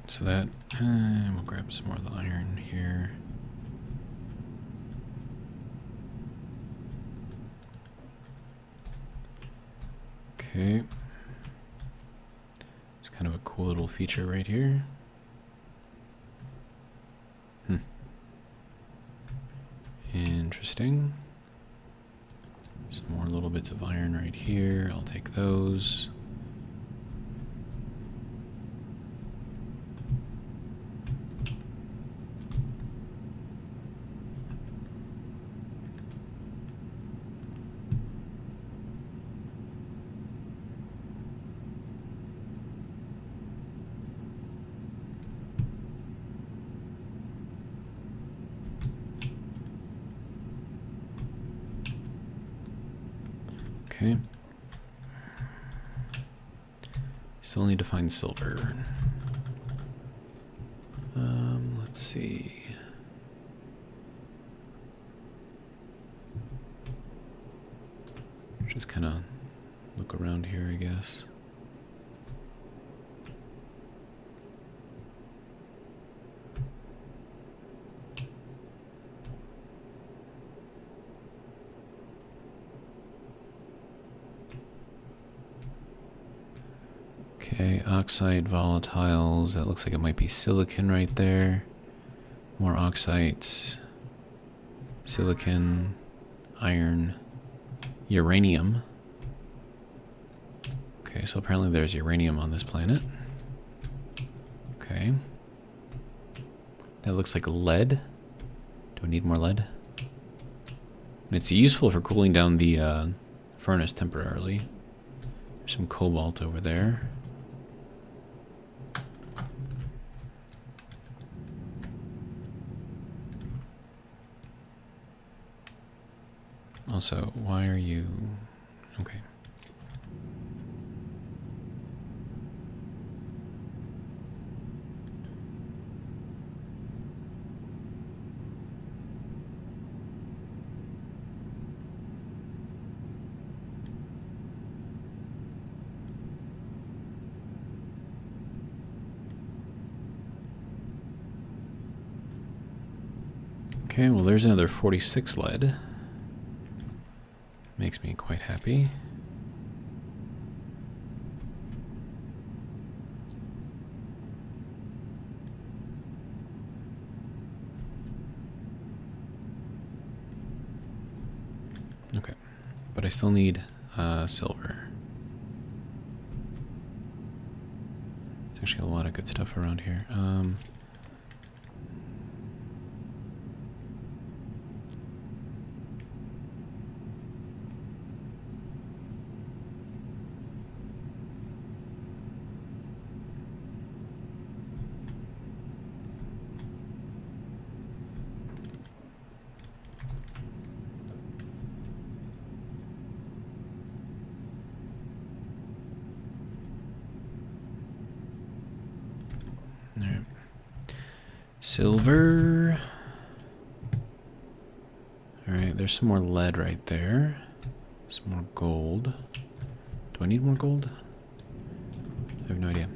so that, we'll grab some more of the iron here. Okay. It's kind of a cool little feature right here. Interesting. Some more little bits of iron right here. I'll take those. Okay. Still need to find silver. Let's see. Just kind of look around here, I guess. Okay, oxide volatiles. That looks like it might be silicon right there. More oxides. Silicon, iron, uranium. Okay, so apparently there's uranium on this planet. Okay. That looks like lead. Do I need more lead? It's useful for cooling down the furnace temporarily. There's some cobalt over there. Also, why are you... Okay. Okay, well there's another 46 lead. Makes me quite happy. Okay, but I still need silver. There's actually a lot of good stuff around here. Alright. Silver. Alright, there's some more lead right there. Some more gold. Do I need more gold? I have no idea.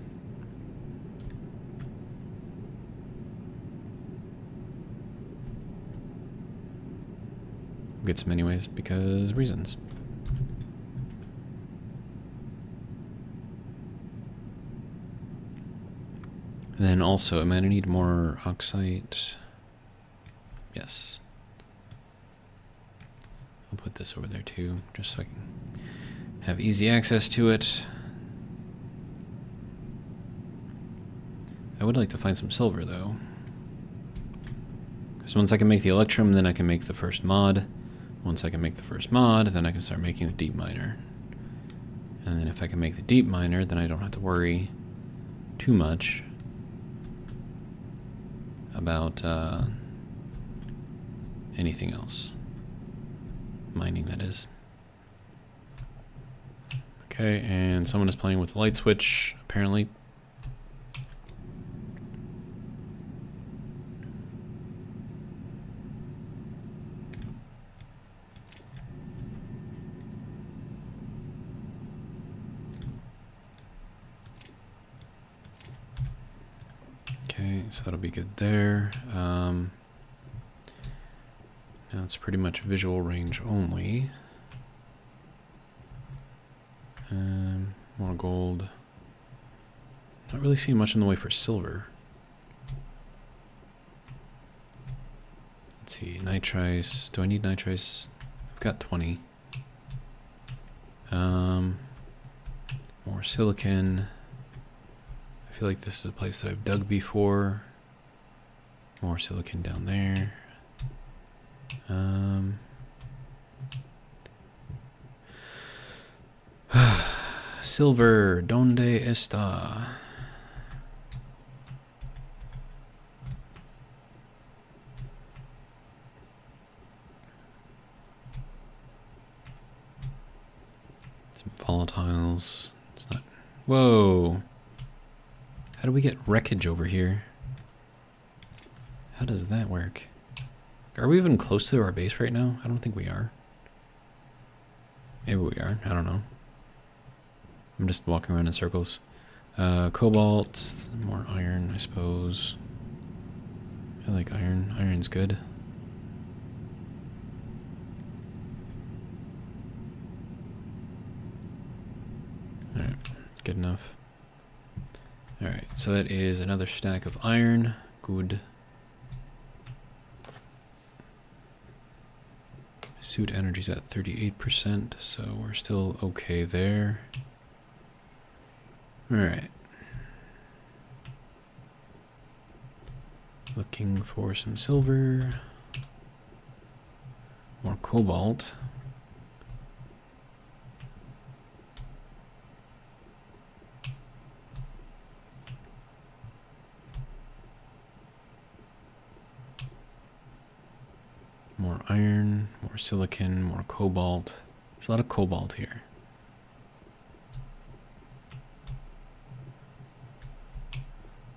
We'll get some anyways, because reasons. And then also, am I gonna need more oxide? Yes. I'll put this over there too, just so I can have easy access to it. I would like to find some silver though. Because once I can make the electrum, then I can make the first mod. Once I can make the first mod, then I can start making the deep miner. And then if I can make the deep miner, then I don't have to worry too much about anything else. Mining, that is. Okay, and someone is playing with the light switch, apparently. so that'll be good there. Now it's pretty much visual range only. More gold. Not really seeing much in the way for silver. Let's see, nitrice. Do I need nitrice? I've got 20. More silicon. I feel like this is a place that I've dug before. More silicon down there. Silver, ¿dónde está? Some volatiles. It's not. Whoa. How do we get wreckage over here? How does that work? Are we even close to our base right now? I don't think we are. Maybe we are. I don't know. I'm just walking around in circles. Cobalt, more iron, I suppose. I like iron. Iron's good. Alright, good enough. Alright, so that is another stack of iron. Good. Suit energy's at 38%, so we're still okay there. Alright. Looking for some silver. More cobalt. More iron, more silicon, more cobalt. There's a lot of cobalt here.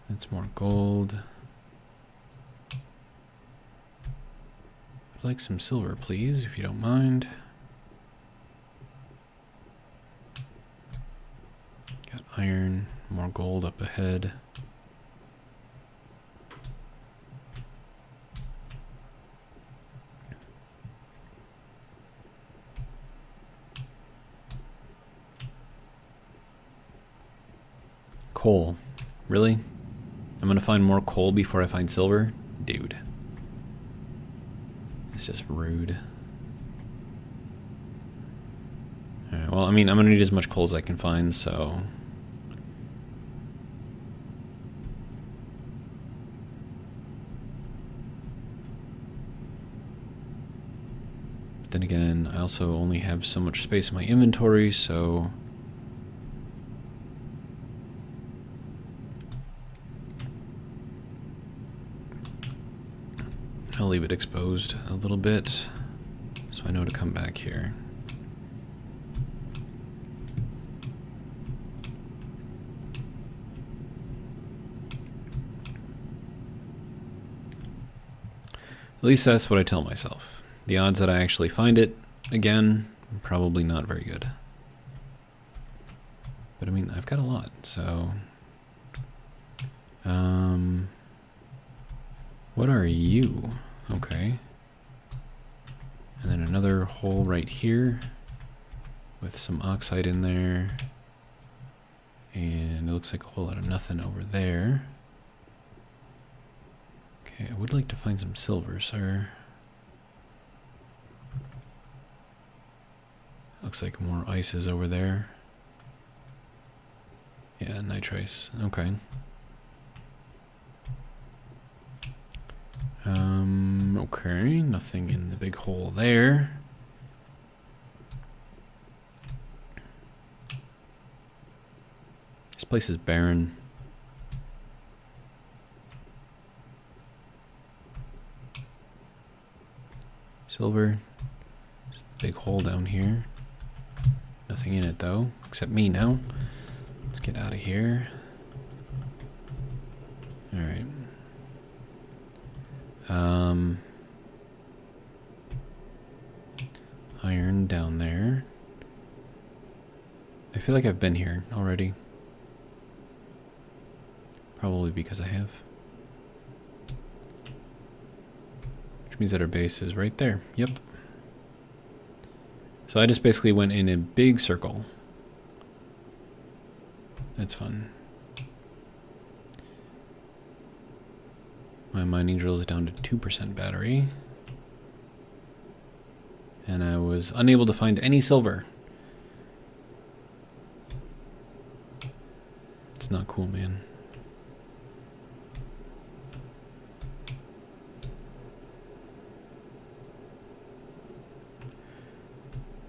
That's more gold. I'd like some silver, please, if you don't mind. Got iron, more gold up ahead. Coal. Really? I'm gonna find more coal before I find silver? Dude. It's just rude. Alright, well, I mean, I'm gonna need as much coal as I can find, so... But then again, I also only have so much space in my inventory, so... I'll leave it exposed a little bit, so I know to come back here. At least that's what I tell myself. The odds that I actually find it, again, probably not very good. But I mean, I've got a lot, so... What are you? Okay. And then another hole right here with some oxide in there. And it looks like a whole lot of nothing over there. Okay, I would like to find some silver, sir. Looks like more ice is over there. Yeah, nitrice. Okay. Okay, nothing in the big hole there. This place is barren. Silver. There's a big hole down here. Nothing in it though, except me now. Let's get out of here. Alright. Iron down there. I feel like I've been here already. Probably because I have. means that our base is right there. Yep. So I just basically went in a big circle. That's fun. My mining drill is down to 2% battery. And I was unable to find any silver. It's not cool, man.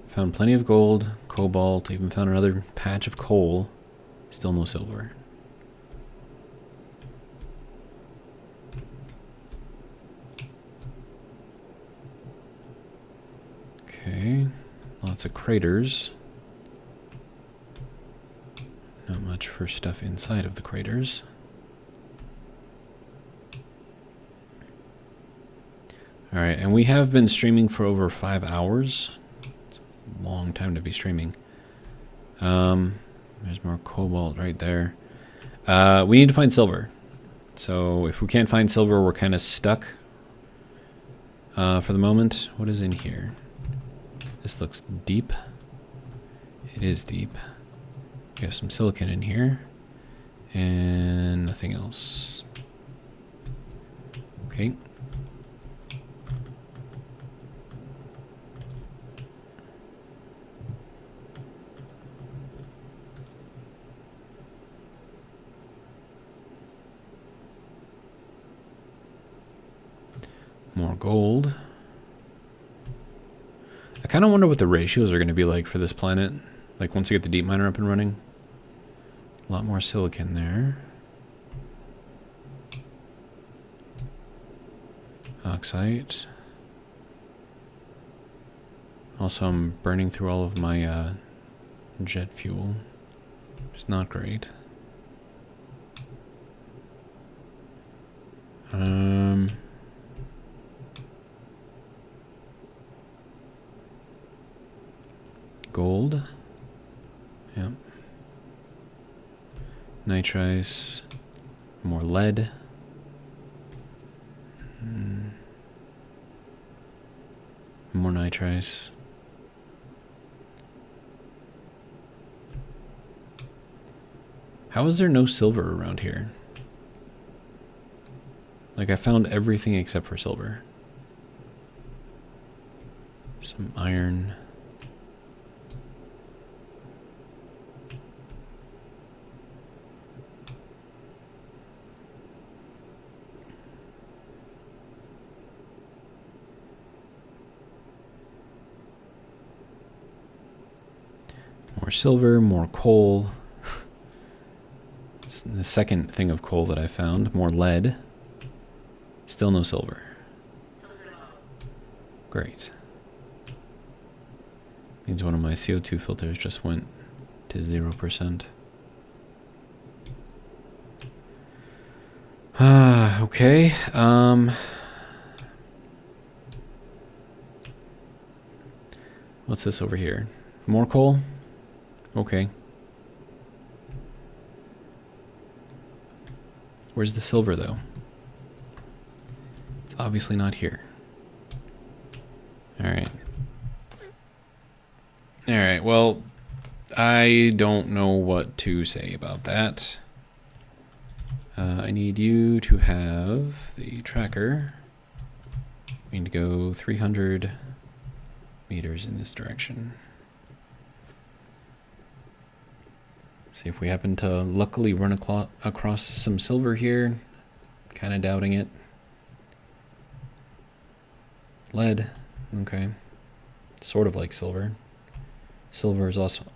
Found plenty of gold, cobalt, even found another patch of coal. Still no silver. Okay, lots of craters. Not much for stuff inside of the craters. Alright, and we have been streaming for over 5 hours. It's a long time to be streaming. There's more cobalt right there. We need to find silver. So if we can't find silver, we're kind of stuck for the moment. What is in here? This looks deep. It is deep. We have some silicon in here. And nothing else. Okay. More gold. I kind of wonder what the ratios are going to be like for this planet. Like once you get the deep miner up and running. A lot more silicon there. Oxide. Also, I'm burning through all of my jet fuel. It's not great. Gold. Yep. Nitrice. More lead. More nitrice. How is there no silver around here? Like, I found everything except for silver. Some iron. More silver, more coal. It's the second thing of coal that I found. More lead. Still no silver. Great. Means one of my CO2 filters just went to 0%. Okay. What's this over here? More coal? Okay. Where's the silver, though? It's obviously not here. Alright. Alright, well, I don't know what to say about that. I need you to have the tracker. We need to go 300 meters in this direction. See if we happen to luckily run across some silver here. Kind of doubting it. Lead. Okay. Sort of like silver. Silver is also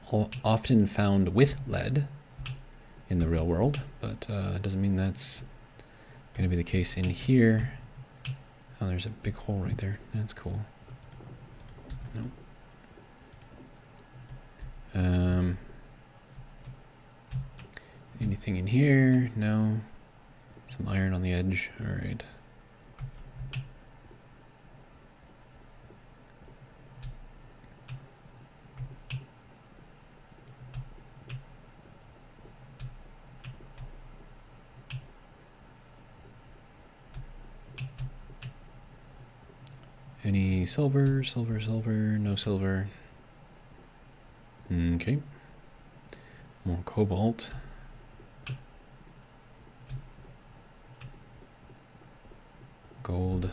often found with lead in the real world, but it doesn't mean that's going to be the case in here. Oh, there's a big hole right there. That's cool. Nope. Anything in here? No. Some iron on the edge. All right. Any silver, silver, silver, no silver. Okay. More cobalt. Gold.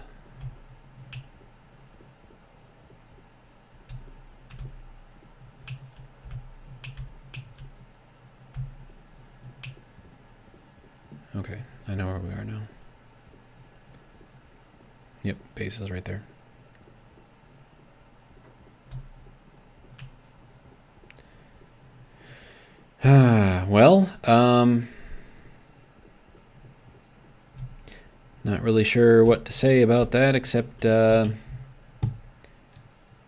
Okay, I know where we are now. Yep, base is right there. Well, not really sure what to say about that, except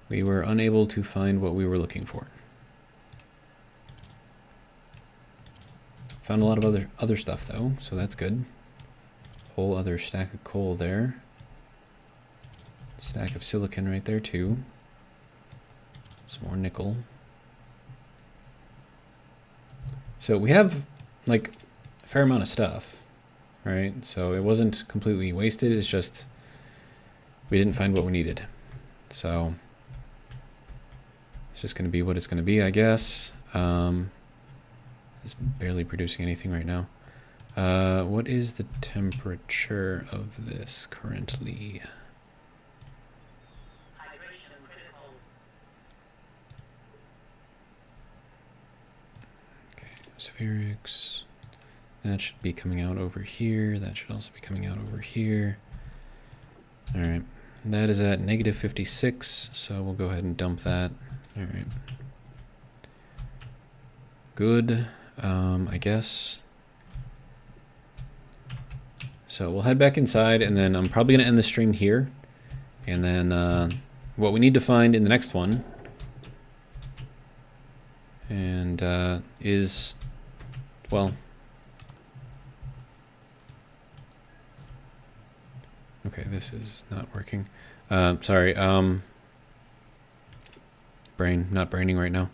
we were unable to find what we were looking for. Found a lot of other stuff though, so that's good. Whole other stack of coal there. Stack of silicon right there too. Some more nickel. So we have like a fair amount of stuff, right? So it wasn't completely wasted, it's just we didn't find what we needed. So it's just gonna be what it's gonna be, I guess. It's barely producing anything right now. What is the temperature of this currently? Hydration critical. Okay, spherics. That should be coming out over here. That should also be coming out over here. All right, that is at negative 56, so we'll go ahead and dump that. All right. Good, I guess. So we'll head back inside, and then I'm probably going to end the stream here. And then what we need to find in the next one and is, well, okay, this is not working. Sorry, brain, not braining right now.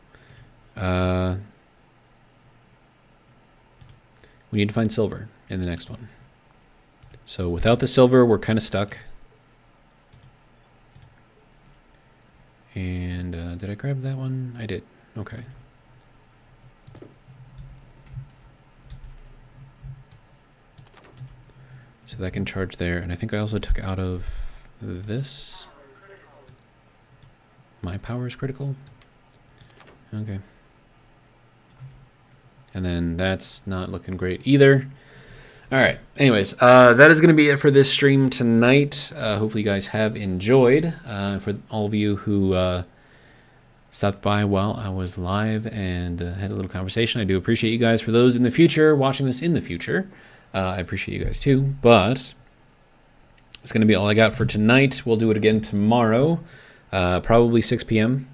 We need to find silver in the next one. So without the silver, we're kind of stuck. And did I grab that one? I did. Okay. So that can charge there. And I think I also took out of this. My power is critical. Okay. And then that's not looking great either. All right. Anyways, that is going to be it for this stream tonight. Hopefully you guys have enjoyed. For all of you who stopped by while I was live and had a little conversation, I do appreciate you guys. For those in the future, watching this in the future, I appreciate you guys too. But it's going to be all I got for tonight. We'll do it again tomorrow, probably 6 p.m.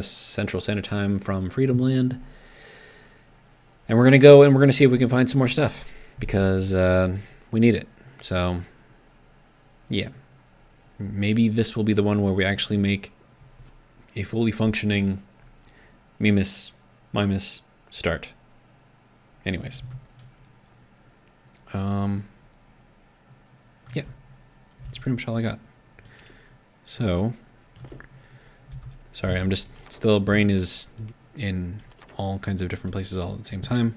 Central Standard Time from Freedom Land. And we're going to go and we're going to see if we can find some more stuff, because we need it. So, yeah. Maybe this will be the one where we actually make a fully functioning Mimas start. Anyways. Yeah. That's pretty much all I got. So, sorry, I'm just still, brain is in all kinds of different places all at the same time.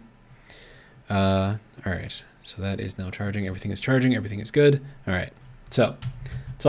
All right, so that is now charging. Everything is charging. Everything is good. All right, so